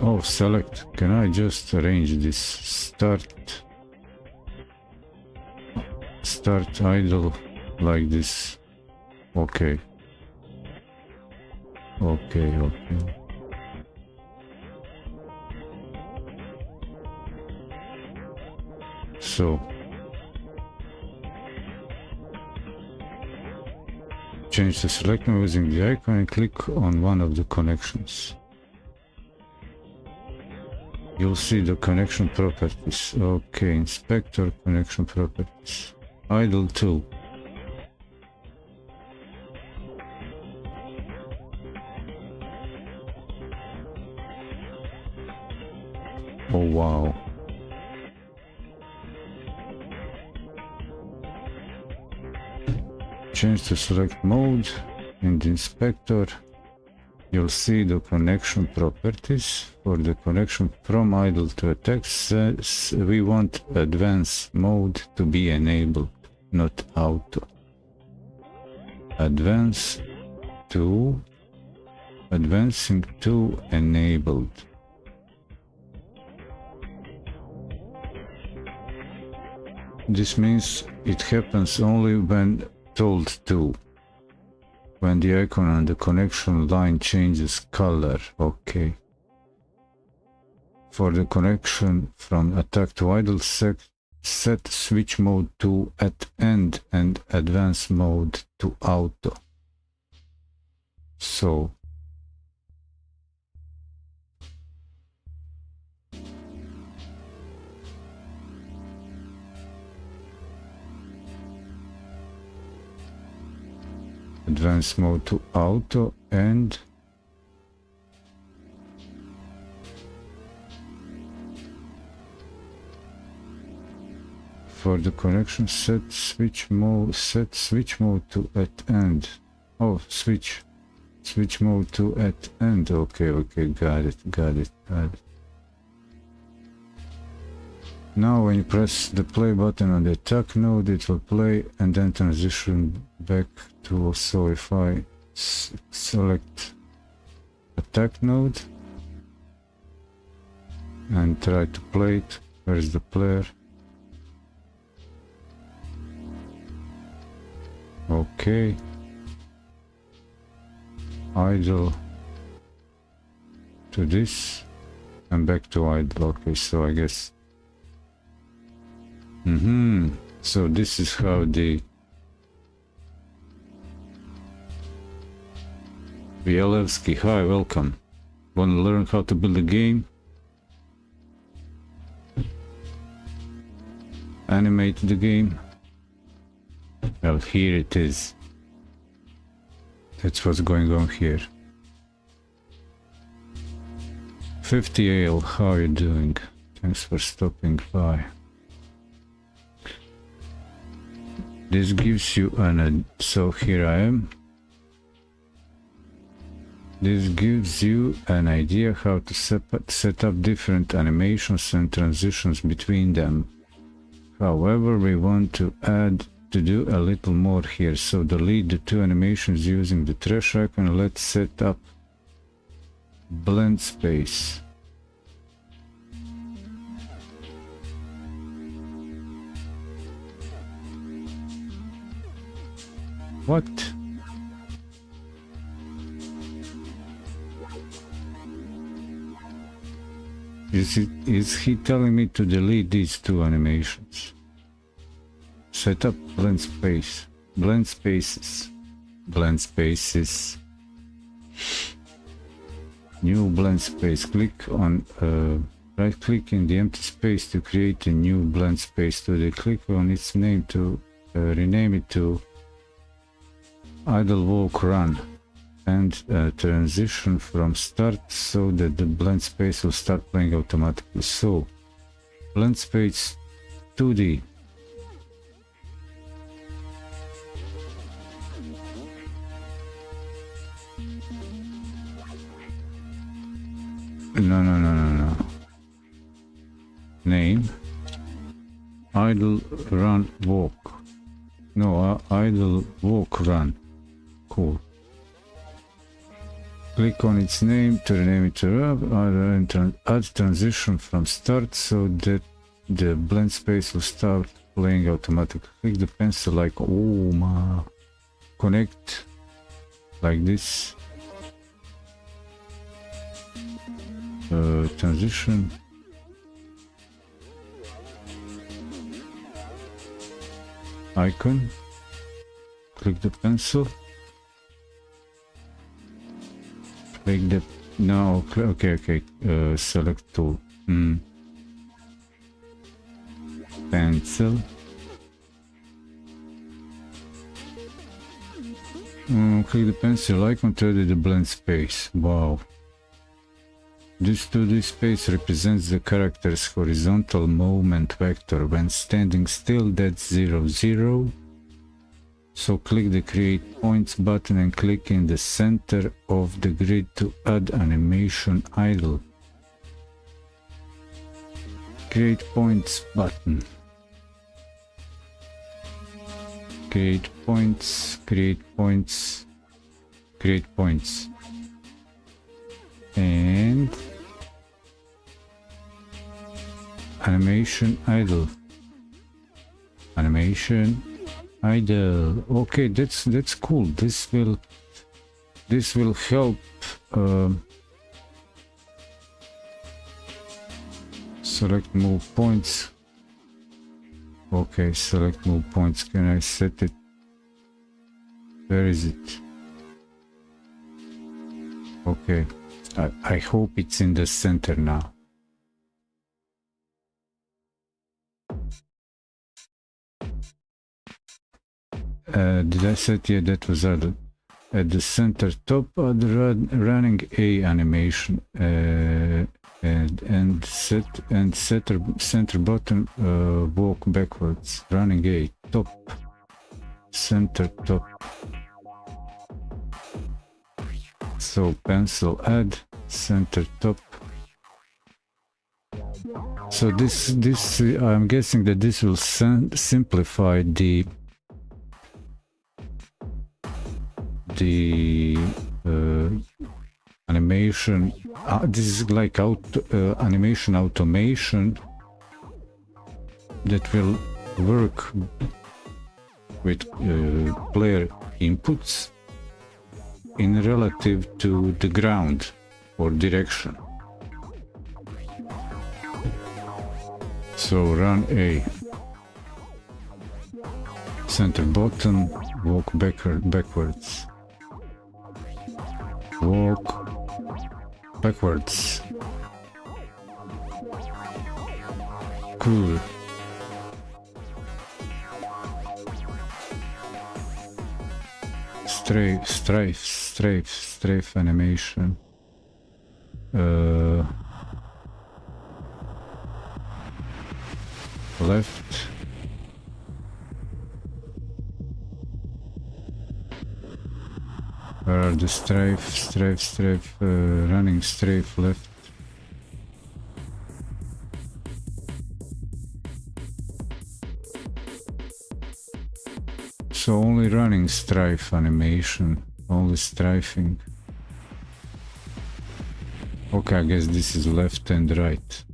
Oh, select. Can I just arrange this? Start idle like this. Okay. Okay. So change the select mode using the icon and click on one of the connections. You'll see the connection properties. Okay, inspector connection properties. Idle to. Oh wow. Change to select mode in the inspector. You'll see the connection properties. For the connection from idle to attack, we want advanced mode to be enabled, not auto. Advancing to enabled. This means it happens only when told to. When the icon on the connection line changes color. Okay. For the connection from attack to idle, set switch mode to at end and advanced mode to auto. So advanced mode to auto and for the connection set switch mode to at end. Oh, switch mode to at end. Okay, got it. Now when you press the play button on the attack node, it will play and then transition back to. So if I select attack node and try to play it, where's the player? Okay. Idle to this and back to idle. Okay, so I guess so this is how the Bielewski, hi, welcome. Want to learn how to build a game? Animate the game? Well, here it is. That's what's going on here. 50 Ale, how are you doing? Thanks for stopping by. This gives you so here I am. This gives you an idea how to set up different animations and transitions between them. However, we want to do a little more here. So delete the two animations using the trash icon. Let's set up blend space. What? Is he telling me to delete these two animations? Set up blend space. Blend spaces. Blend spaces. New blend space. Click on right click in the empty space to create a new blend space. Click on its name to rename it to idle walk run and transition from start so that the blend space will start playing automatically. So blend space 2D. No. Name idle run walk. No, idle walk run. Cool. Click on its name to rename it to add transition from start so that the blend space will start playing automatically. Click the pencil like connect like this. Transition. Icon. Click the pencil. Click the no. Okay. Select tool. Pencil. Click the pencil icon to edit the blend space. Wow. This 2D space represents the character's horizontal movement vector. When standing still, that's 0, 0. So click the Create Points button and click in the center of the grid to add animation idle. Create Points button. Create points, create points, create points. And animation idle. Animation idle. Okay, that's cool. This will help select move points. Okay, select move points. Can I set it? Where is it? Okay, I hope it's in the center now. Did I set? Yeah, that was added. At the center top of the running A animation and center button walk backwards. Running A top center top. So pencil add center top. So this I'm guessing that this will simplify the animation. This is like animation automation that will work with player inputs in relative to the ground or direction. So run A, center button, walk backwards. Walk backwards. Cool. Strafe animation. Left. Where are the strafe, running strafe left. So only running strafe animation, only strafing. Okay, I guess this is left and right.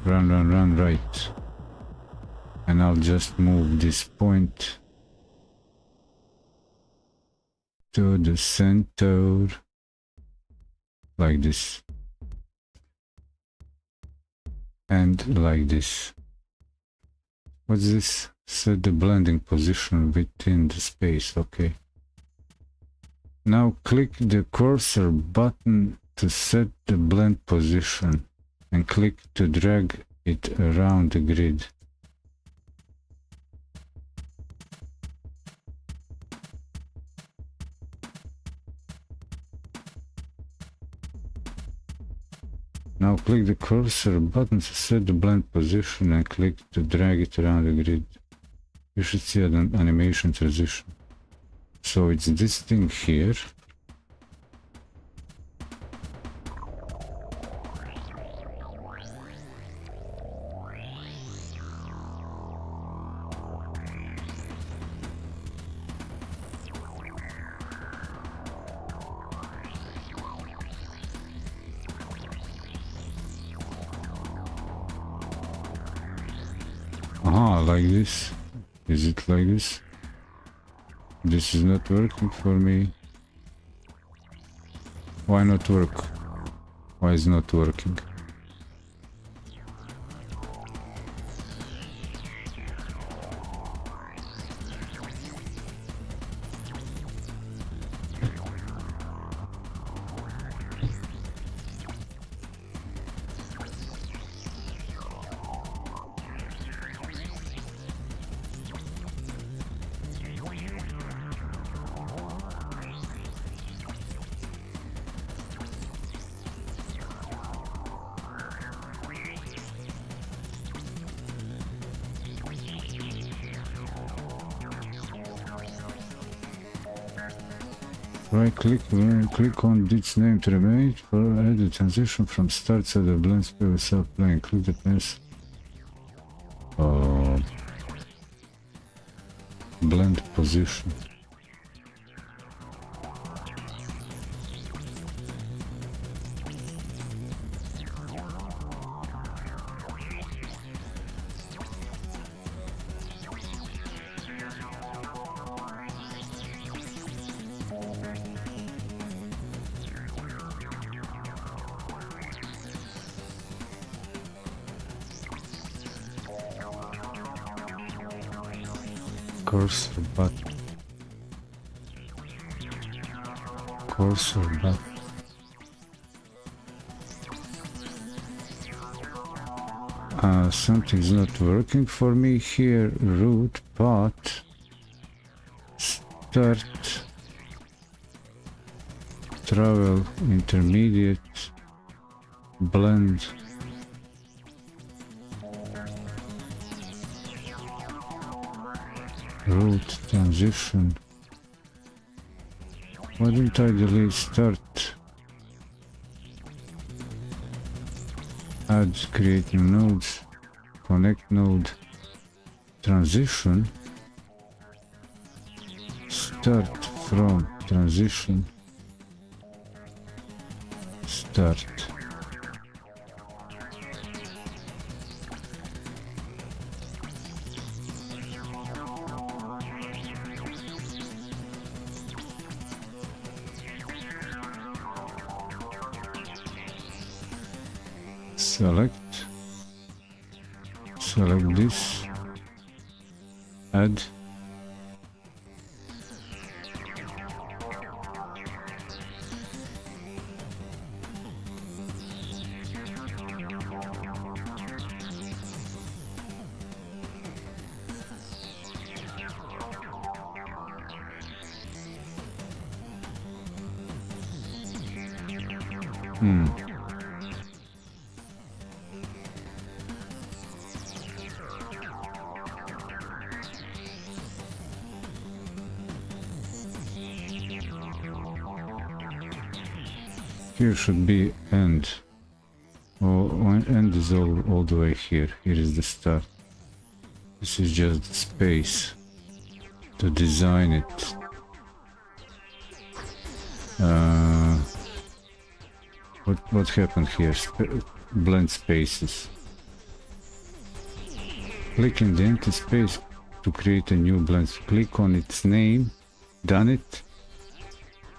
Run, right. And I'll just move this point to the center, like this. And like this. What's this? Set the blending position within the space. Okay. Now click the cursor button to set the blend position and click to drag it around the grid. Now click the cursor button to set the blend position and click to drag it around the grid. You should see an animation transition. So it's this thing here. Aha, like this. Is it like this? This is not working for me. Why not work? Why is not working? Right click on its name to remove for add the transition from start to the blend spell without playing. Click the pen. Blend position. Cursor button. Something's not working for me here. Root, path, start, travel, intermediate, blend. Root, transition. Why didn't I delete start? Add, create new nodes, connect node, transition, start from transition, start. Select this, add, Here should be end. Oh, end is all the way here. Here is the start. This is just the space to design it. What happened here? Blend spaces. Click in the empty space to create a new blend. Click on its name. Done it.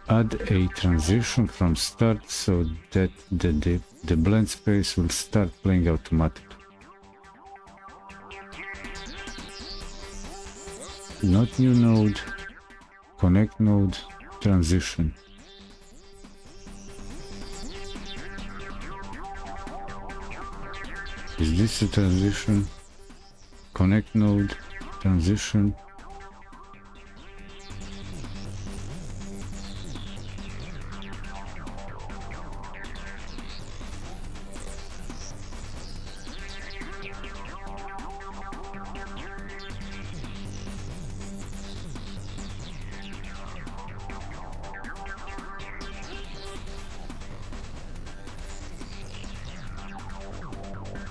Add a transition from start so that the blend space will start playing automatically. Not new node, connect node, transition. Is this a transition? Connect node, transition.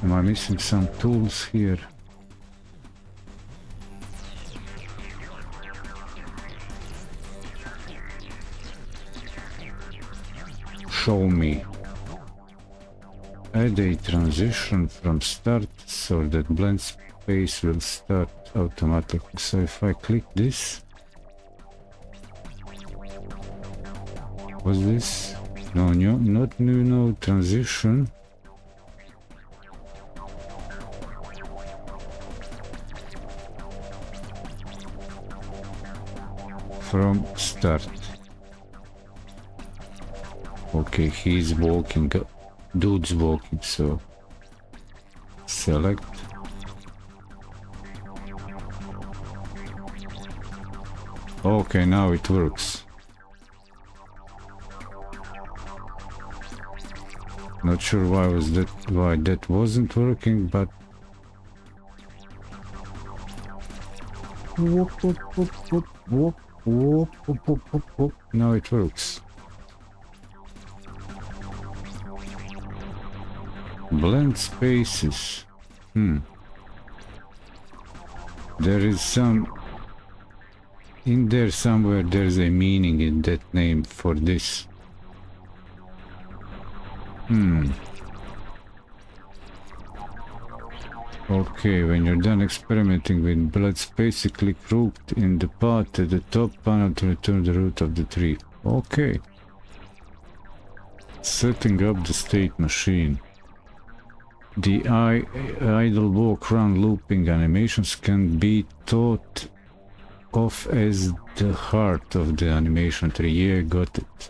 Am I missing some tools here? Show me. Add a transition from start so that blend space will start automatically. So if I click this, what's this? No, not new node, transition. From start. Okay, he's walking, dude's walking, so select. Okay, now it works. Not sure why that wasn't working, but whoop, whoop, whoop, whoop, whoop. Whoop, whoop, whoop, whoop, whoop. Now it works. Blend spaces. There is some in there somewhere. There's a meaning in that name for this. Okay, when you're done experimenting with blend space, click root in the path at the top panel to return the root of the tree. Okay. Setting up the state machine. The idle walk, run, looping animations can be thought of as the heart of the animation tree. Yeah, got it.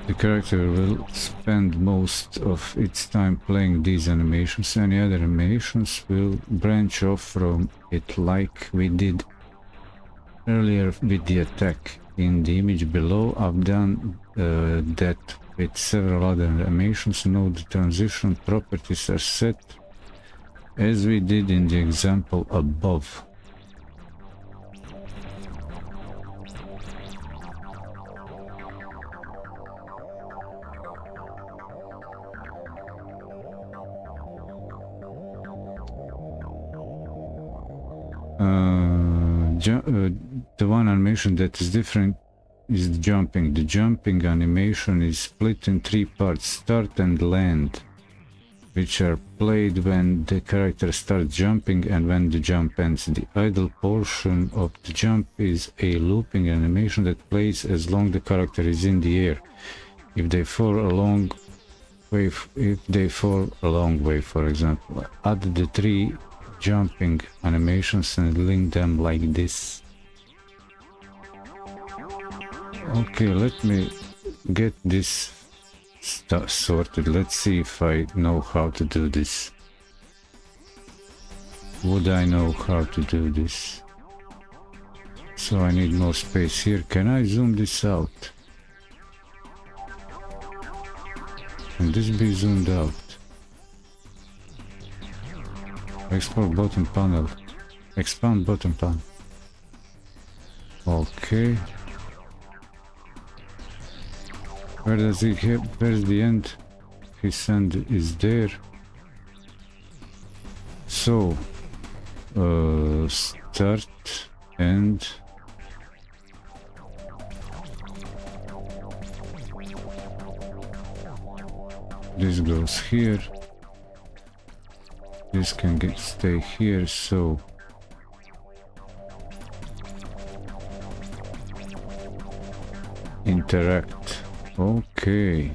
The character will spend most of its time playing these animations. Any other animations will branch off from it, like we did earlier with the attack. In the image below, I've done that with several other animations. Note the transition properties are set as we did in the example above. The one animation that is different is the jumping. The jumping animation is split in three parts: start and land, which are played when the character starts jumping and when the jump ends. The idle portion of the jump is a looping animation that plays as long as the character is in the air. If they fall a long way, for example, add the three jumping animations and link them like this. Okay, let me get this stuff sorted. Let's see if I know how to do this. Would I know how to do this? So I need more space here. Can I zoom this out? Can this be zoomed out? Export bottom panel. Expand bottom panel. Okay. Where does he have? Where's the end? His end is there. So, start and this goes here. This can stay here. So interact. Okay.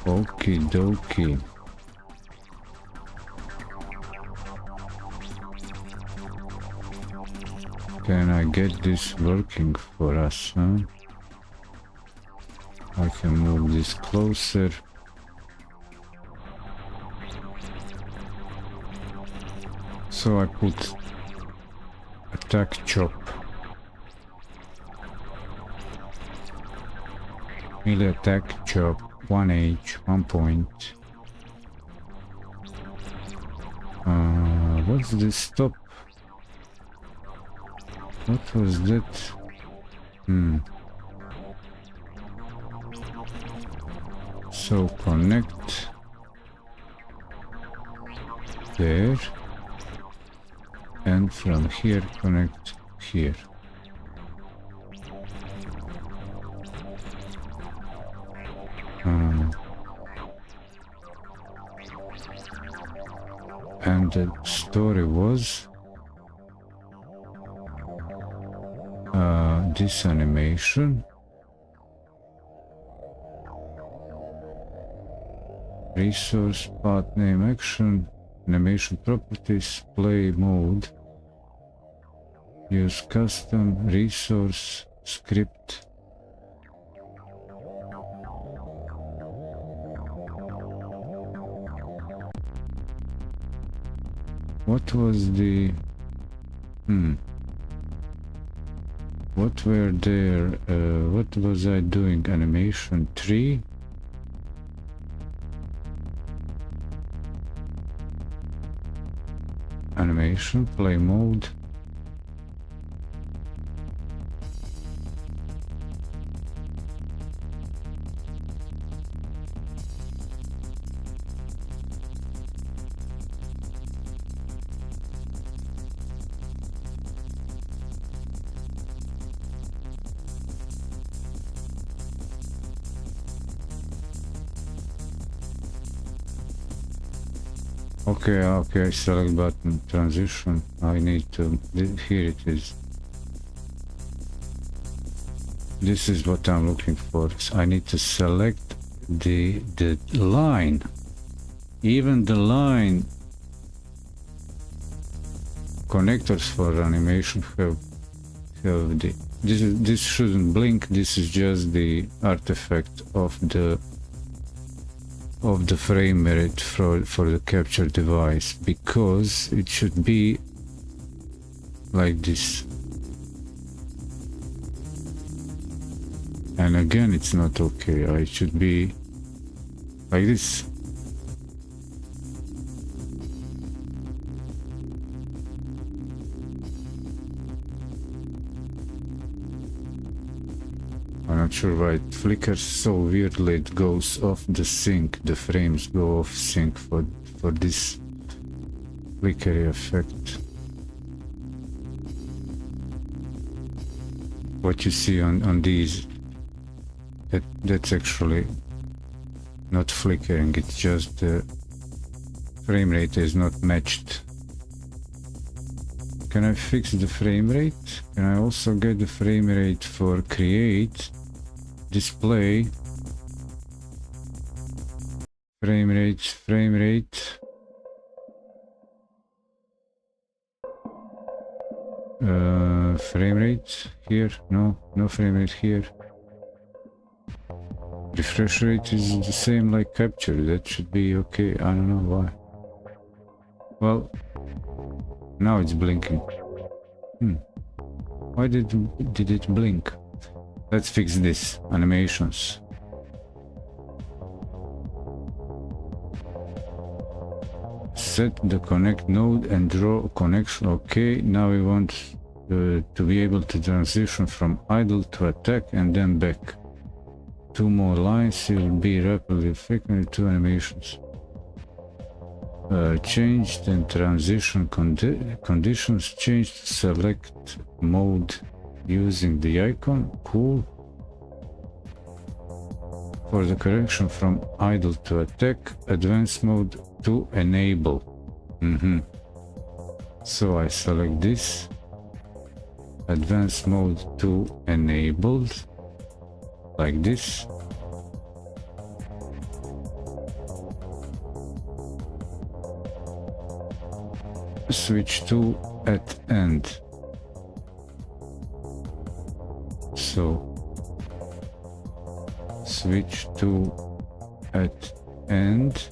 Okie dokie. Can I get this working for us, huh? I can move this closer. So I put attack chop. Melee attack chop, 1H, 1 point. What's this stop? What was that? So connect there, and from here connect here. And the story was this animation, resource, path name, action, animation properties, play mode, use custom, resource, script. What was the... What were there? What was I doing? Animation 3? Animation, play mode. Okay, select button, transition. I need to, here it is. This is what I'm looking for. So I need to select the line. Even the line connectors for animation have the, this shouldn't blink. This is just the artifact of the frame rate for the capture device, because it should be like this. And again, it's not okay. It should be like this. I'm not sure why it flickers so weirdly. It goes off the sync. The frames go off sync for this flickery effect. What you see on these, that's actually not flickering. It's just the frame rate is not matched. Can I fix the frame rate? Can I also get the frame rate for create, display, frame rate, frame rate here? No frame rate here. Refresh rate is the same like capture. That should be okay. I don't know why. Well, now it's blinking. Why did it blink? Let's fix this. Animations. Set the connect node and draw a connection. Okay, now we want to be able to transition from idle to attack and then back. 2 more lines will be rapidly affected. 2 animations. Changed and transition conditions. Changed select mode using the icon. Cool. For the correction from idle to attack, advanced mode to enable. So I select this. Advanced mode to enabled. Like this. Switch to at end. So switch to at end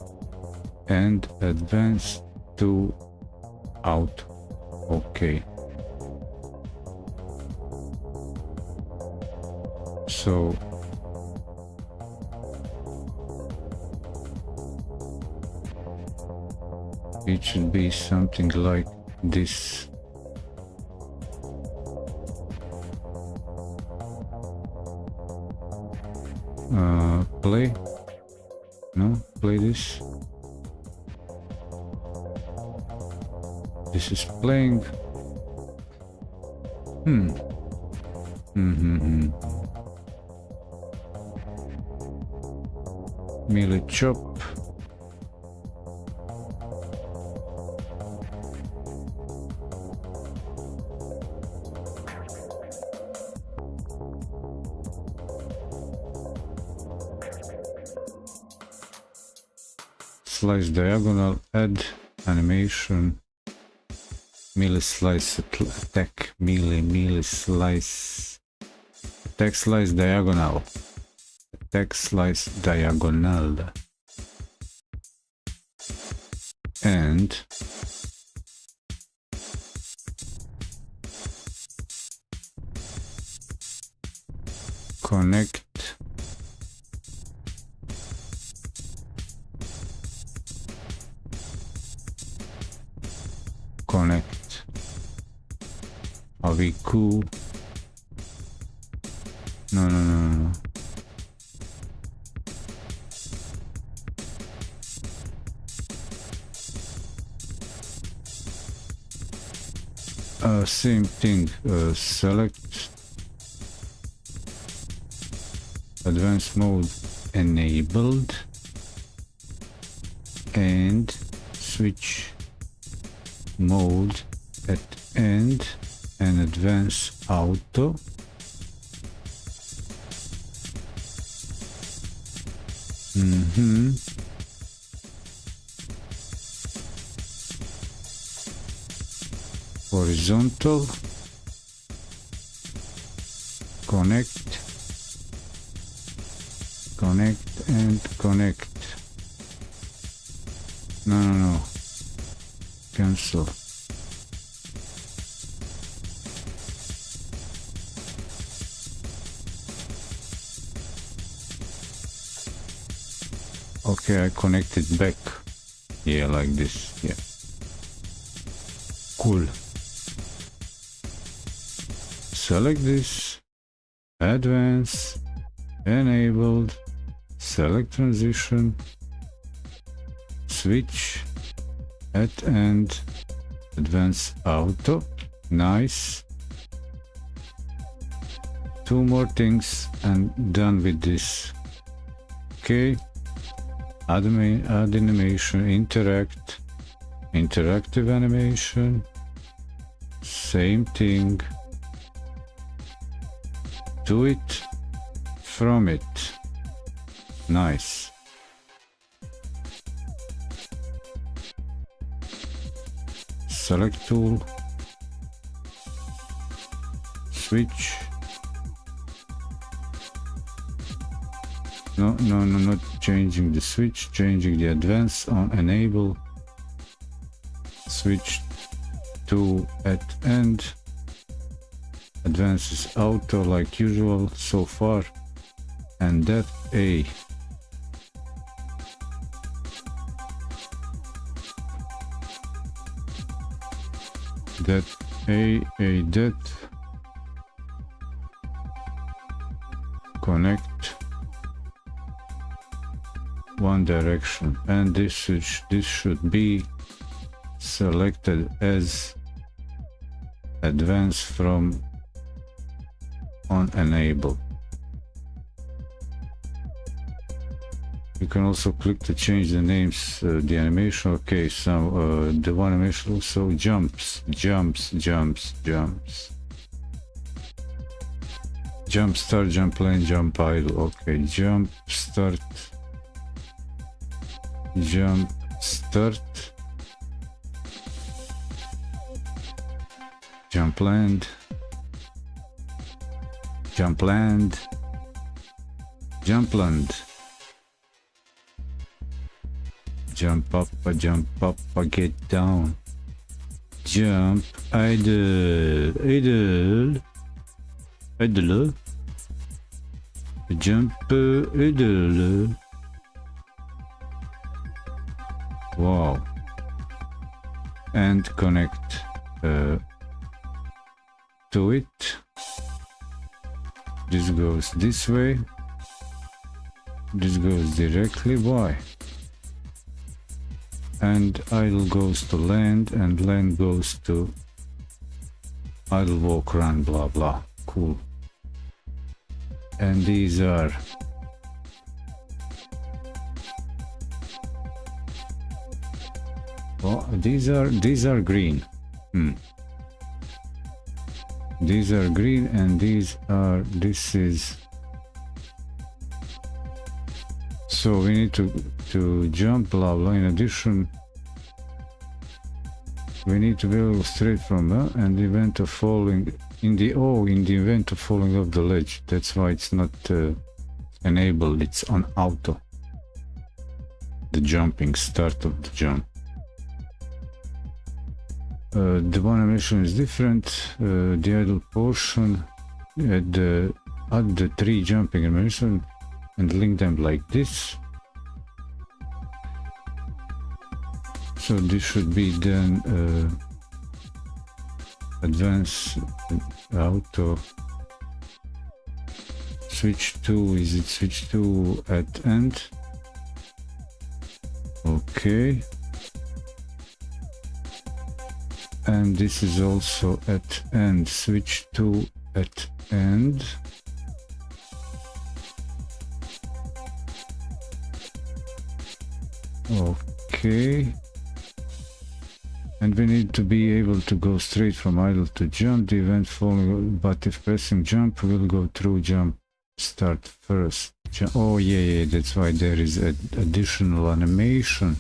and advance to out. Okay. So it should be something like this. Play? No? Play this? This is playing. Melee chop. Slice diagonal, add animation, melee slice attack, melee slice, attack slice diagonal, attack slice diagonal, and connect connect. Are we cool? No. Same thing. Select advanced mode enabled and switch mode at end and advance auto. Horizontal, connect and connect. No. Cancel. Okay, I connected back. Yeah, like this. Yeah. Cool. Select this. Advance. Enabled. Select transition. Switch. At end. Advance auto. Nice. 2 more things and done with this. Okay. Add animation, interactive animation, same thing, to it, from it, nice. Select tool, switch, No, not changing the switch, changing the advance on enable, switch to at end, advance is auto like usual so far, and that A. That A that connect one direction, and this should be selected as advance from on enable. You can also click to change the names, the animation. Okay, so the one animation also jumps. Jump start, jump lane, jump idle. Okay, jump start, jump land, jump land, jump up, get down, jump idle, jump idle. Wow. And connect to it. This goes this way, this goes directly. Why? And idle goes to land, and land goes to idle, walk, run, blah blah. Cool. And these are these are green. These are green, and this is, so we need to jump blah blah. In addition, we need to go straight from and the event of falling in the event of falling off the ledge. That's why it's not enabled, it's on auto, the jumping start of the jump. The one animation is different. The idle portion, add the 3 jumping animation and link them like this. So this should be then advance auto, switch to, is it switch to at end? Okay. And this is also at end, switch to at end. Okay. And we need to be able to go straight from idle to jump. The event falling, but if pressing jump, we'll go through jump start first. Oh yeah, that's why there is additional animation.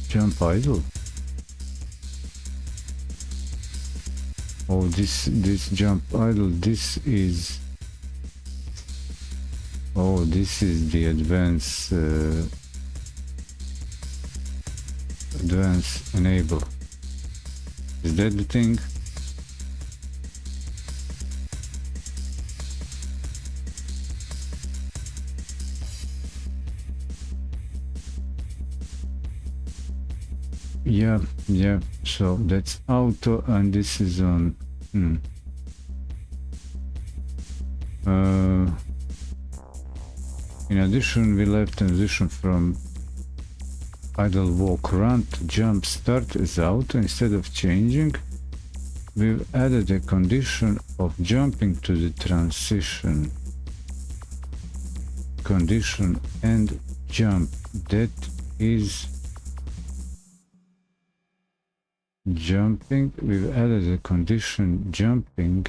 Jump idle. Oh, this jump idle, this is, oh, this is the advance enable. Is that the thing? Yeah, so that's auto, and this is on in addition, we left transition from idle, walk, run to jump start as auto. Instead of changing, we've added a condition of jumping to the transition condition and jump. That is jumping. We've added a condition jumping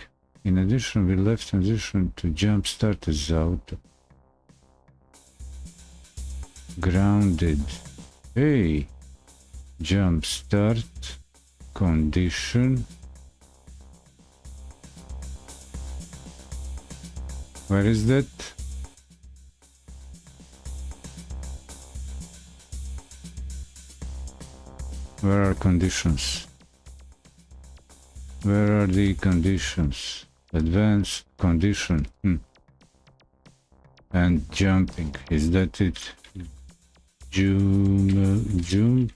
In addition, we left transition to jump start as out. Grounded. Hey, jump start condition. Where is that? Where are conditions? Where are the conditions? Advanced condition. And jumping. Is that it? Jumping.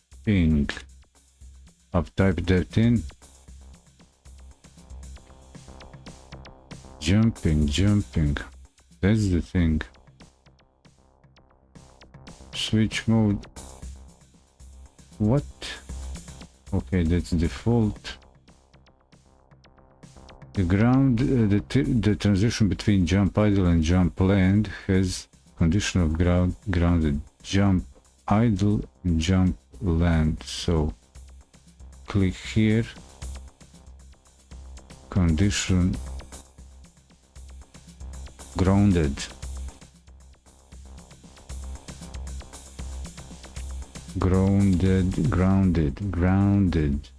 I've typed that in. Jumping. That's the thing. Switch mode. What? Okay, that's default. The transition between jump idle and jump land has condition of grounded. Jump idle and jump land. So click here. Condition grounded. Grounded.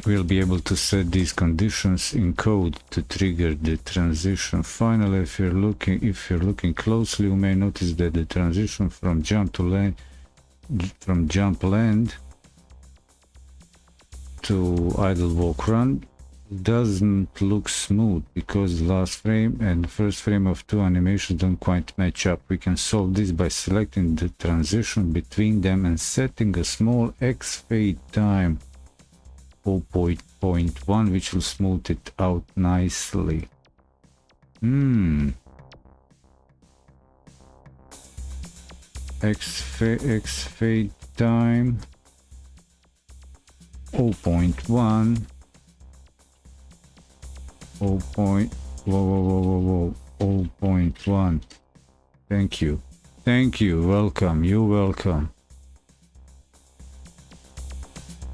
We'll be able to set these conditions in code to trigger the transition. Finally, if you're looking closely, you may notice that the transition from jump land to idle walk run doesn't look smooth because the last frame and the first frame of two animations don't quite match up. We can solve this by selecting the transition between them and setting a small X fade time 0.1, which will smooth it out nicely. X fade time 0.1. 0.1. Thank you. Welcome. You're welcome.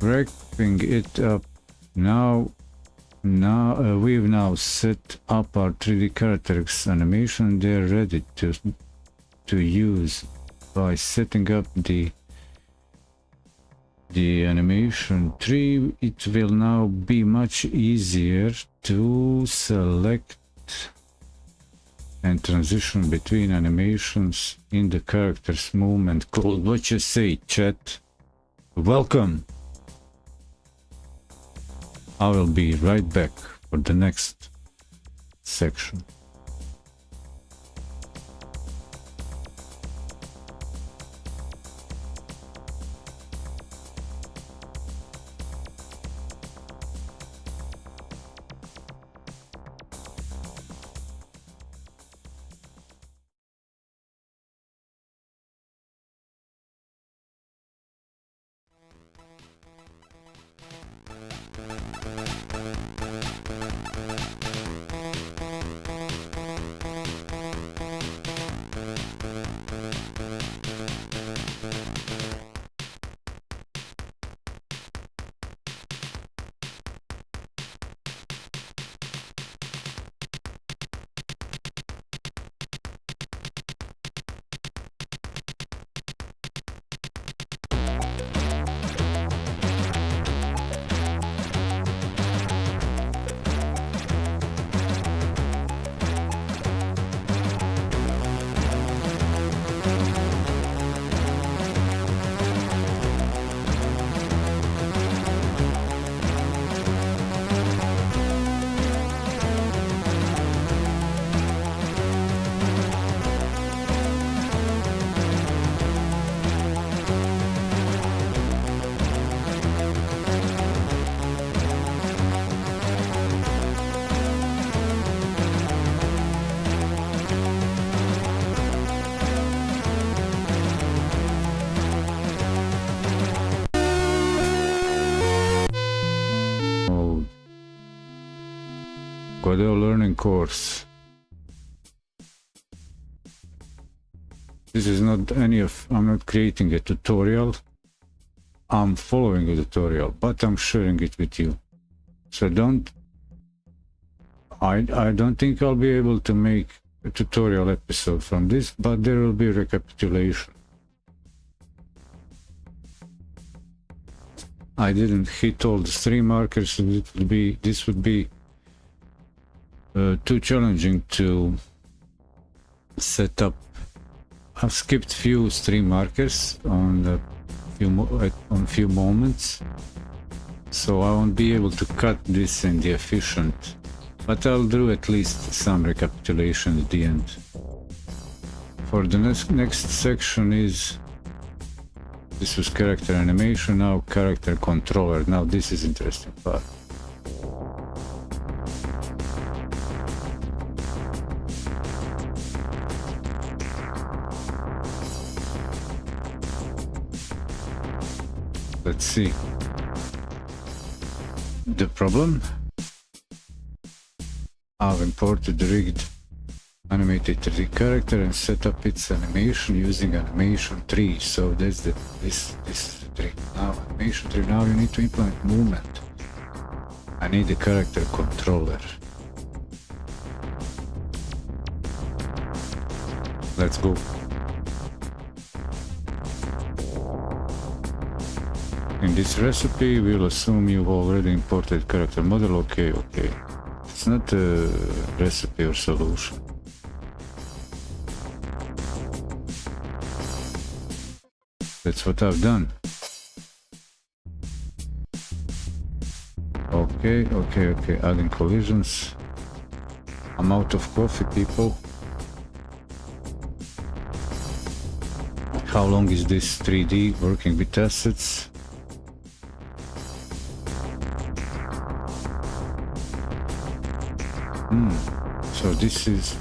Wrapping it up. Now we've now set up our 3D characters animation. They're ready to use by setting up the animation tree. It will now be much easier to select and transition between animations in the character's movement code. What you say, chat? Welcome. I will be right back for the next section. Godot learning course. This is not I'm not creating a tutorial. I'm following a tutorial, but I'm sharing it with you. So I don't think I'll be able to make a tutorial episode from this, but there will be a recapitulation. I didn't hit all the 3 markers, so this would be too challenging to set up. I've skipped few stream markers on few moments, so I won't be able to cut this in the efficient, but I'll do at least some recapitulation at the end. For the next section this was character animation, now character controller. Now this is interesting part. Let's see. The problem? I've imported the rigged animated 3D character and set up its animation using animation tree. So that's this is the trick. Now animation tree. Now you need to implement movement. I need a character controller. Let's go. In this recipe, we'll assume you've already imported character model. Okay. It's not a recipe or solution. That's what I've done. Okay. Adding collisions. I'm out of coffee, people. How long is this 3D working with assets? So this is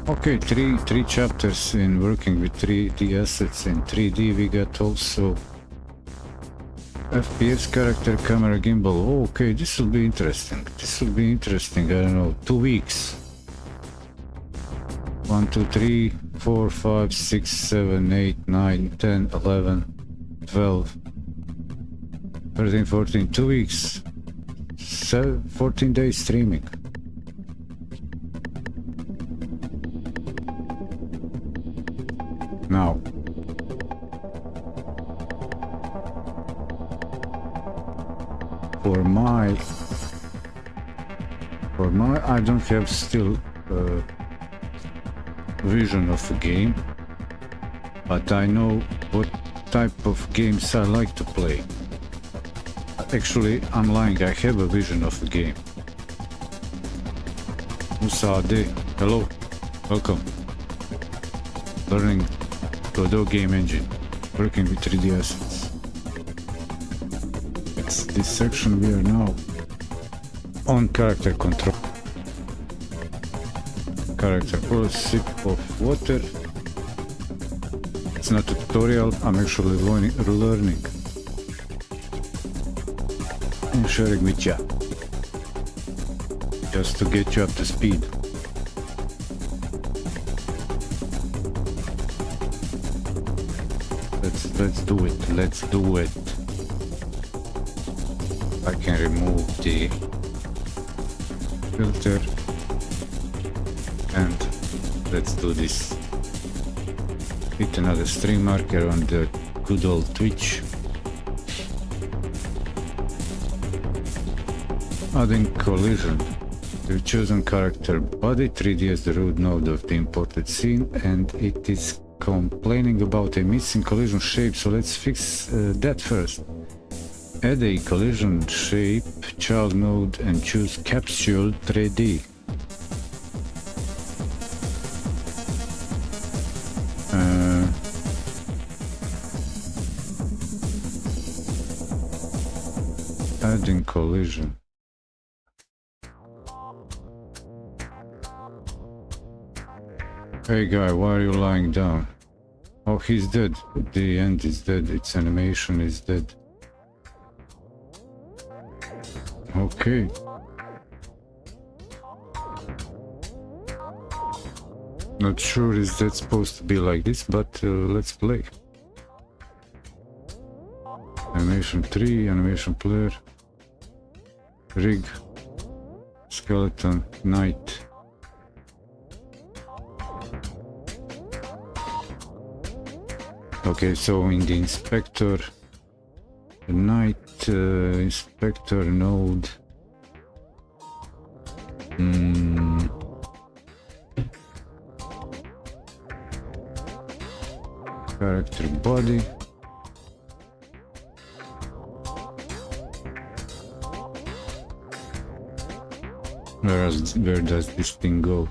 okay. Three chapters in working with 3D assets in 3D. We got also FPS, character, camera, gimbal. Oh, okay, this will be interesting. I don't know, 2 weeks. 1, 2, 3, 4, 5, 6, 7, 8, 9, 10, 11, 12, 13, 14, 2 weeks. 14 days streaming. Now, for my I don't have still vision of the game, but I know what type of games I like to play. Actually, I'm lying, I have a vision of the game. Musade, hello, welcome. Learning Godot game engine, working with 3D assets. It's this section we are now on character control. Character, pour a sip of water. It's not a tutorial, I'm actually learning. And sharing with you, just to get you up to speed. Let's do it. I can remove the filter and let's do this. Hit another stream marker on the good old Twitch. Adding collision. We've chosen character body 3D as the root node of the imported scene, and it is complaining about a missing collision shape, so let's fix that first. Add a collision shape child node and choose capsule 3D. Adding collision. Hey guy, why are you lying down? Oh, he's dead. The end is dead. Its animation is dead. Okay. Not sure is that supposed to be like this, but let's play. animation 3, animation player, rig, skeleton, knight. Okay, so in the inspector, the knight, inspector node. Character body. Where does this thing go?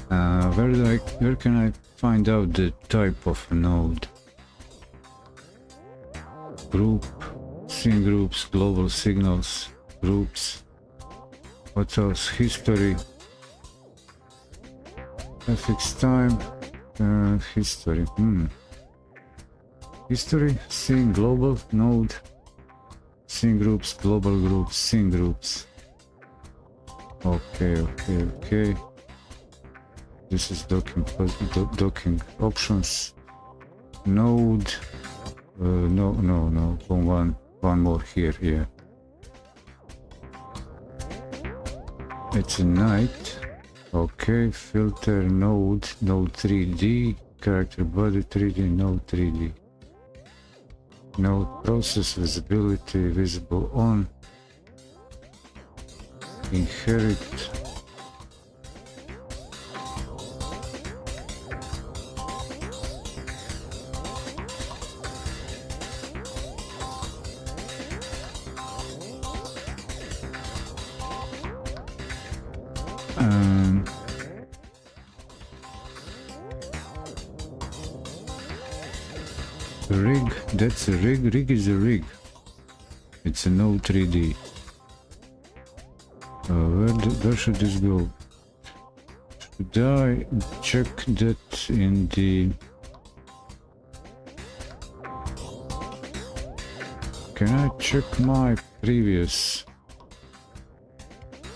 Where can I find out the type of a node? Group, scene groups, global signals, groups. What else? History. FX time. History. History. Scene global node. Scene groups, global groups, scene groups. Okay. This is docking options. Node. No. One more here. Yeah. It's a night. Okay. Filter node 3D. Character body 3D. Node 3D. Node process visibility visible on. Inherit. Rig, that's a rig. Rig is a rig. It's a node 3D. Where should this go? Should I check that in the... Can I check my previous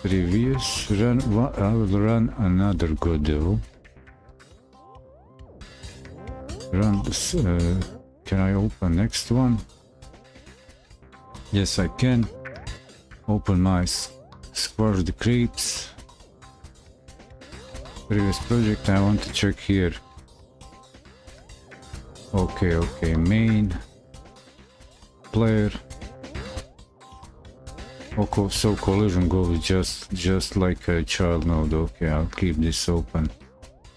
run? I will run another Godot. Run this, can I open next one? Yes, I can. Open my Squash the Creeps. Previous project, I want to check here. Okay, main. Player. Okay, so collision goes just like a child node. Okay, I'll keep this open.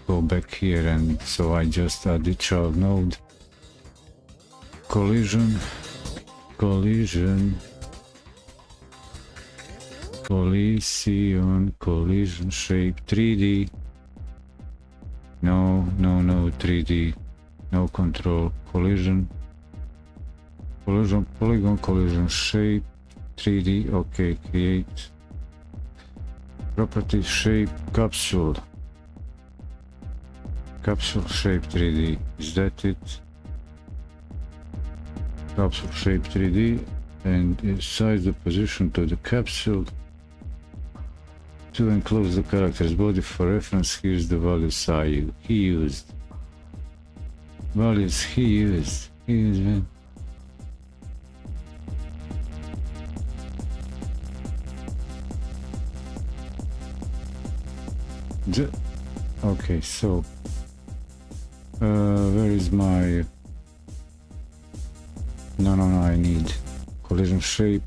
Go back here, and so I just add the child node. Collision shape 3D. No 3D. No control. Collision polygon, collision shape 3D. Okay, create property shape capsule shape 3D. Is that it? Capsule shape 3D, and size the position to the capsule to enclose the character's body. For reference, here's the values he used. Values he used, man. Okay, so where is my... No, I need collision shape.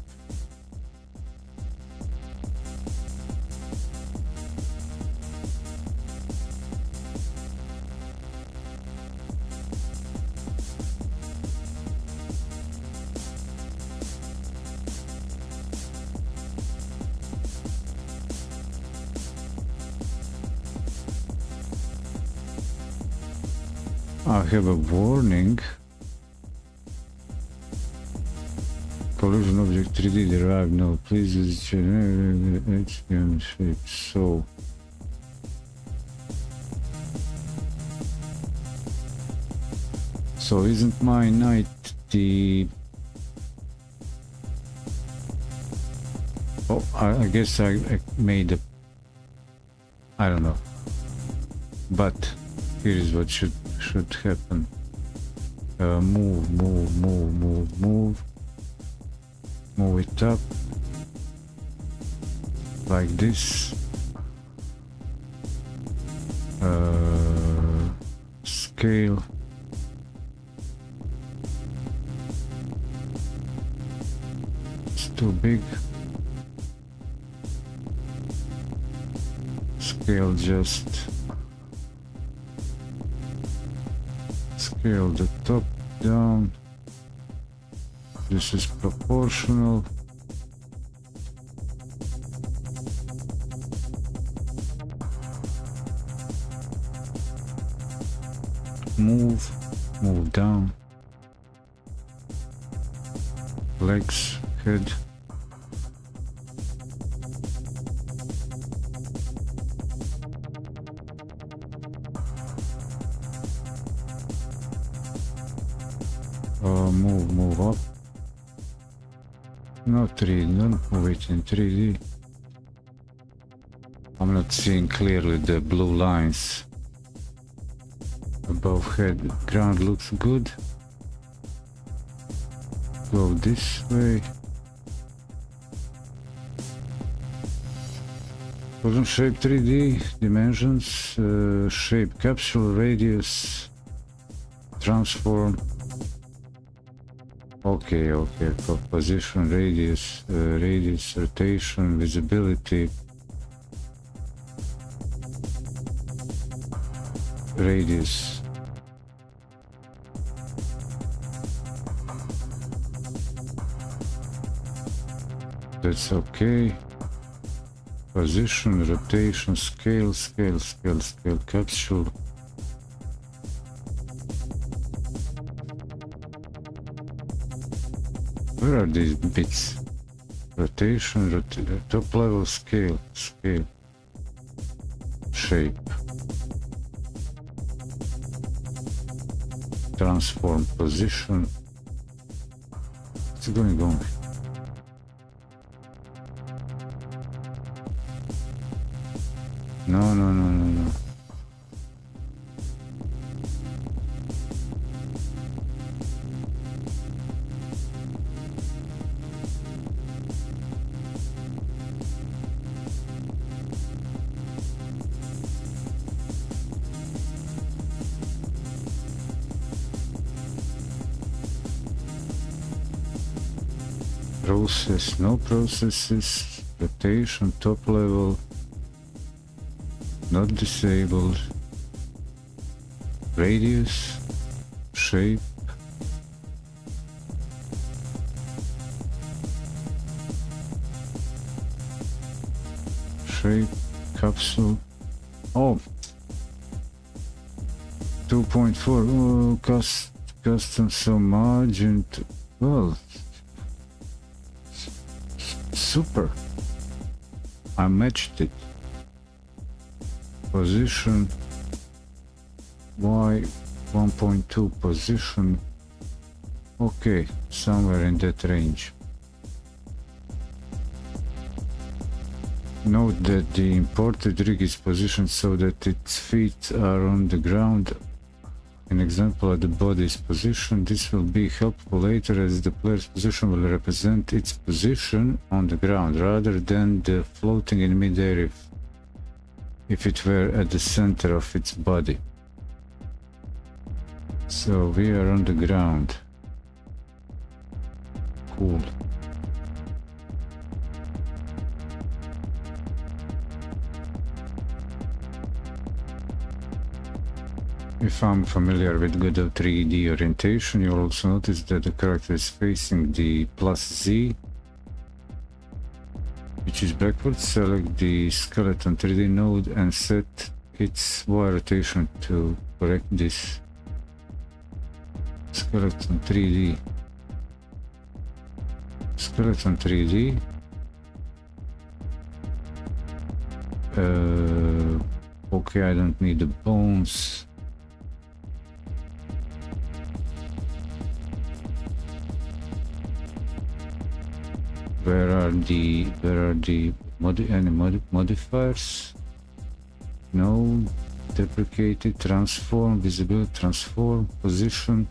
I have a warning. Collision object 3D derived. No, please use HDM shape. So isn't my knight the... Oh, I guess I made a... I don't know. But here is what should happen. Move it up like this. Scale. It's too big. Scale the top down. This is proportional. Move down. Legs, head. Move up. Not 3D, don't move it in 3D. I'm not seeing clearly the blue lines above head. Ground looks good. Go this way. Position shape 3D, dimensions, shape capsule, radius, transform. Okay, for position, radius, rotation, visibility, radius. That's okay. Position, rotation, scale, capsule. Where are these bits? Rotation, top level, scale, shape, transform, position. What's going on? No. Process, no processes, rotation, top level, not disabled, radius, shape, capsule. Oh, 2.4. Oh, custom, so margin. Well, super. I matched it. Position Y 1.2 position. Okay, somewhere in that range. Note that the imported rig is positioned so that its feet are on the ground. An example at the body's position. This will be helpful later as the player's position will represent its position on the ground rather than the floating in midair if it were at the center of its body. So we are on the ground. Cool. If I'm familiar with Godot 3D orientation, you'll also notice that the character is facing the +Z, which is backwards. Select the skeleton 3D node and set its Y rotation to correct this. Skeleton 3D. Skeleton 3D. Okay, I don't need the bones. Where are the modifiers? No, deprecated, transform, visibility, transform, position,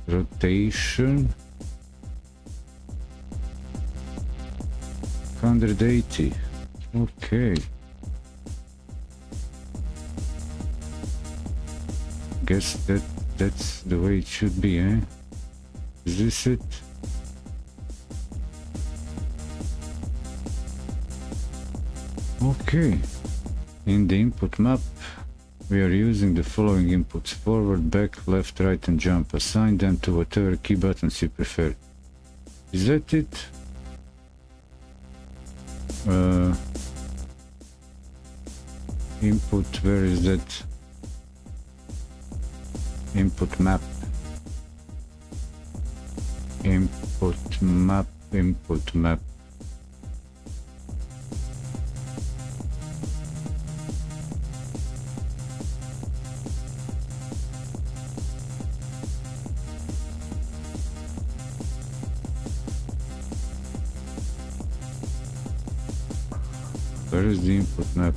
rotation 180. Okay. Guess that's the way it should be, eh? Is this it? Okay. In the input map, we are using the following inputs: forward, back, left, right, and jump. Assign them to whatever key buttons you prefer. Is that it? Input, where is that? Input map. Input map, input map. Where is the input map?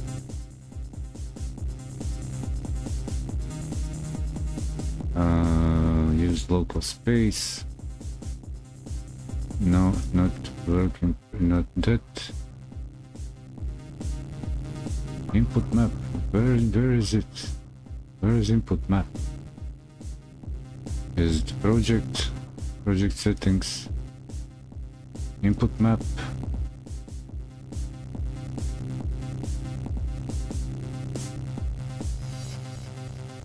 Use local space. No, not working, not that. Input map. Where is it? Where is input map? Is it project settings, input map?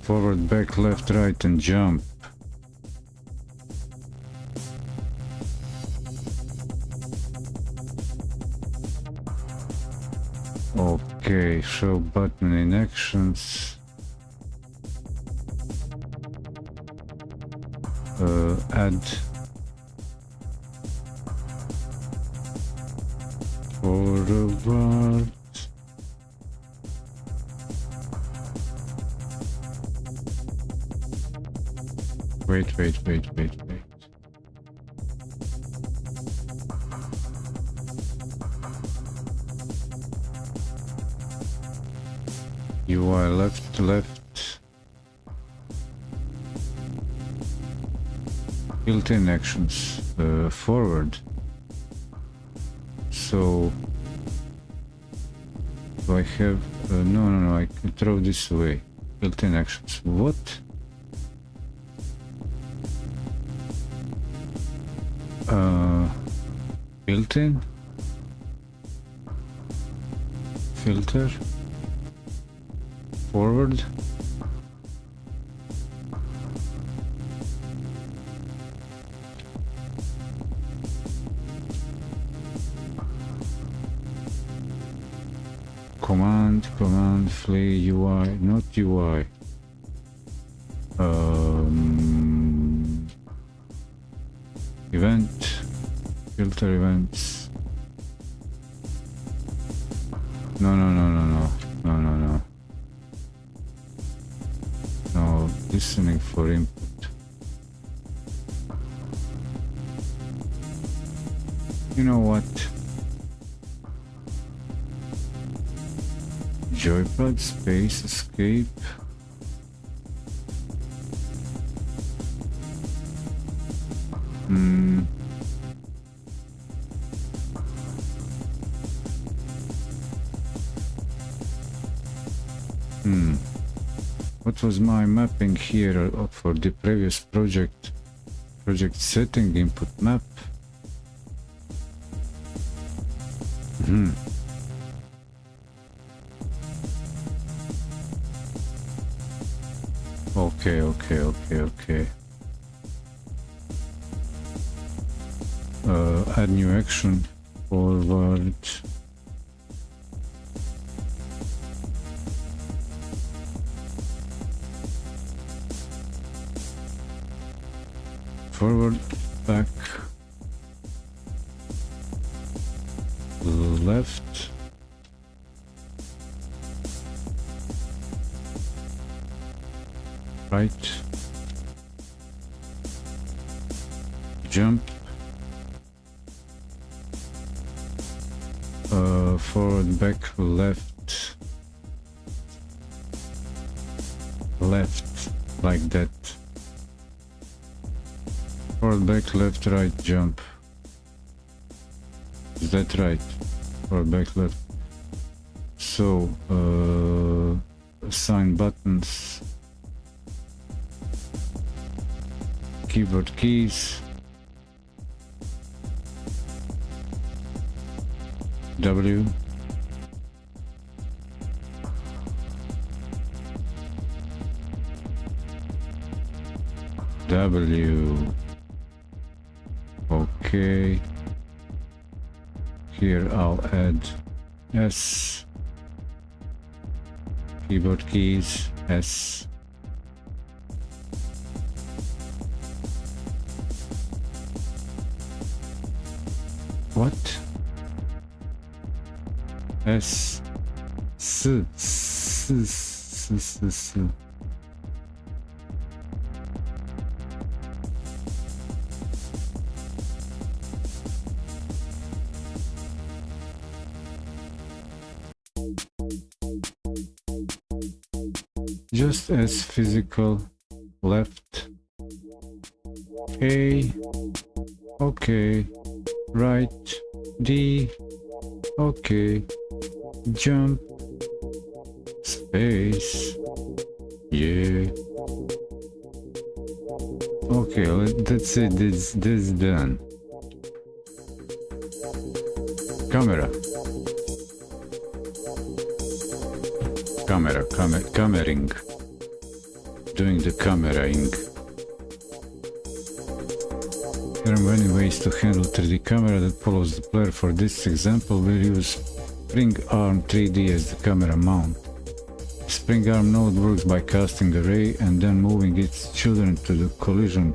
Forward, back, left, right, and jump. Okay, show button in actions. Add forward. Wait. UI left. Built-in actions, forward. So do I have, no, I can throw this away. Built-in actions, what? Built-in filter forward. Command flee UI, not UI. Event, filter events. No. No, listening for input. You know what? Joypad space escape. What was my mapping here for the previous project? Project setting, input map. Okay. Add new action, forward. Forward, back, left, right, jump, forward, back, left, like that. Forward, back, left, right, jump. Is that right? Forward, back, left. So, assign buttons. Keyboard keys. W. W. Okay. Here I'll add S. Keyboard keys, S. What? S. S. Just as physical, left, A, okay, right, D, okay, jump, space, yeah, okay, that's it, this is done. Camera. Cameraing. Doing the cameraing. There are many ways to handle 3D camera that follows the player. For this example, we'll use Spring Arm 3D as the camera mount. The Spring Arm node works by casting a ray and then moving its children to the collision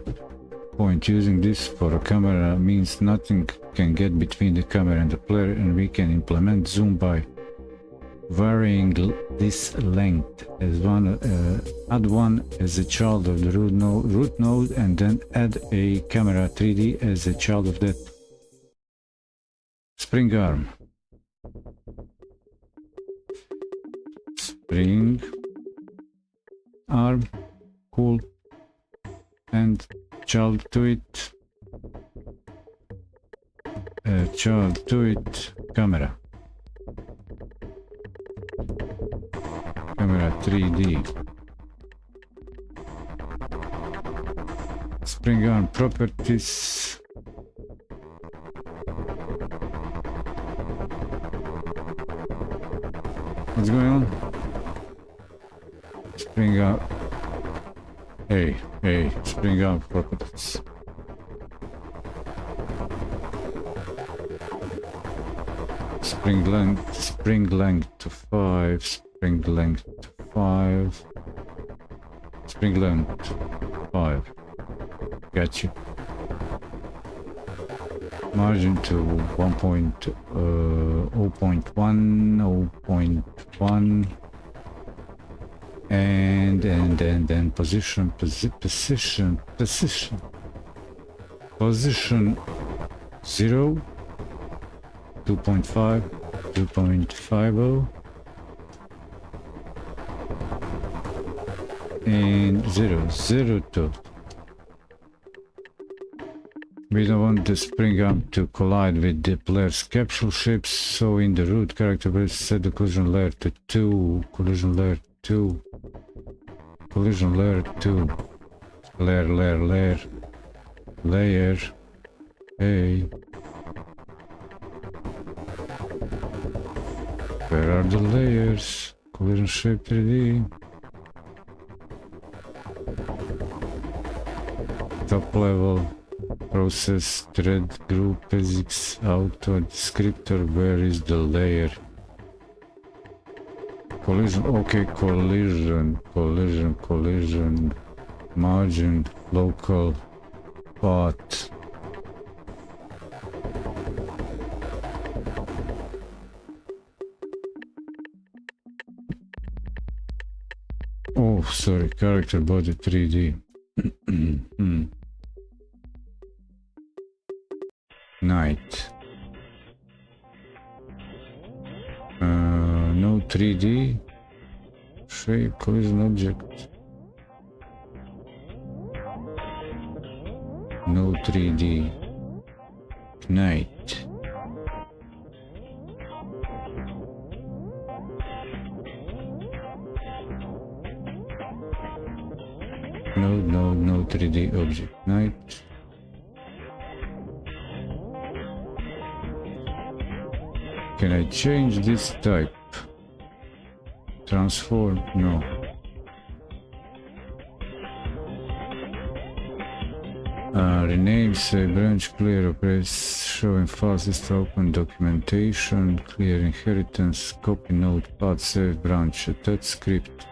point. Using this for a camera means nothing can get between the camera and the player, and we can implement zoom by varying this length as add one as a child of the root node and then add a camera 3D as a child of that. Spring arm. Spring arm, cool, and child to it, camera. Camera 3D. Spring arm properties. What's going on? Spring arm. Hey, spring arm properties. Spring length to 5. Spring length 5. Spring length 5. Got you. Margin to 0.1, 0.1, and then position 0, 2.5, 2.50. And 0.02. We don't want the spring arm to collide with the player's capsule shapes, so in the root character we'll set the collision layer to 2, collision layer 2, collision layer 2, layer, hey. Where are the layers? Collision shape 3D. Top level, process, thread, group, physics, auto, descriptor. Where is the layer? Collision, okay, collision, margin, local, path. Oh, sorry, character body 3D. Night. No 3D. Shape, collision object. no 3D Ignite. No 3D object Ignite. Can I change this type? Transform? No. Rename, say branch, clear, press, showing files, list open, documentation, clear inheritance, copy node, path, save branch, attach script.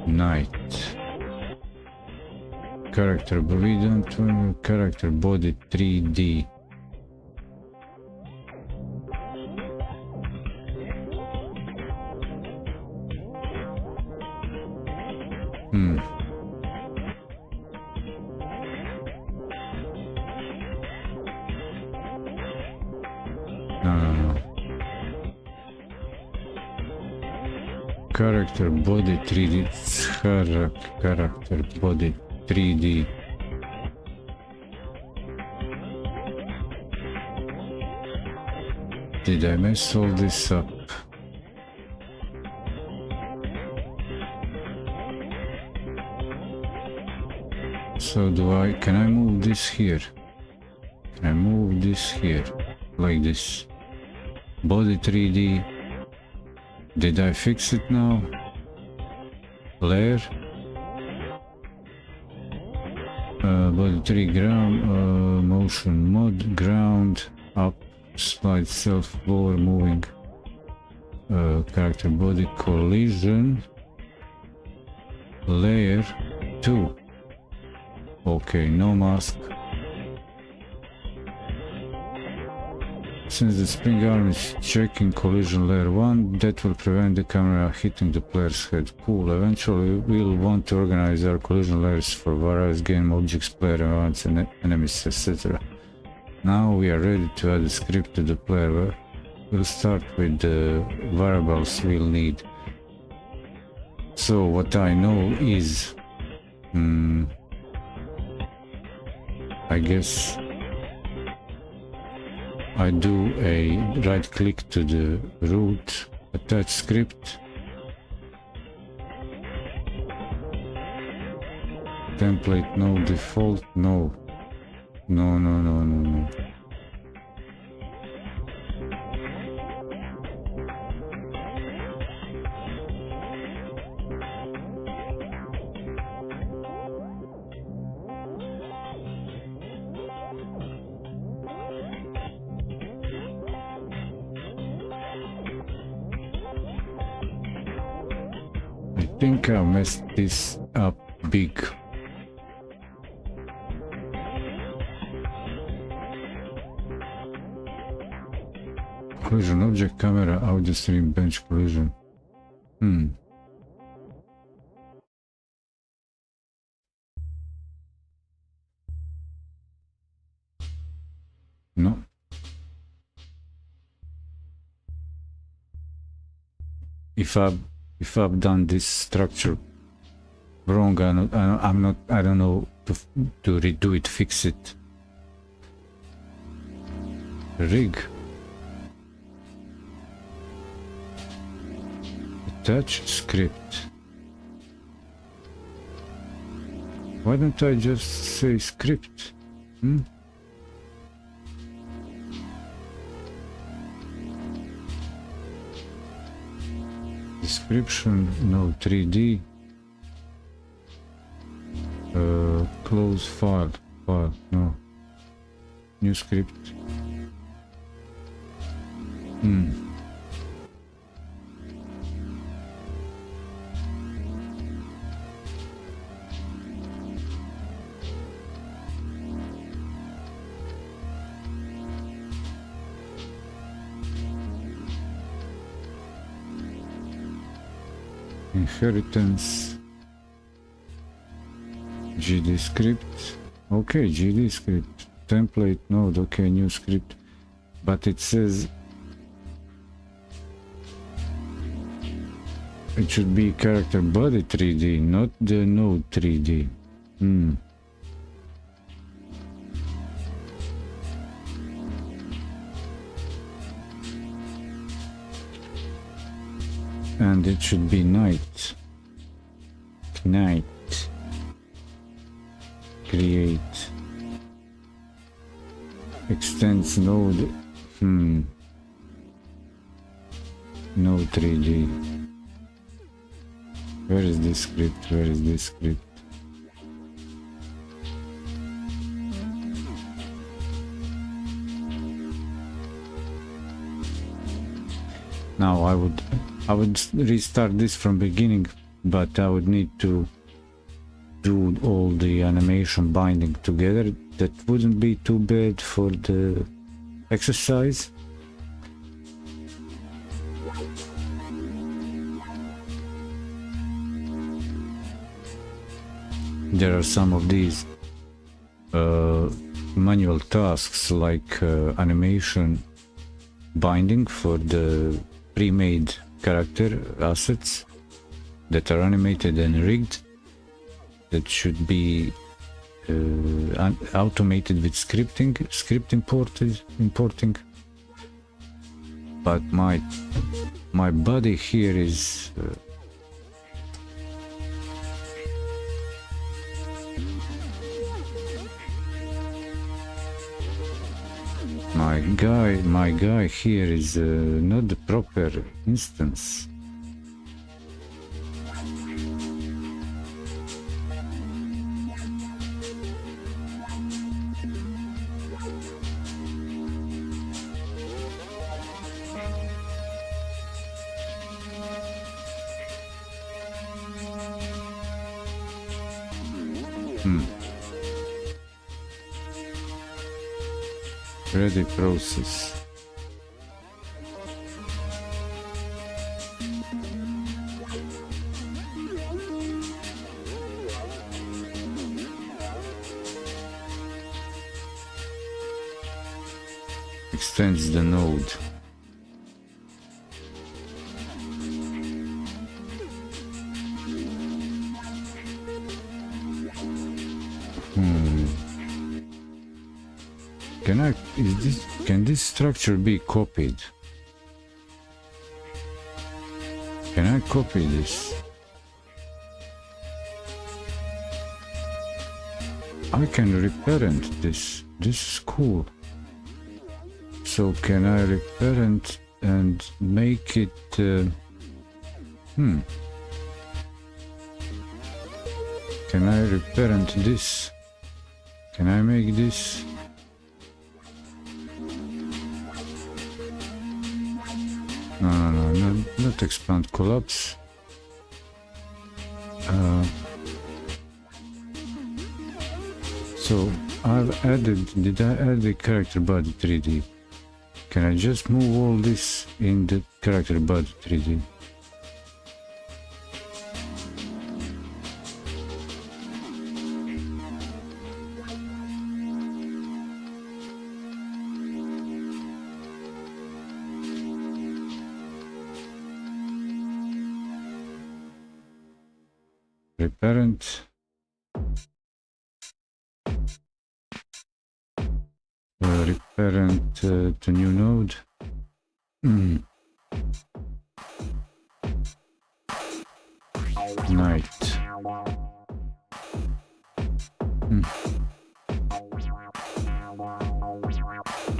Night. Character character body 3D. No. Character body 3D. Character body 3D. Did I mess all this up? So can I move this here? Can I move this here? Like this. Body 3D. Did I fix it now? Layer. Body 3 ground. Motion mod. Ground. Up. Slide self forward moving. Character body collision. Layer 2. Okay, no mask. Since the spring arm is checking collision layer 1, that will prevent the camera hitting the player's head. Cool. Eventually we'll want to organize our collision layers for various game objects, player events and enemies, etc. Now we are ready to add a script to the player. We'll start with the variables we'll need. So what I know is I guess I do a right click to the root, attach script, template, no, default, no. I think I messed this up big. Collision object, camera, audio stream, bench collision. No. If I've done this structure wrong, I don't know to redo it, fix it. Rig. Attach script. Why don't I just say script? Description, no 3D. Close file, no. New script. Inheritance, GD script, okay, GD script, template node, okay, new script, but it says It should be character body 3D, not the node 3D. And it should be night. Create. Extends node. Node 3D. Where is this script? Now I would restart this from beginning, but I would need to do all the animation binding together. That wouldn't be too bad for the exercise. There are some of these manual tasks like animation binding for the pre-made character assets that are animated and rigged, that should be automated with script importing. But my body here is my guy here is not the proper instance. Ready process. Extends the node. Can this structure be copied? Can I copy this? I can reparent this. This is cool. So can I reparent and make it? Can I reparent this? Can I make this? No, not expand, collapse. So did I add the character body 3D? Can I just move all this in the character body 3D? Reparent. Reparent to new node. Night.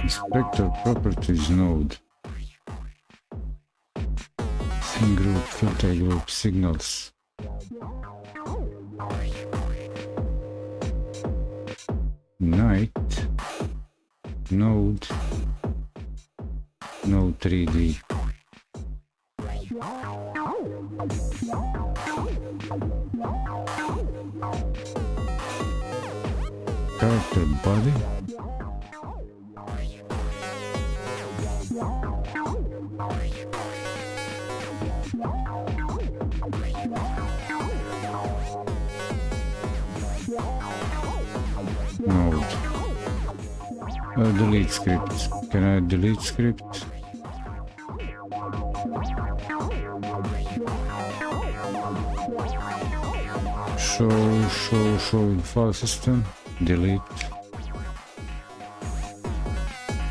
Inspector properties node. Scene group, filter group, signals. Night. Node 3D. Character body. Node. Delete script. Can I delete script? show file system, delete.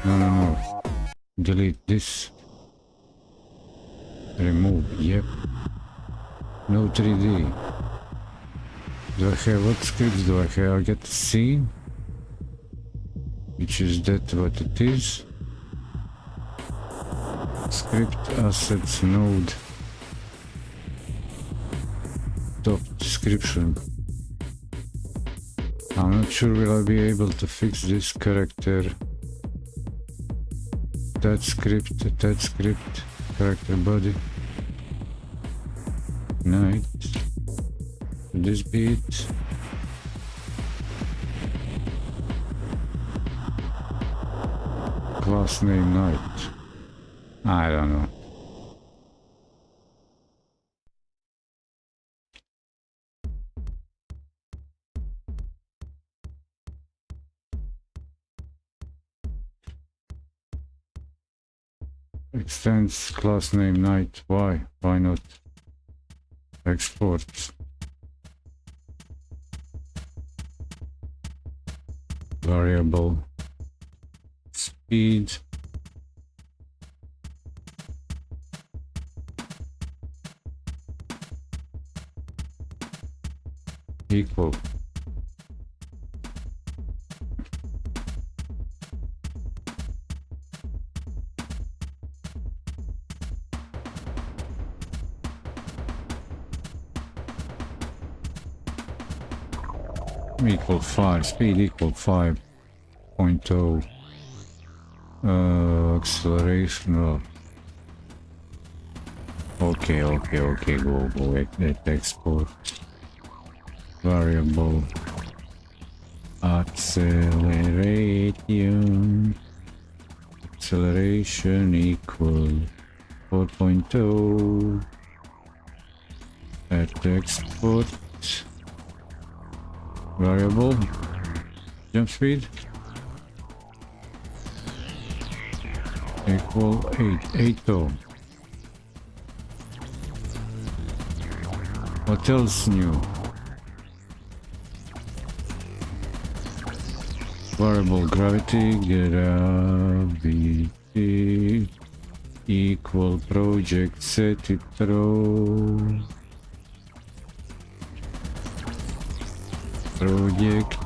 No. Delete this. Remove, yep. No 3D. Do I have what scripts do I have? I get C, which is that what it is. Script assets node. Top description. I'm not sure will I be able to fix this character. That script, character body. Night. This bit. Class name night. I don't know. Extends class name night. Why? Why not? Export. Variable. Speed. Equal. Equal 5, speed equal 5.0. Acceleration. Oh. Okay, go at export. Variable acceleration equal 4.0 at export. Variable jump speed equal 8.0. What else new? Variable gravity equal project set it throw. Project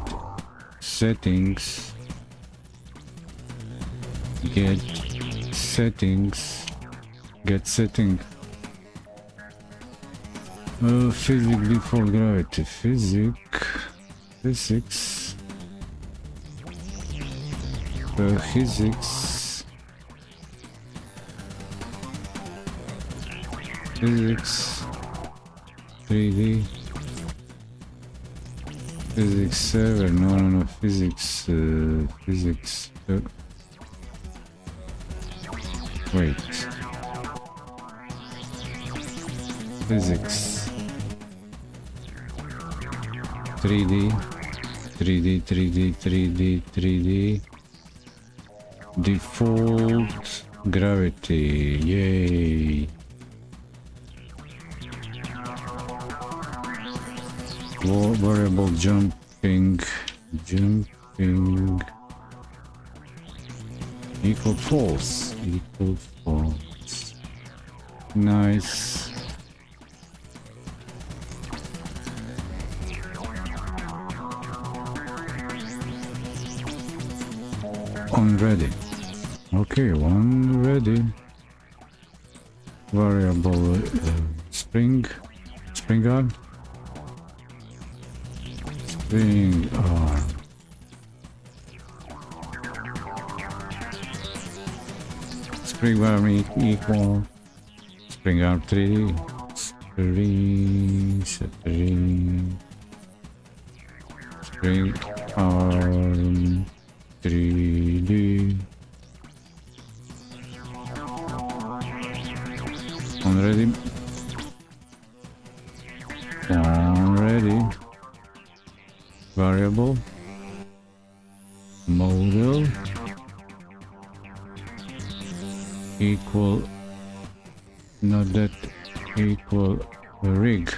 settings get setting physics default gravity physics physics 3D physics 7 no physics wait physics 3D default gravity, yay. Variable jumping equal false. Nice. On ready. Okay, one ready. Variable spring arm. Spring arm equal spring arm 3. Spring arm 3D. Already. Variable model equal not that equal rig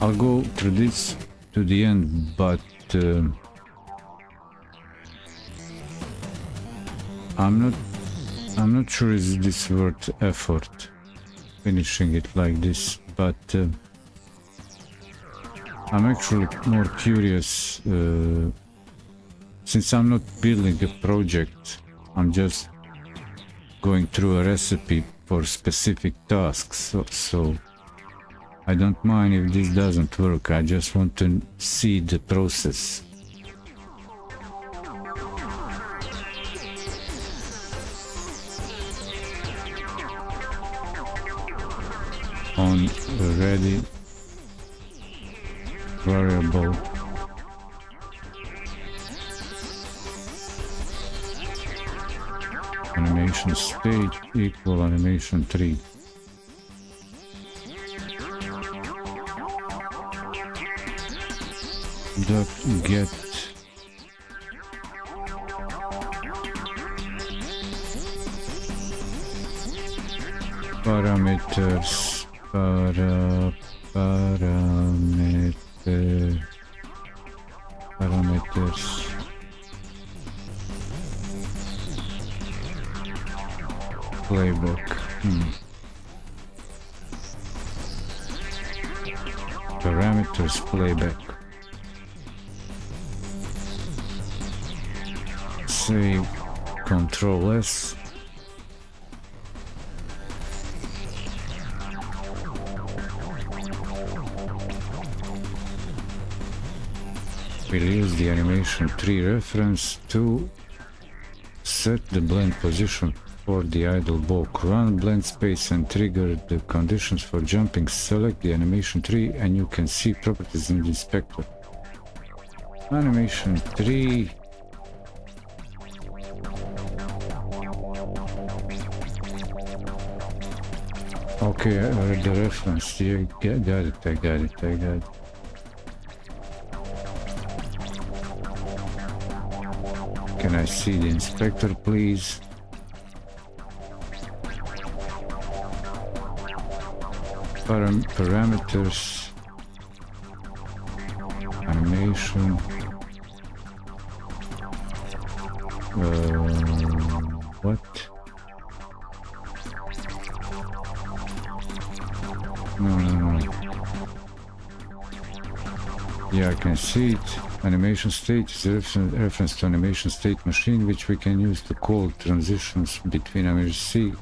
I'll go through this to the end, but I'm not sure is this worth effort finishing it like this, but I'm actually more curious since I'm not building a project, I'm just going through a recipe for specific tasks, so I don't mind if this doesn't work. I just want to see the process. On ready variable animation state equal animation 3. Dot get parameters parameters playback. Parameters playback. Save Control S. We'll use the animation 3 reference to set the blend position for the idle block. Run blend space and trigger the conditions for jumping. Select the animation 3 and you can see properties in the inspector. Animation 3. Okay, I read the reference. Yeah, got it, I got it. Can I see the inspector, please? Parameters, animation, what? No. Yeah, I can see it. Animation state is a reference to animation state machine, which we can use to call transitions between animation.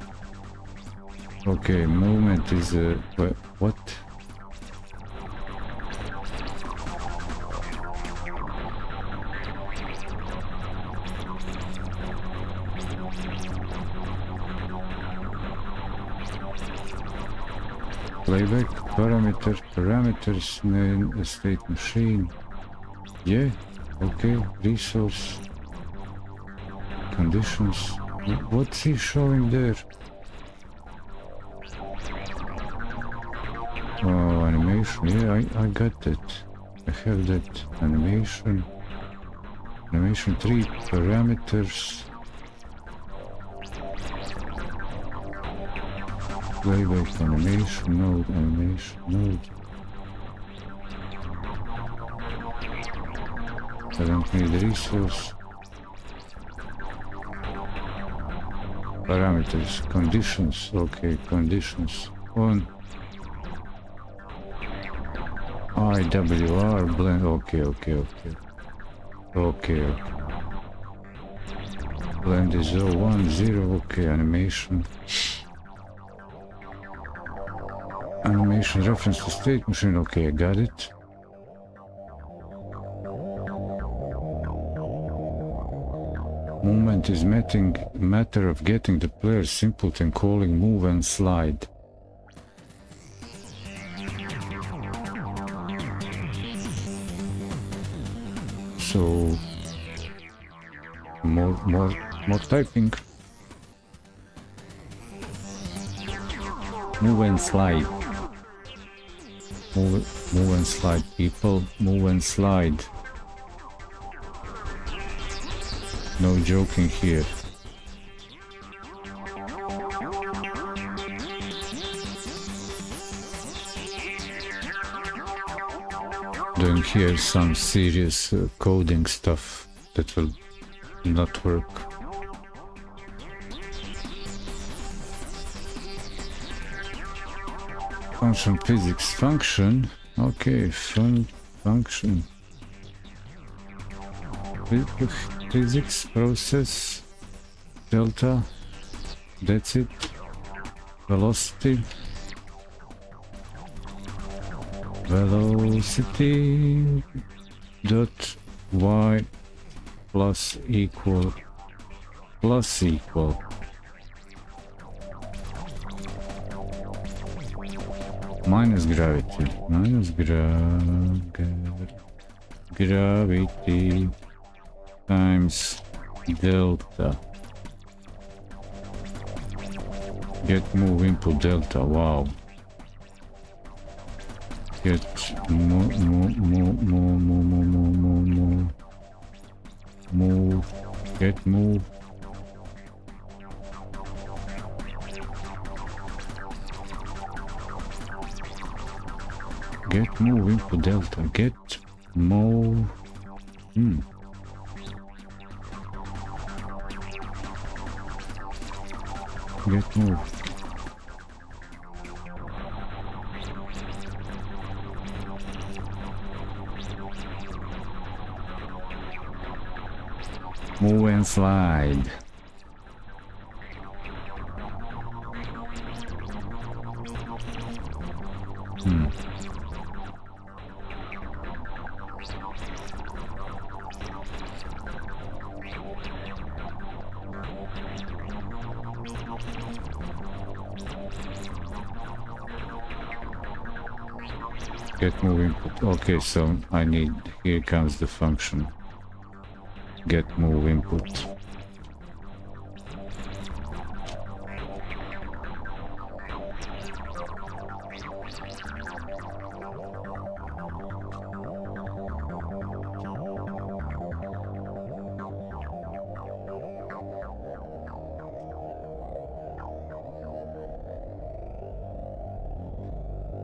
Okay, movement is a what? Playback parameters name state machine. Yeah, okay, resource conditions. What's he showing there? Oh, animation. Yeah, I got that. I have that animation. Animation 3 parameters. Playback animation node. I don't need resource. Parameters, conditions. Okay, conditions on IWR blend. Okay. Blend is 010. Okay, animation reference to state machine. Okay, I got it. Movement is matter of getting the player's simpleton calling move and slide. So more typing. Move and slide. Move and slide, people. Move and slide. No joking here. doing here some serious coding stuff that will not work. Function physics, function, okay, function. Physics, process, delta, that's it. Velocity. Velocity dot y plus equal minus gravity gravity times delta. Get move input delta. Wow. Get move get move input delta. Get move get move. Move and slide. Get move input. Okay, so I need, here comes the function. Get move input.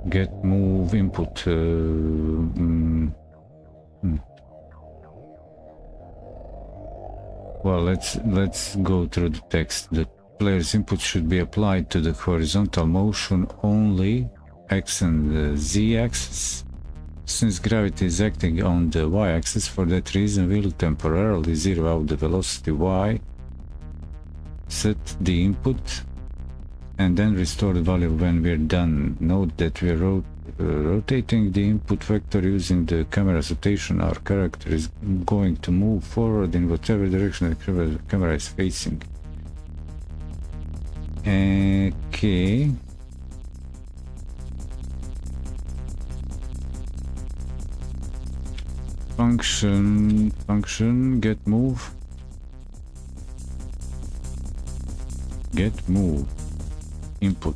Get move input. Well, let's go through the text. The player's input should be applied to the horizontal motion only, x and the z-axis. Since gravity is acting on the y-axis, for that reason we'll temporarily zero out the velocity y, set the input, and then restore the value when we're done. Note that we're rotating the input vector using the camera's rotation. Our character is going to move forward in whatever direction the camera is facing. Okay. Function get move input.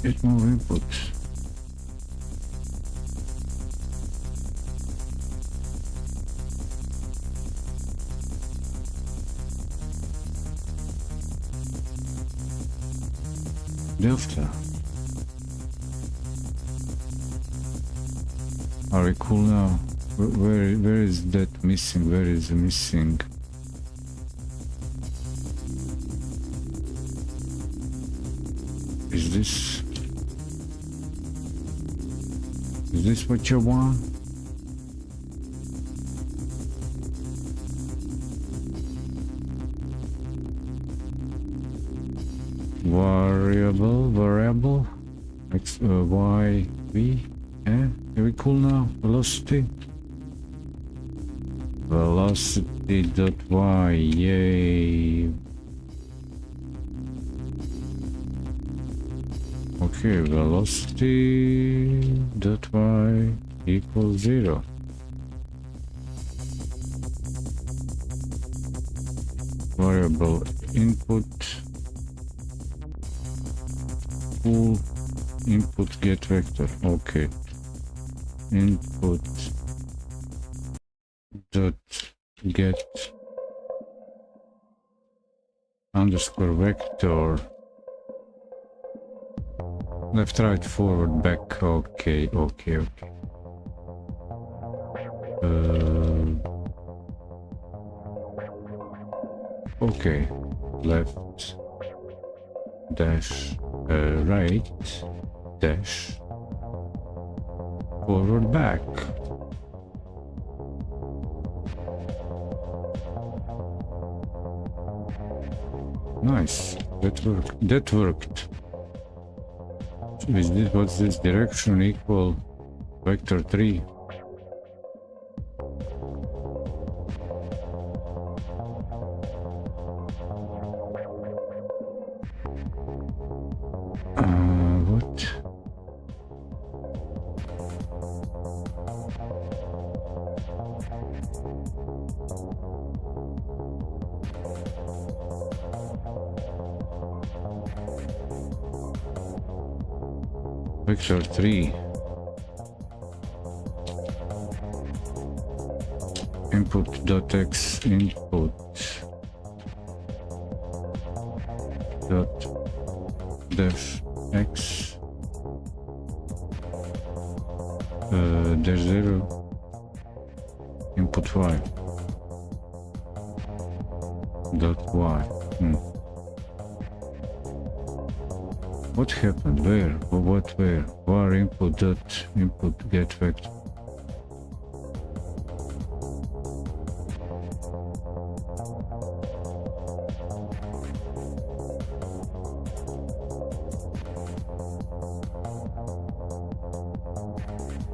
Get move input. Delta. Are we cool now? Where is that missing? Where is the missing? Is this what you want? Variable x y v. Are we cool now? Velocity dot y. Yay. Okay, velocity dot y equals 0. Variable input full input get vector. Okay, input dot get underscore vector. Left, right, forward, back. Okay. Okay. Left dash right dash forward back. Nice. That worked. What's this? Direction equal vector 3. What? Vector 3. Input.x input dot dash x dash 0 input y dot y. What happened? Where? What? Where? Var input dot input get vector.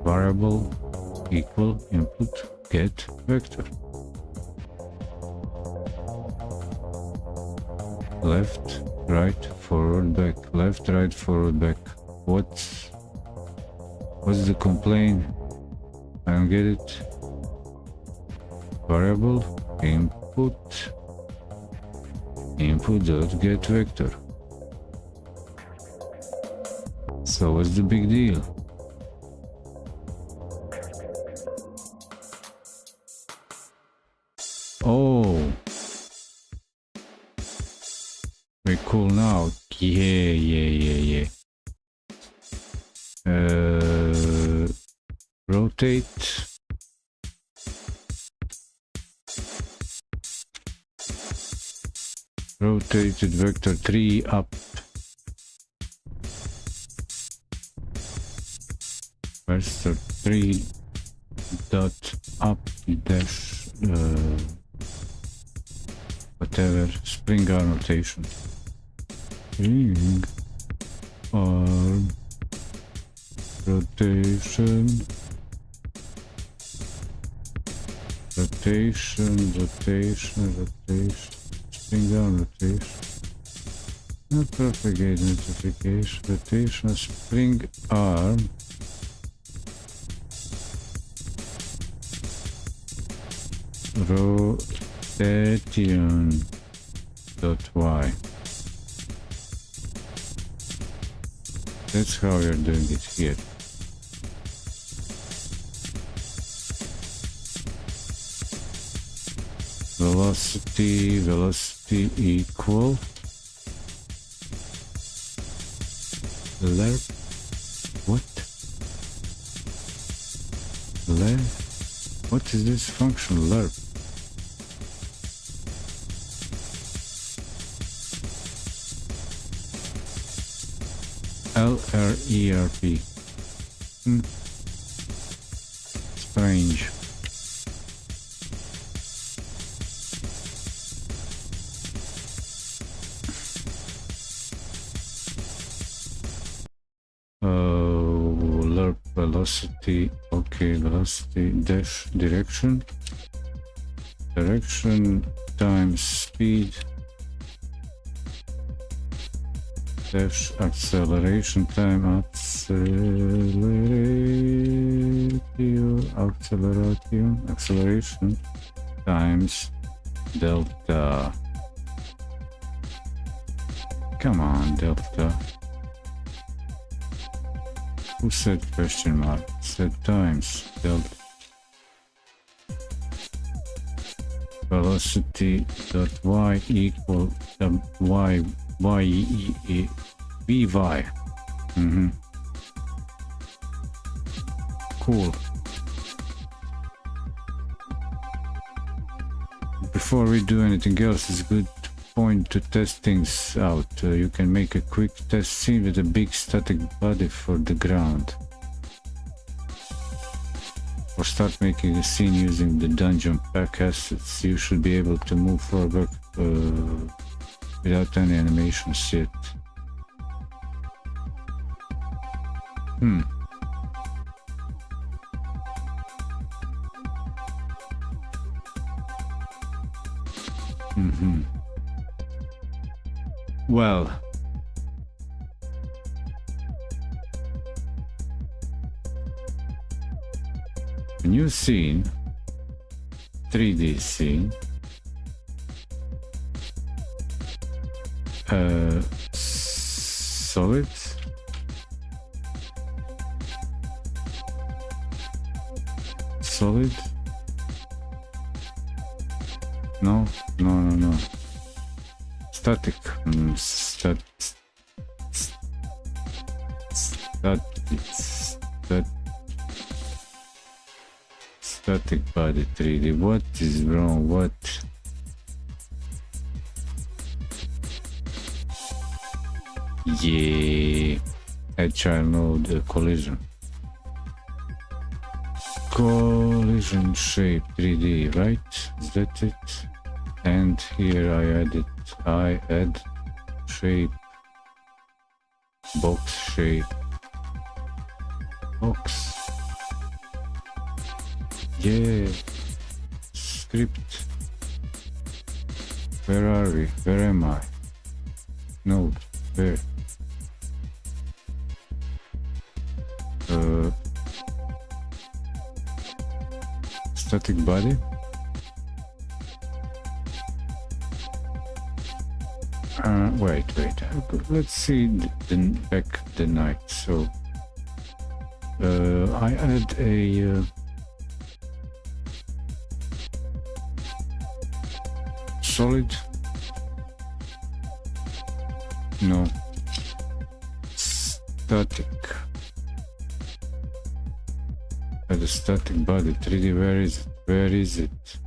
Variable equal input get vector. Left, right, forward, back. Left, right, forward, back. What's the complaint? I don't get it. Variable input dot get vector. So what's the big deal? Oh, we're cool now. Yeah. Rotate. Rotated vector 3 up. Vector 3 dot up dash whatever, spring arm rotation. Spring arm rotation. Spring arm rotation. Not propagate notification. Rotation spring arm. Rotation dot y. That's how we are doing it here. Velocity equal lerp. What? What is this function lerp? LRERP. Strange. Lerp velocity. Okay, velocity dash direction times speed dash acceleration time acceleration times delta. Come on, delta. Who said question mark? Said times delta. velocity dot y equal y vy. Cool. Before we do anything else, it's a good point to test things out. You can make a quick test scene with a big static body for the ground. Or start making a scene using the dungeon pack assets. You should be able to move forward without any animations yet. Well, a new scene, 3D scene, solid, no, static, static body 3D. What is wrong? What? Yeah, agile node collision. Collision shape 3D, right? Is that it? And here I add shape, box shape, box. Yeah, script. Where are we? Where am I? Node, where? Static body. Wait. Let's see back the night. So I add a solid. No. Static. Add a static body 3D. Where is it? Where is it?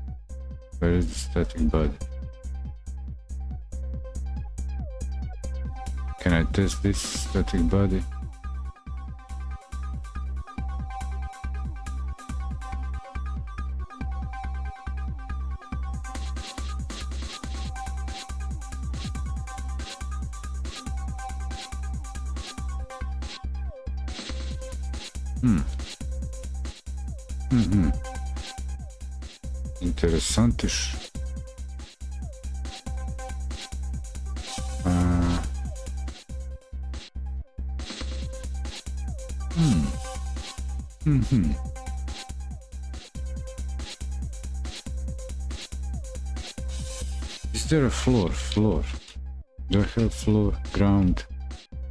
Where is the static body? Can I test this static body? Interessantisch. Is there a floor? Do I have floor, ground,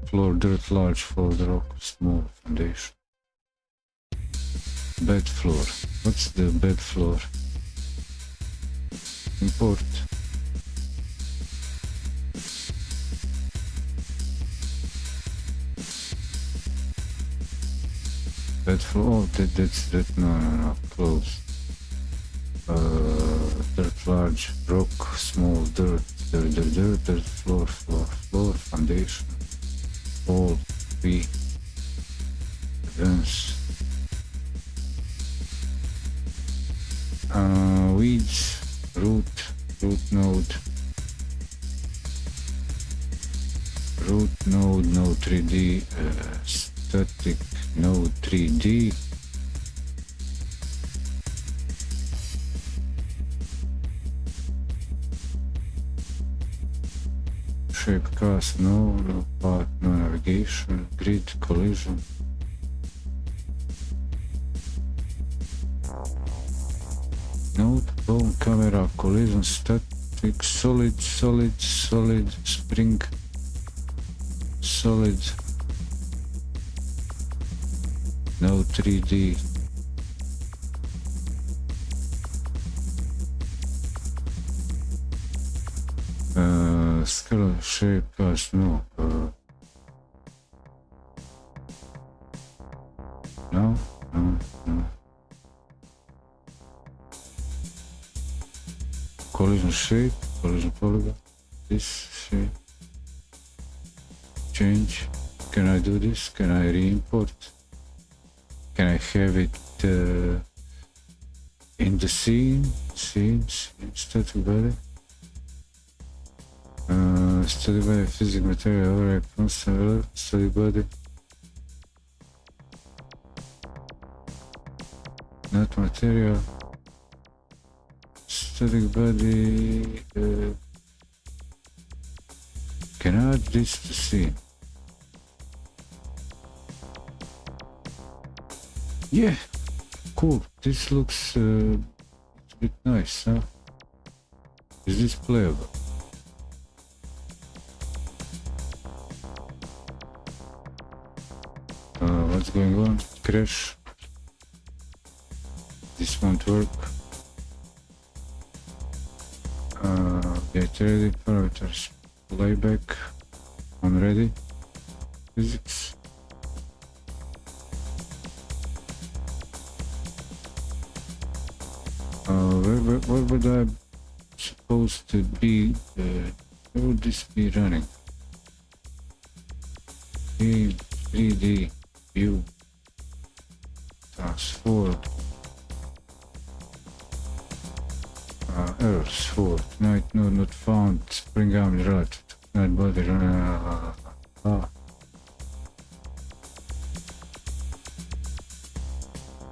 floor, dirt, large floor, rock, small, foundation? Bed floor. What's the bed floor? Import. Bed floor. Oh, that. No. Close. Dirt, large, rock, small, dirt, floor, foundation, wall, tree, fence, weeds, root node, no 3D, static, no 3D. Shape cast, no path, no navigation, grid, collision. Node, bone, camera, collision, static, solid, spring, solid, no 3D. Scale shape pass, no. No. Collision shape, collision polygon, this shape. Change. Can I do this? Can I re-import? Can I have it in the scene, static body? Static body, physical material, override, constant, static body. Not material. Static body. Can I add this to scene? Yeah, cool. This looks a bit nice, huh? Is this playable? What's going on? Crash. This won't work. Get ready. Parameters. Playback. On ready. Physics. Where would I supposed to be? Where would this be running? 3D view. Transform. Errors for night node not found. Spring arm relative to night body.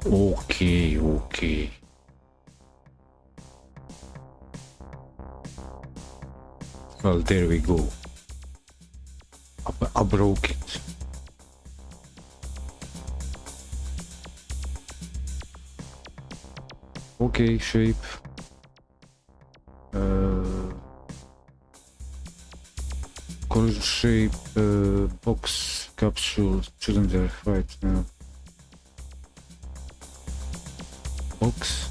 Okay. Well, there we go. I broke it. Okay, shape. Collision shape, box, capsule, cylinder, right now. Box.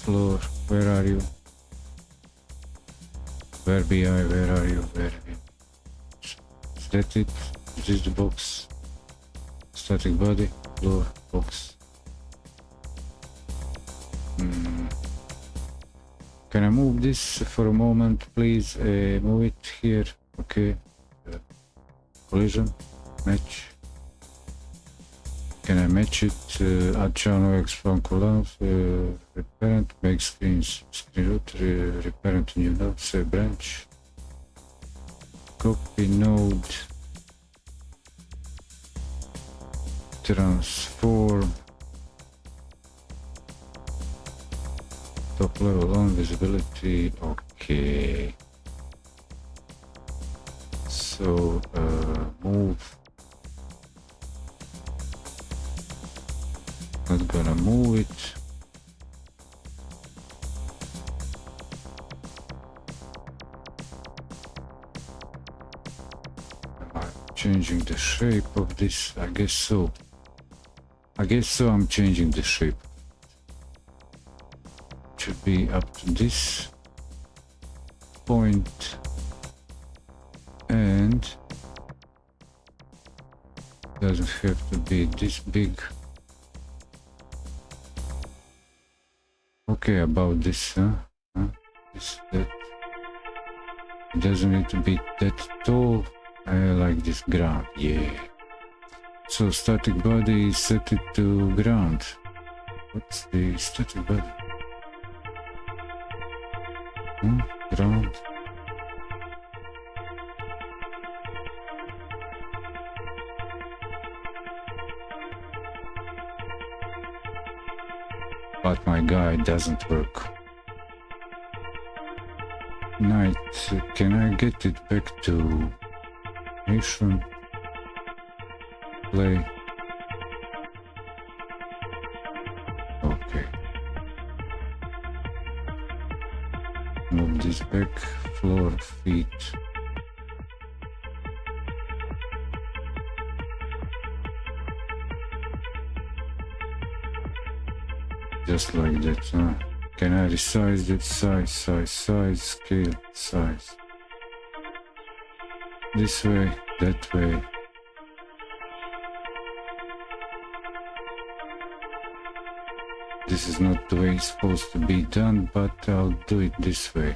Floor, where are you? Where be I? Where are you? Is that it? Is this the box? Static body, floor, box. Can I move this for a moment, please? Move it here. Okay. Collision, match. Can I match it? Add channel expand columns, reparent, make screen root, reparent new node, say branch. Copy node. Transform. Top level on visibility. Okay. So move. Not gonna move it. Am I changing the shape of this? I guess so. I'm changing the shape. Should be up to this point and doesn't have to be this big. Okay, about this, this, that. It doesn't need to be that tall. I like this ground, yeah. So static body, set it to ground. What's the static body? Ground. But my guide doesn't work. Night, can I get it back to nation? Play. Okay. Move this back, floor, feet. Just like that, huh? Can I resize that? Size, scale, size. This way, that way. This is not the way it's supposed to be done, but I'll do it this way.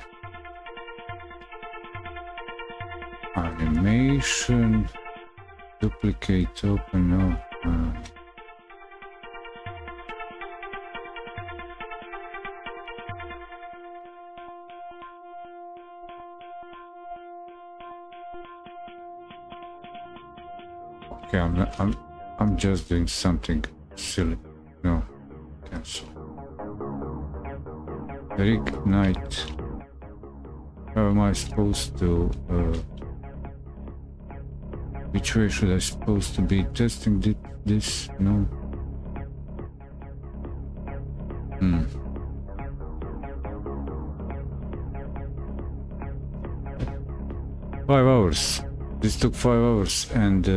Animation, duplicate, open up. Okay, I'm just doing something silly. No, cancel. Rig night. How am I supposed to? Which way should I supposed to be testing this? No. 5 hours. This took 5 hours, and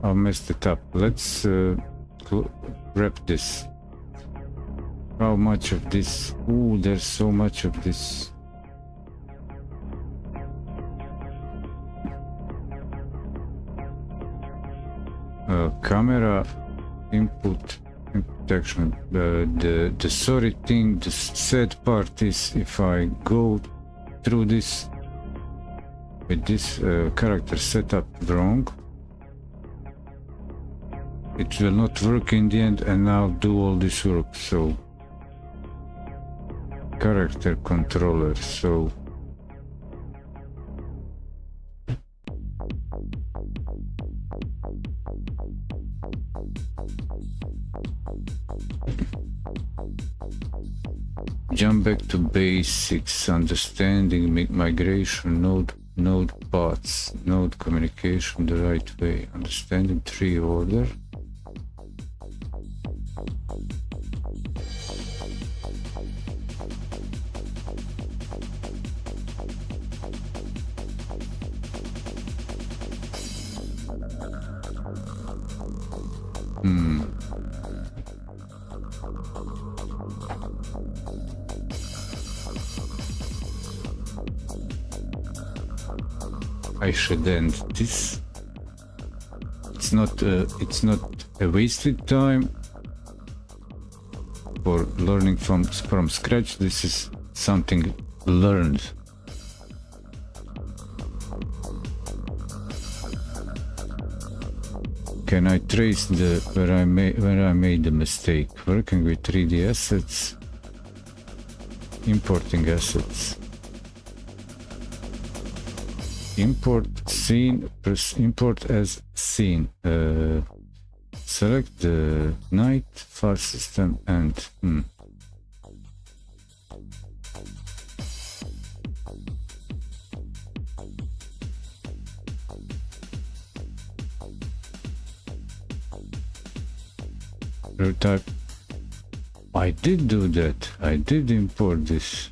I messed it up. Let's wrap this. How much of this? Ooh, there's so much of this. Camera input action. The sorry thing, the sad part is if I go through this with this character setup wrong, it will not work in the end, and I'll do all this work. So character controller, so jump back to basics, understanding migration, node paths, node communication the right way, understanding tree order. I should end this. It's not a wasted time for learning from scratch. This is something learned. Can I trace where I made the mistake? Working with 3D assets, importing assets. Import scene, press import as scene. Select the night file system and type. I did do that. I did import this.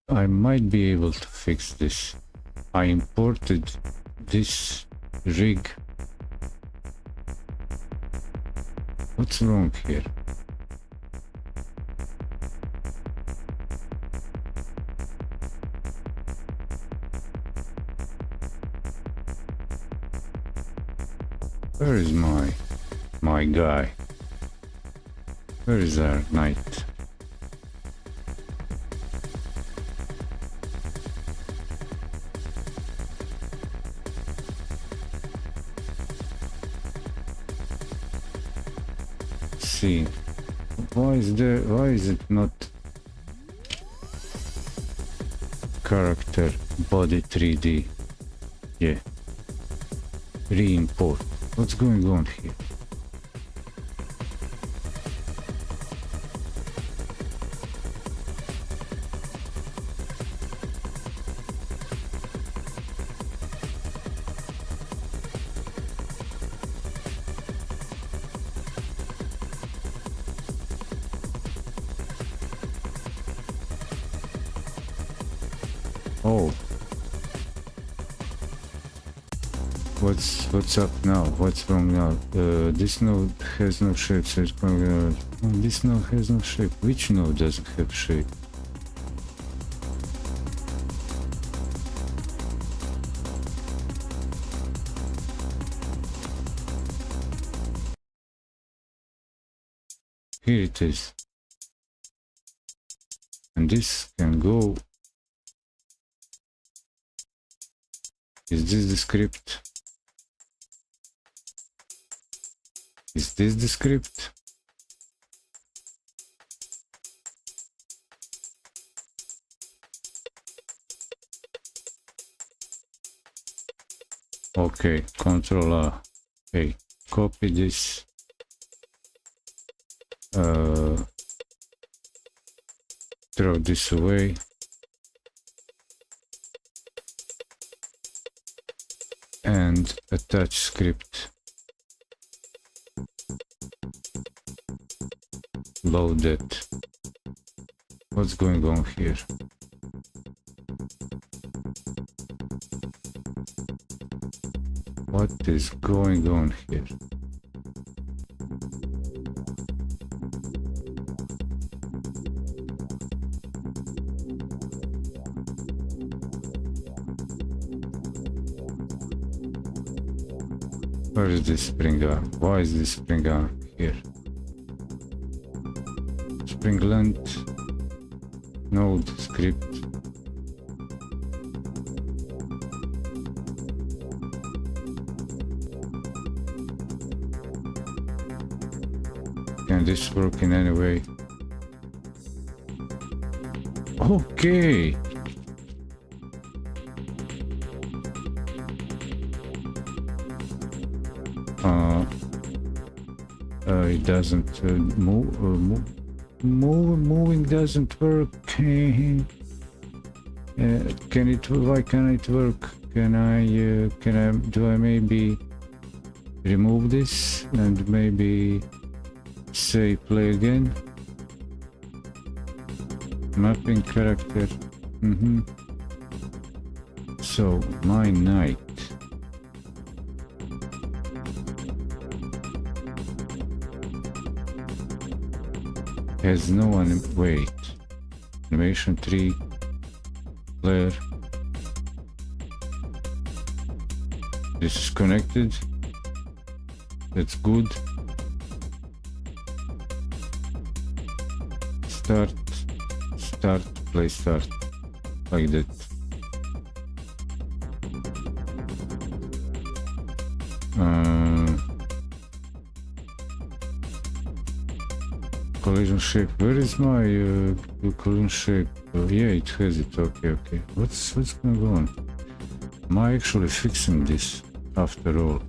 I might be able to fix this. I imported this rig. What's wrong here? Where is my guy? Where is our knight? See, why is it not character body 3D? Yeah, re-import. What's going on here? Oh. What's up now? What's wrong now? This node has no shape, so it's going this node has no shape. Which node doesn't have shape? Here it is. And this can go. Is this the script? Is this the script? Okay, Control A. Okay, copy this. Throw this away. And attach script. Load it. What's going on here? What is going on here? Where is this spring arm? Why is this spring arm here? Spring length, node script. Can this work in any way? Okay. It doesn't moving doesn't work. Can it? Why can it work? Can I? Do I maybe remove this and maybe say play again? Mapping character. So my knight. Has no one. Wait. Animation 3. Player. This is connected. That's good. Start. Play start. Like that. Collision shape. Where is my collision shape? Yeah, it has it. Okay. What's going on? Am I actually fixing this after all?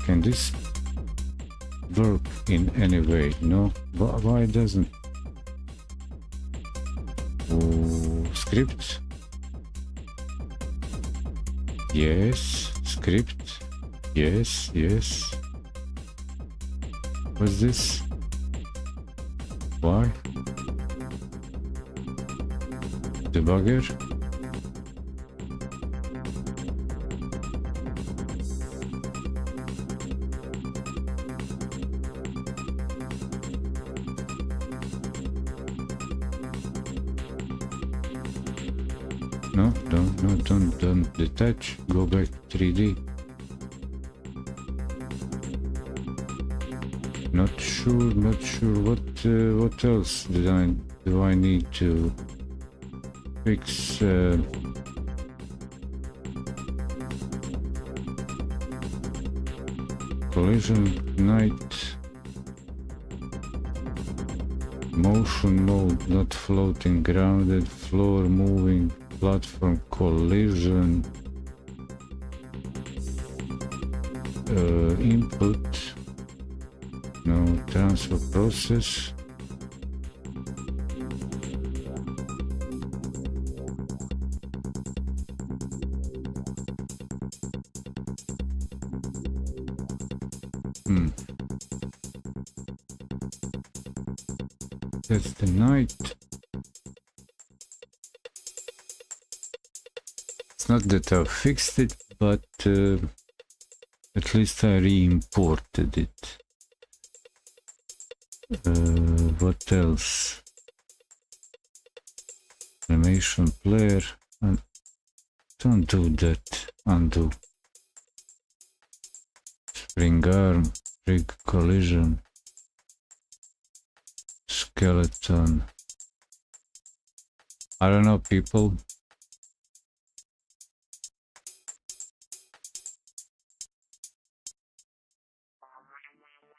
Can this work in any way? No? Why doesn't? Script? Yes. Script? Yes. What's this? Why? Debugger? No, don't detach. Go back to 3D. Not sure. What else do I need to fix? Collision, night, motion mode, not floating, grounded, floor moving, platform, collision, input, no, transfer process. That's the night. It's not that I fixed it, but at least I re-imported it. What else? Animation player. Don't do that. Undo. Spring arm. Rig collision. Skeleton. I don't know, people.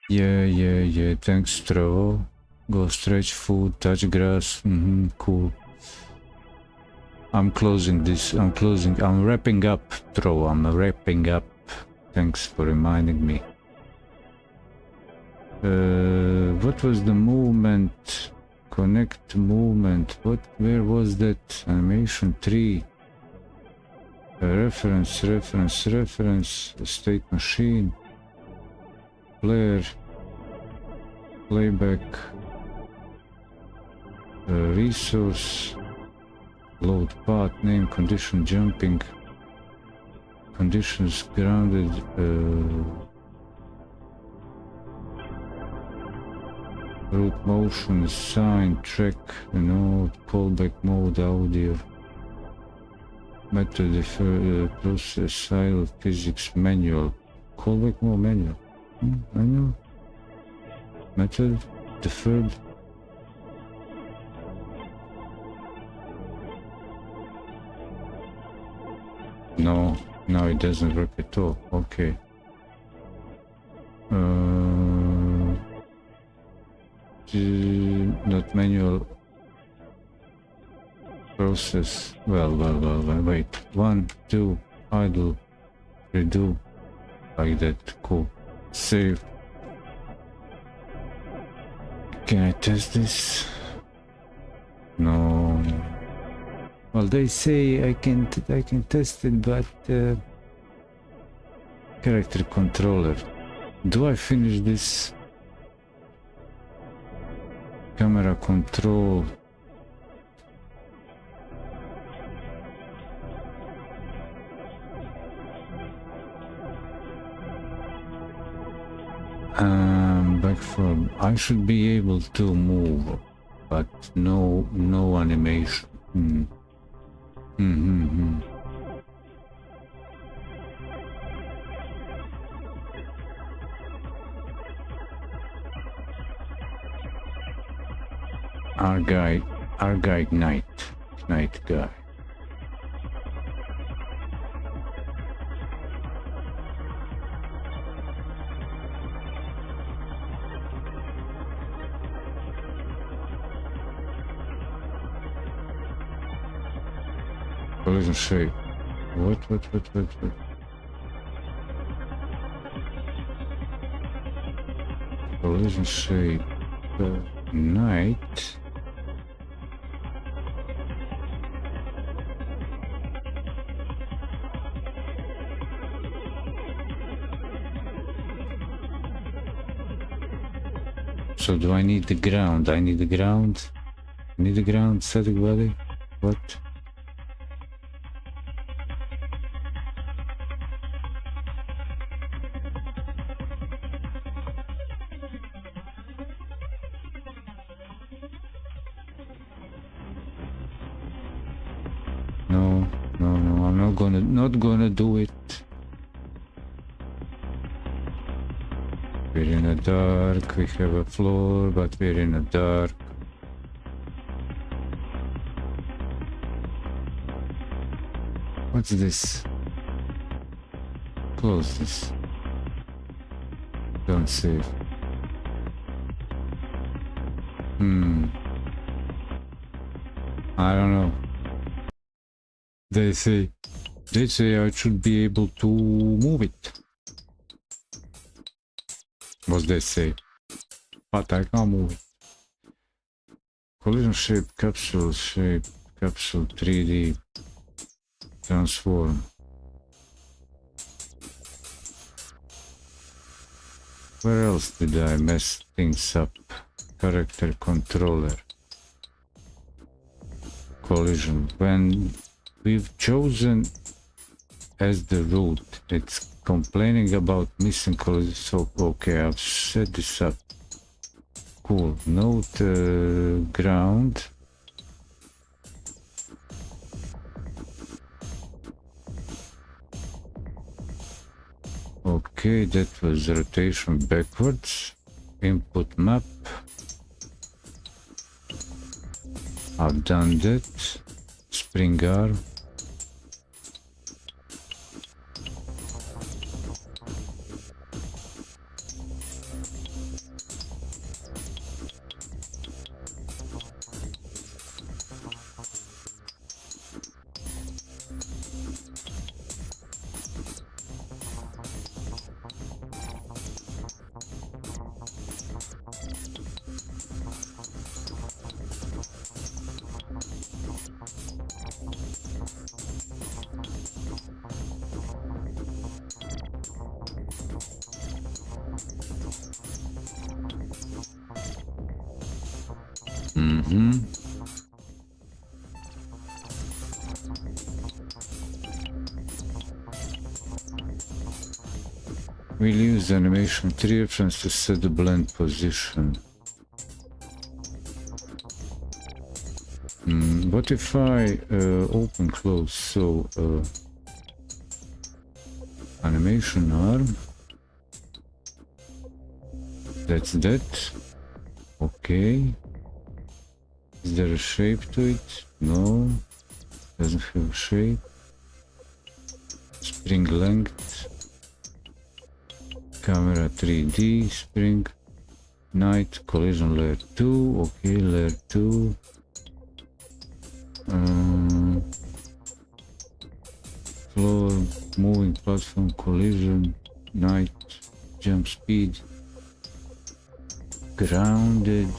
Yeah. Thanks, Trovo. Go stretch food, touch grass. Cool. I'm closing this. I'm wrapping up, Trovo. I'm wrapping up. Thanks for reminding me. What was the movement? Connect movement. Where was that? Animation 3. Reference. State machine. Player. Playback. Resource. Load path. Name. Condition jumping. Conditions grounded. Root motion, sign, track, node, callback mode, audio, method, process, style, physics, manual, callback mode, manual, manual, method, deferred. No, it doesn't work at all. Okay. Not manual process. Well, wait. 1, 2, idle, redo, like that. Cool. Save. Can I test this? No. Well, they say I can test it, but character controller. Do I finish this? Camera control. Back from. I should be able to move, but no animation. Our guy night guy. Collision shape. What? Collision shape. Night. So do I need the ground? I need the ground. Static body. What? No, I'm not gonna do it. We're in the dark, we have a floor, but we're in the dark. What's this? Close this. Don't save. I don't know. They say I should be able to move it. What they say? But I can't move it. Collision shape, capsule 3D, transform. Where else did I mess things up? Character controller. collision. When we've chosen as the root, it's complaining about missing collision. So okay, I've set this up. Cool. Note ground. Okay, that was rotation backwards. Input map. I've done that. Spring arm. We'll use animation 3 reference to set the blend position. What if I open close? So animation arm. That's that. Okay. Is there a shape to it? No. Doesn't have a shape. Spring length. Camera 3D. Spring. Night. Collision layer 2. Okay, layer 2. Floor. Moving platform. Collision. Night. Jump speed. Grounded.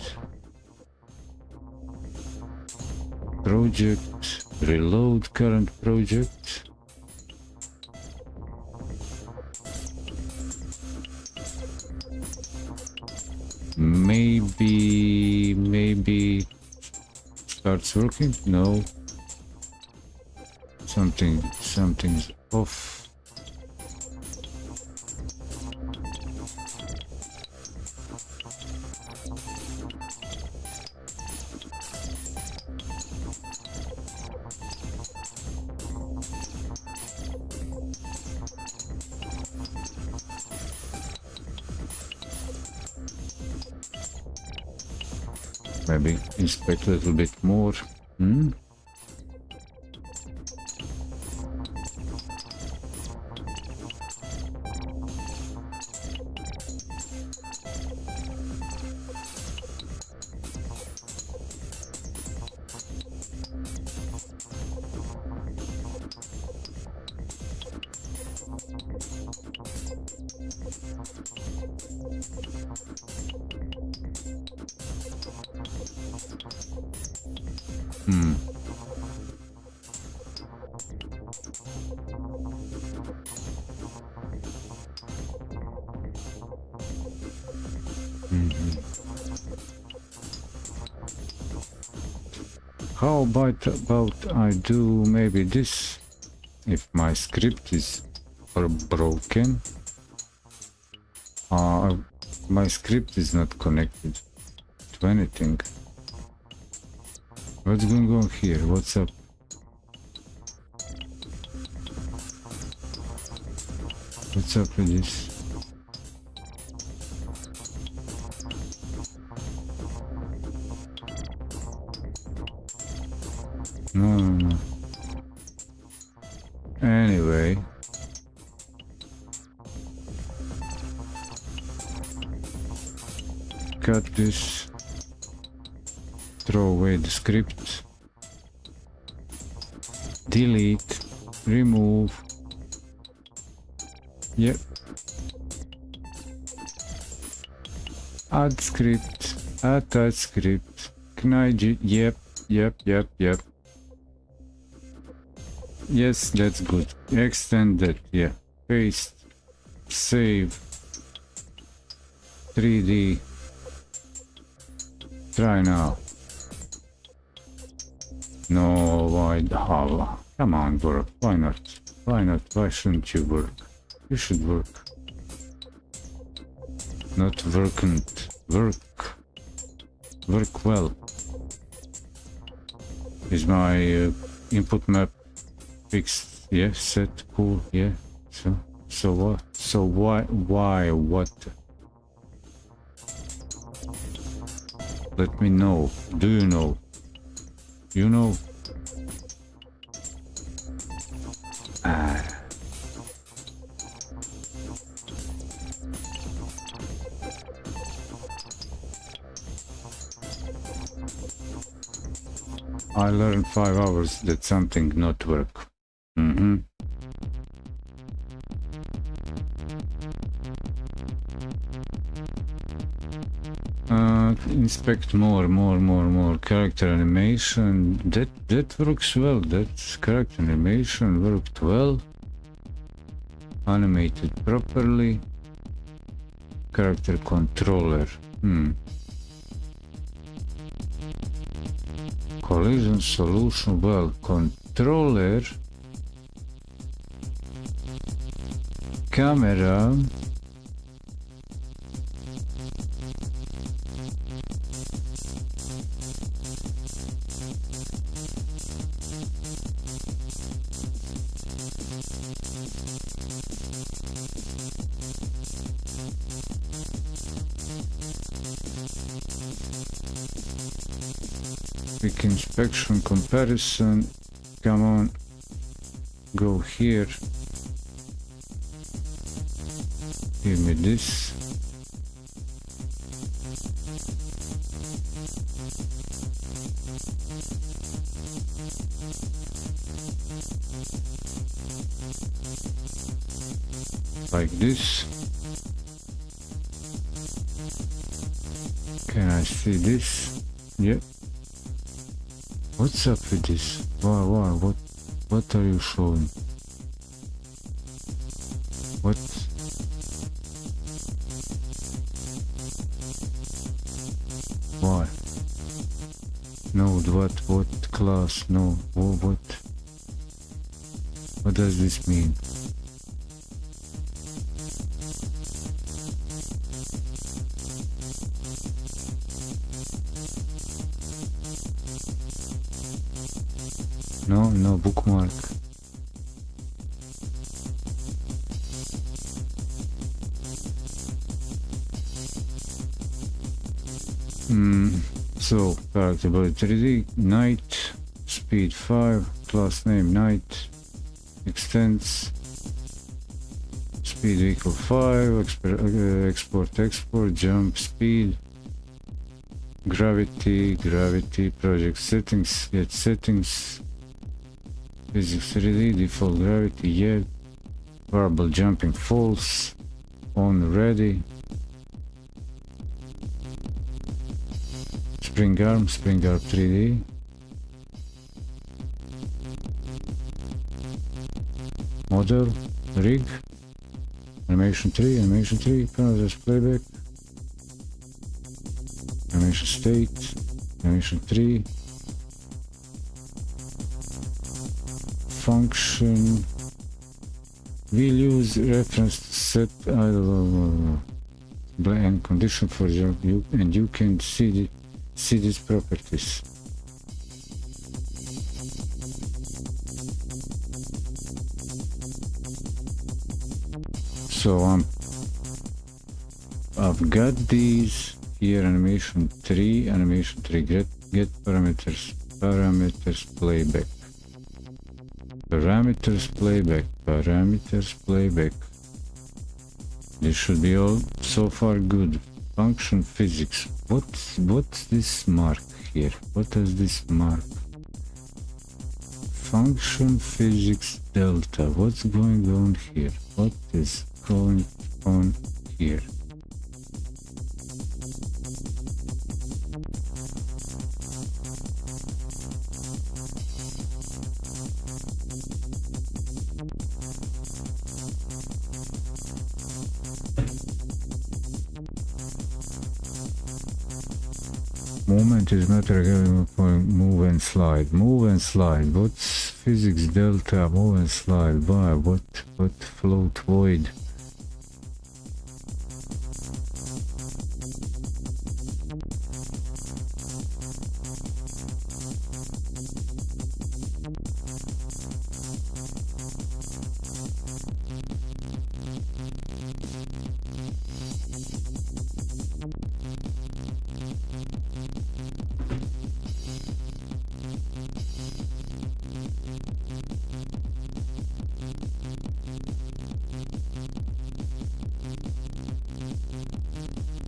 Project, reload current project. Maybe starts working? No. Something's off. Maybe inspect a little bit more. How about I do maybe this? If my script is broken, my script is not connected to anything. What's going on here? What's up? What's up with this? No. Anyway. Cut this. Throw away the script. Delete. Remove. Yep. Add script. Attach script. Knight. Yep. Yes, that's good. Extend that, yeah. Paste. Save. 3D. Try now. No, why? How? Come on, work. Why not? Why not? Why shouldn't you work? You should work. Not workant. Work. Work well. Is my input map fixed? Yeah, set, cool, yeah. So what? So why, what? Let me know. Do you know? You know? I learned 5 hours that something not work. Inspect more character animation. That works well. That character animation worked well. Animated properly. Character controller. Collision solution. Well, controller. Camera. Quick inspection comparison. Come on, go here. Give me this. Like this. Can I see this? Yeah. What's up with this? Why? What are you showing? What? Why? Node, what class? No, what? What does this mean? No bookmark. So, character body 3D, night, speed 5, class name night, extends, speed equal 5, export, jump, speed, gravity, project settings, get settings, physics 3D, default gravity, yeah, variable jumping false, on ready, spring arm 3D, model, rig, animation 3, parameters playback, animation state, animation 3, function, we'll use reference to set blank condition for jump, and you can see these properties. So I've got these here, animation 3, get parameters playback, parameters playback. This should be all so far good. Function physics. What's this mark here? What does this mark? Function physics delta. What's going on here? What is going on here? Moment is matter given point. Move and slide. Move and slide. What's physics delta? Move and slide. By what float void?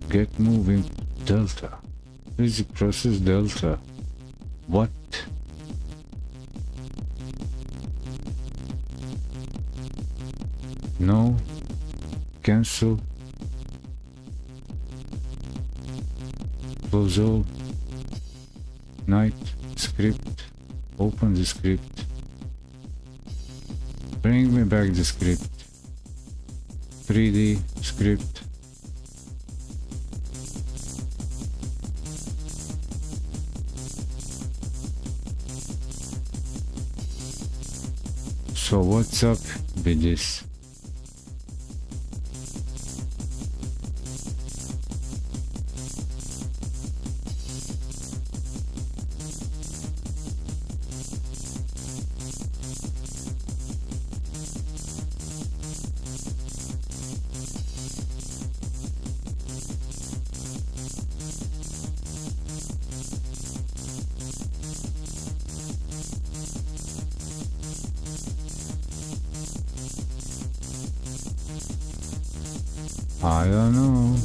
Get moving delta. Physics process delta. What? No. Cancel. Close all. Night. Script. Open the script. Bring me back the script. 3D script. So what's up with this? I don't know.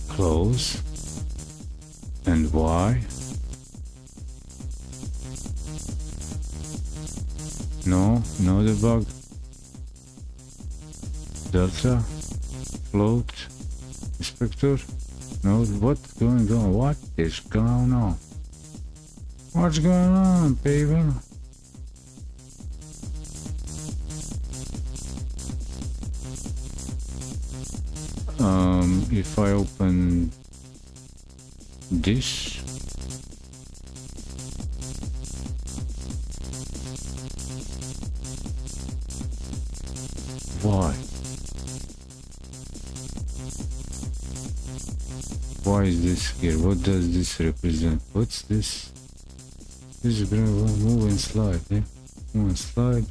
Close. And why? No debug. Delta. Float. Inspector. No, what's going on? What is going on? What's going on, people? If I open this, why? Why is this here? What does this represent? What's this? This is gonna move and slide, yeah? Move and slide.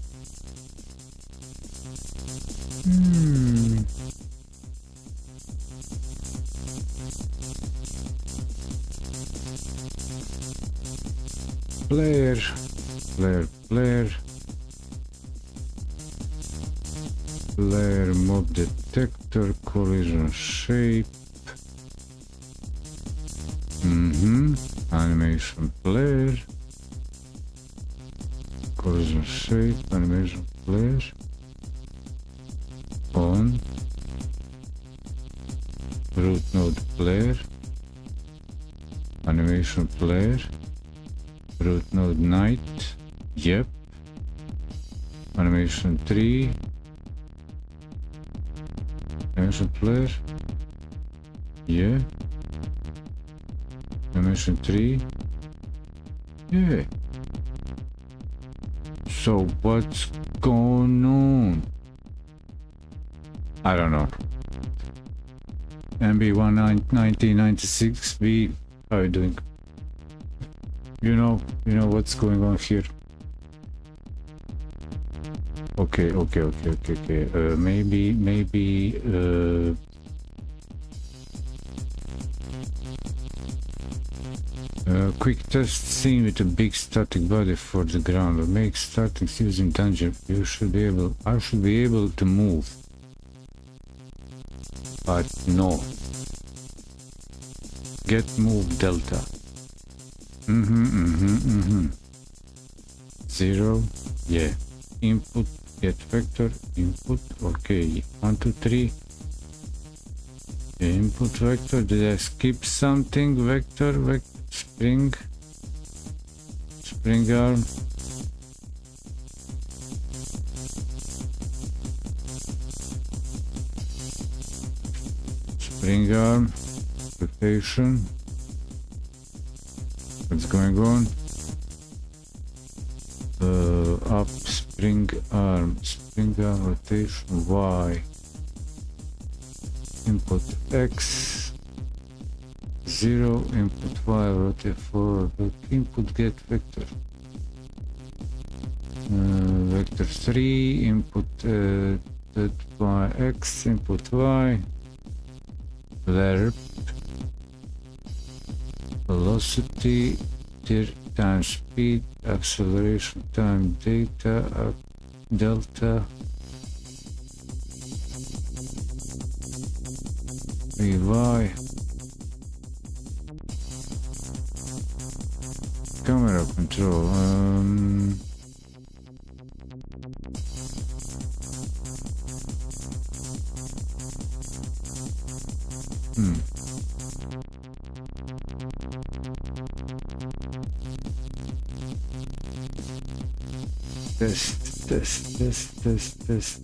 Player mob detector, collision shape. Animation player. Collision shape, animation player. On. Root node player. Animation player. Root node night. Yep. Animation 3. Animation player. Yeah. Animation 3. Yeah. So what's going on? I don't know. MB1996B, how are you doing? You know what's going on here. Okay. Maybe. Quick test scene with a big static body for the ground. Make startings using dungeon. I should be able to move. But no. Get move delta. 0. Yeah. Input. Get vector. Input. Okay. 1, 2, 3. Input vector. Did I skip something? Vector. Spring arm. spring arm, rotation. What's going on? Up, spring arm rotation, Y. Input X, 0, input Y, rotate forward, input get vector. Vector 3, input that by X, input Y, verb, velocity, time speed, acceleration time data, delta, Vy, camera control,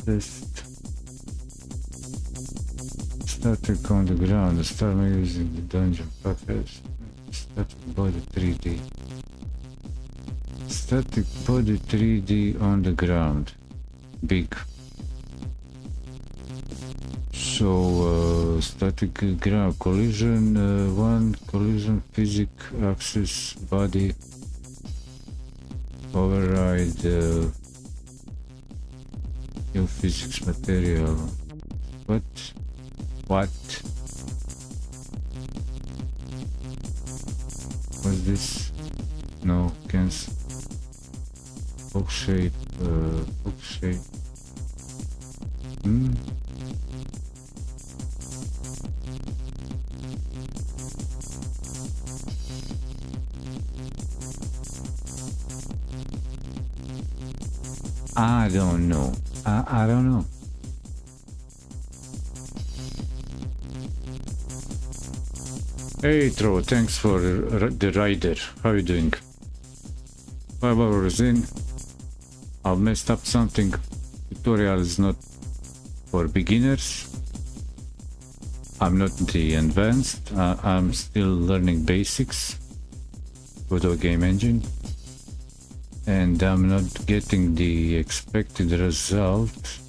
test. Static on the ground. Start using the dungeon package. Static body 3D. Static body 3D on the ground. Big. So static ground collision 1, collision physic axis body override new physics material. What? What's this? No, cancel. Box shape. I don't know. I don't know. Hey Tro, thanks for the rider. How are you doing? 5 hours in. I've messed up something. Tutorial is not for beginners. I'm not the advanced. I'm still learning basics. Godot game engine. And I'm not getting the expected result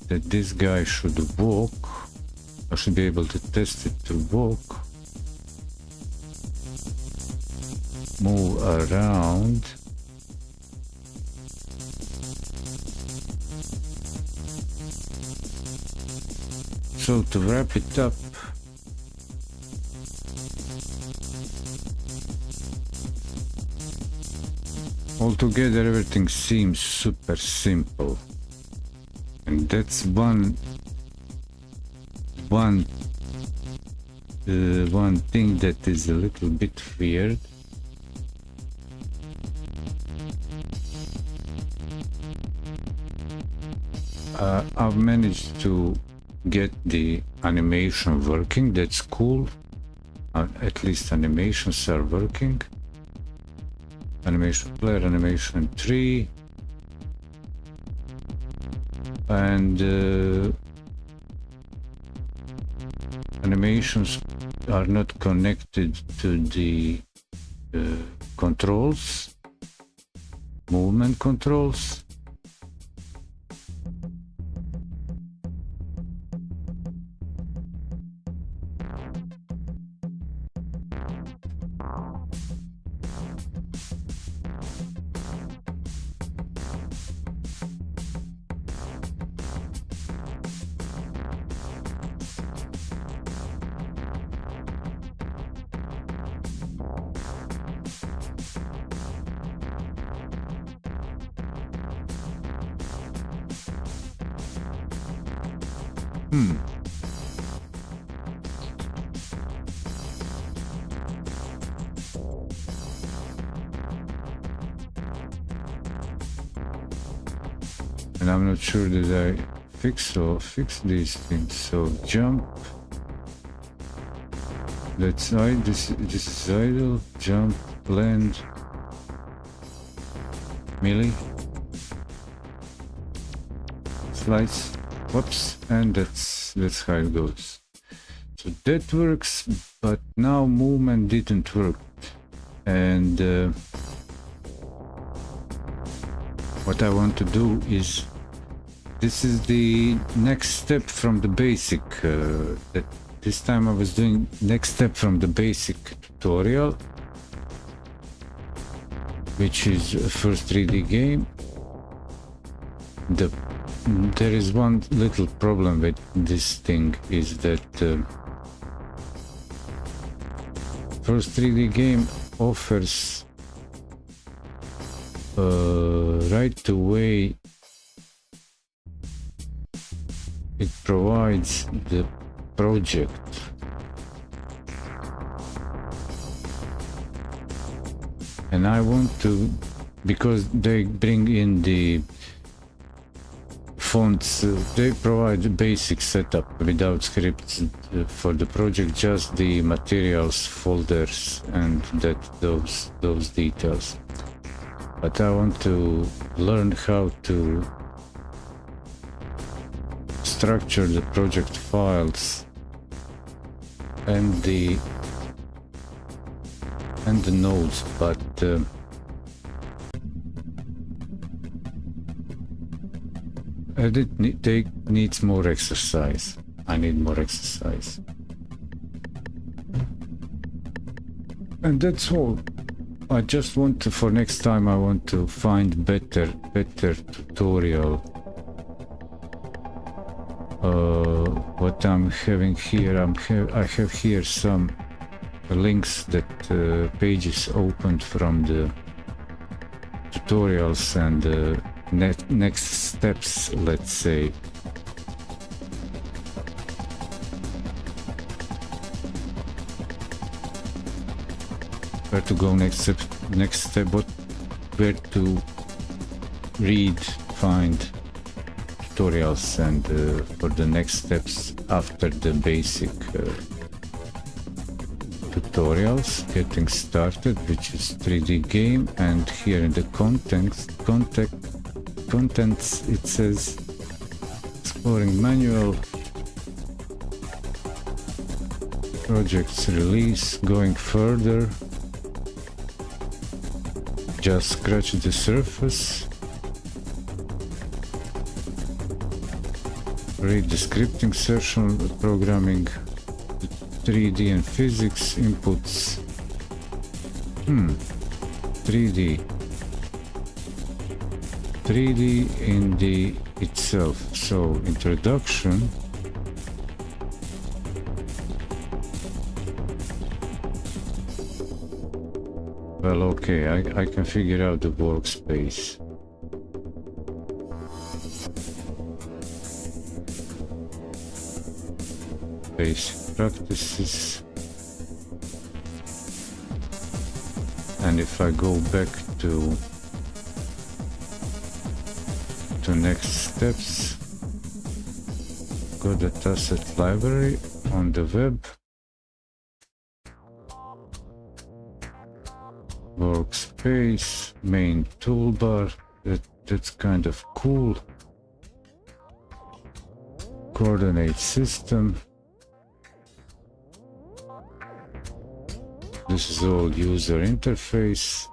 that this guy should walk. I should be able to test it to walk. Move around. So to wrap it up, altogether everything seems super simple, and that's one thing that is a little bit weird. I've managed to get the animation working. That's cool. At least animations are working. Animation player, animation 3, and animations are not connected to the controls, movement controls. And I'm not sure that I fix these things. So jump. Let's this is idle. Jump, land, melee, slice. Whoops, and that's how it goes. So that works, but now movement didn't work. And what I want to do is, this is the next step from the basic. That this time I was doing next step from the basic tutorial, which is first 3D game. There is one little problem with this thing, is that first 3D game offers right away, it provides the project. And I want to, because they bring in the fonts, they provide the basic setup without scripts for the project, just the materials folders and those details. But I want to learn how to structure the project files and the nodes, but Eddy needs more exercise. I need more exercise. And that's all. I just want to, for next time, I want to find better tutorial. What I'm having here, I have here some links that pages opened from the tutorials and next steps, let's say. Where to go next step, where to read, find tutorials, and for the next steps after the basic tutorials, getting started, which is 3D game. And here in the contents it says exploring manual, projects release, going further, just scratch the surface, read the scripting session, programming, 3D and physics inputs. 3D in the itself. So introduction. Well, okay, I can figure out the workspace. Basic practices. And if I go back to next steps, Godot asset library on the web, workspace, main toolbar, that's kind of cool, coordinate system, this is all user interface,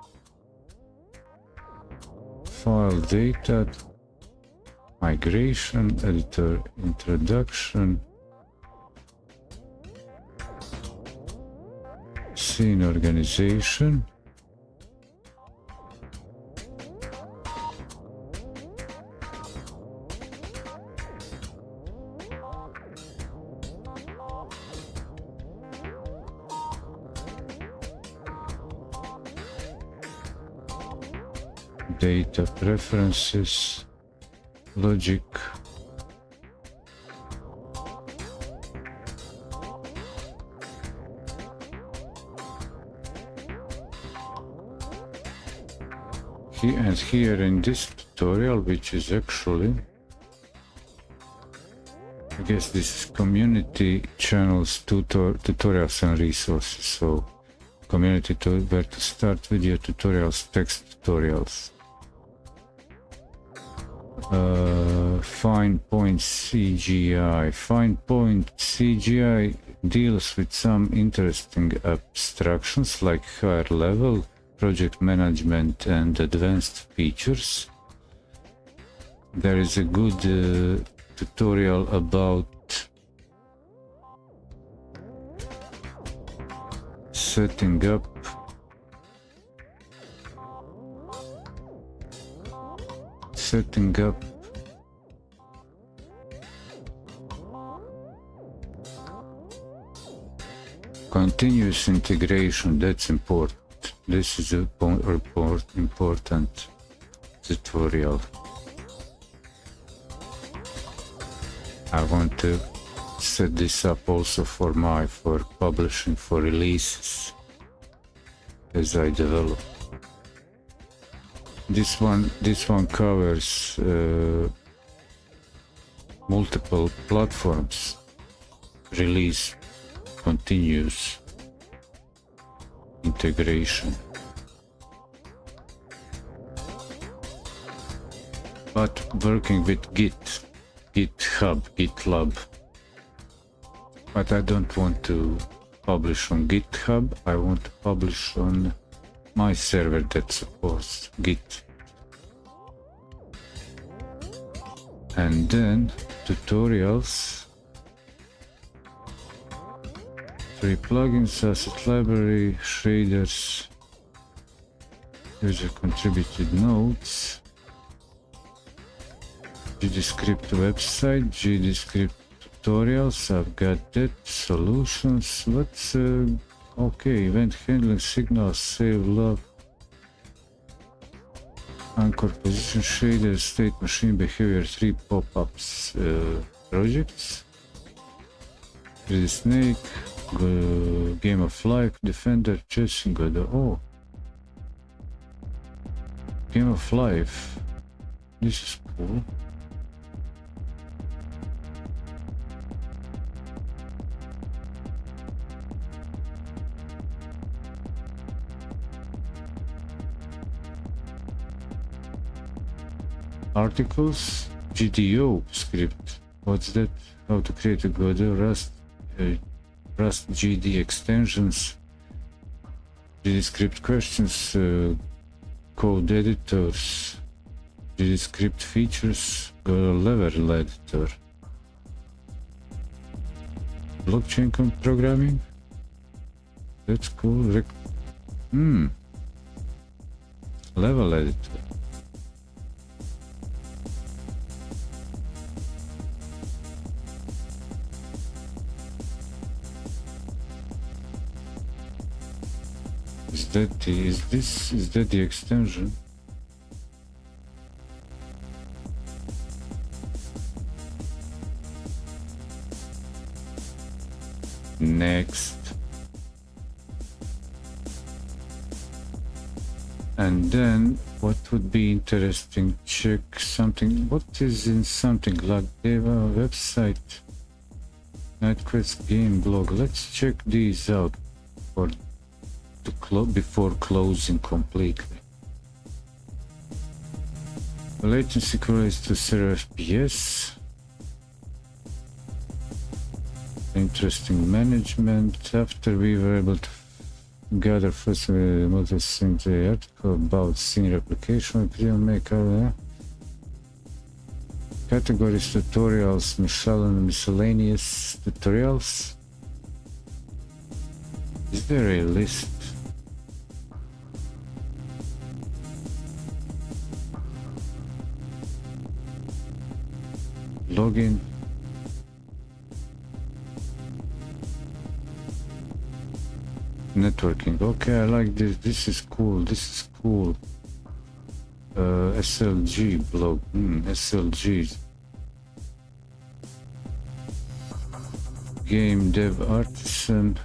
file data, migration, editor introduction, scene organization, data preferences, logic, and here in this tutorial, which is actually, I guess this is community channels, tutorials and resources. So community where to start, video tutorials, text tutorials. Fine point CGI. Fine point CGI deals with some interesting abstractions like higher level, project management and advanced features. There is a good tutorial about setting up continuous integration. That's important. This is a important tutorial. I want to set this up also for publishing, for releases as I develop. This one covers multiple platforms, release, continuous integration. But working with GitLab. But I don't want to publish on GitHub, I want to publish on my server that supports Git. And then tutorials, 3 plugins, asset library, shaders, user contributed nodes, GDScript website, GDScript tutorials, I've got that, solutions, what's okay, event handling, signals, save log, anchor position shader, state machine behavior, 3 pop-ups, projects, 3D snake, game of life, defender, chess, and Godot. Oh, game of life, this is cool. Articles, GDO script. What's that? How to create a Godot, Rust GD extensions, GDScript questions, code editors, GDScript features, Godot level editor, blockchain programming. That's cool. Level editor. Is that the extension? Next. And then what would be interesting, check something, what is in something like Deva website, NightQuest game blog. Let's check these out before closing completely. Latency correlates to 0 FPS. Interesting management. After we were able to gather first multi-sync the article about scene replication, we make categories, tutorials, miscellaneous tutorials. Is there a list? Login. Networking. Okay, I like this. This is cool. SLG blog. SLG. Game dev artisan.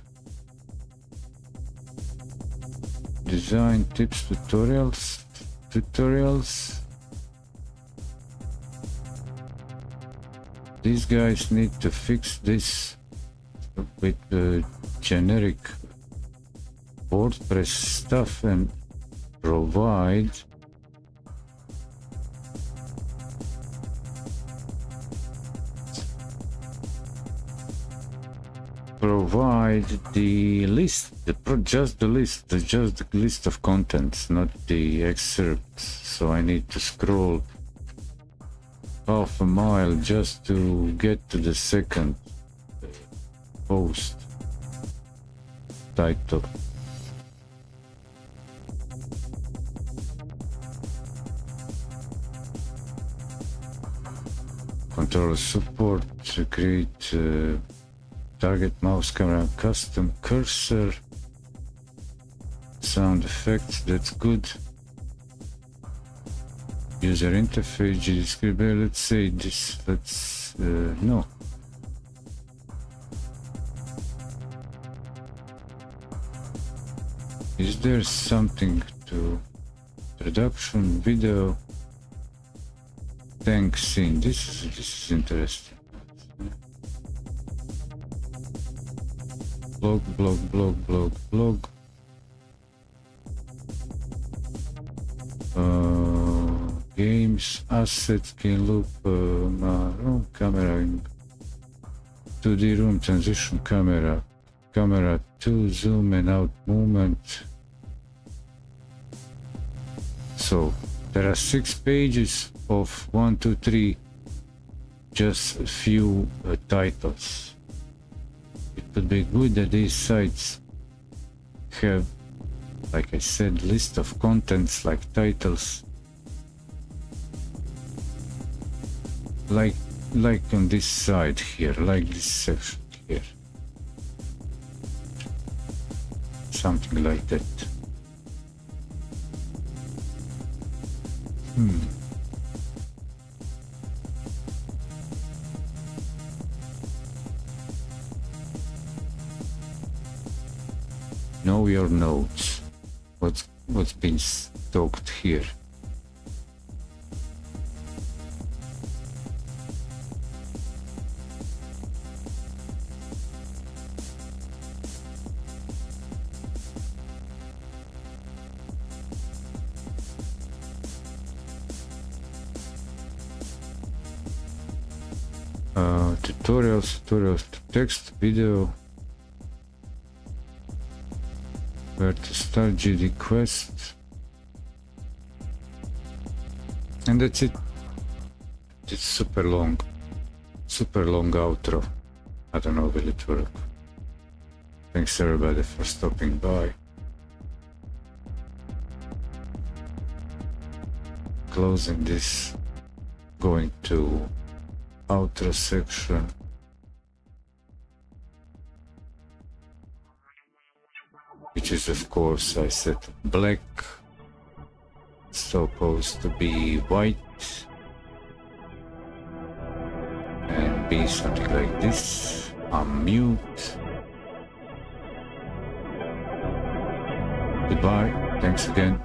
Design tips, tutorials. These guys need to fix this with generic WordPress stuff and provide provide the list, just the list of contents, not the excerpts. So I need to scroll half a mile just to get to the second post title. Controller support, create target, mouse, camera, custom cursor, sound effects, that's good. User interface, GDScript, let's say this, no. Is there something to production, video, tank scene? This is interesting. Blog. Games, assets, can loop, room camera, 2D room transition camera, camera 2, zoom and out movement. So there are 6 pages of 1, 2, 3, just a few titles. It would be good that these sites have, like I said, list of contents like titles, like on this side here, like this section here, something like that. Know your notes. What's been talked here? Tutorials to text, video. Where to start, GD quest, and that's it. It's super long outro. I don't know, will it work? Thanks everybody for stopping by. Closing this, going to outro section. Which is, of course, I set black, it's supposed to be white, and be something like this. Unmute. Goodbye, thanks again.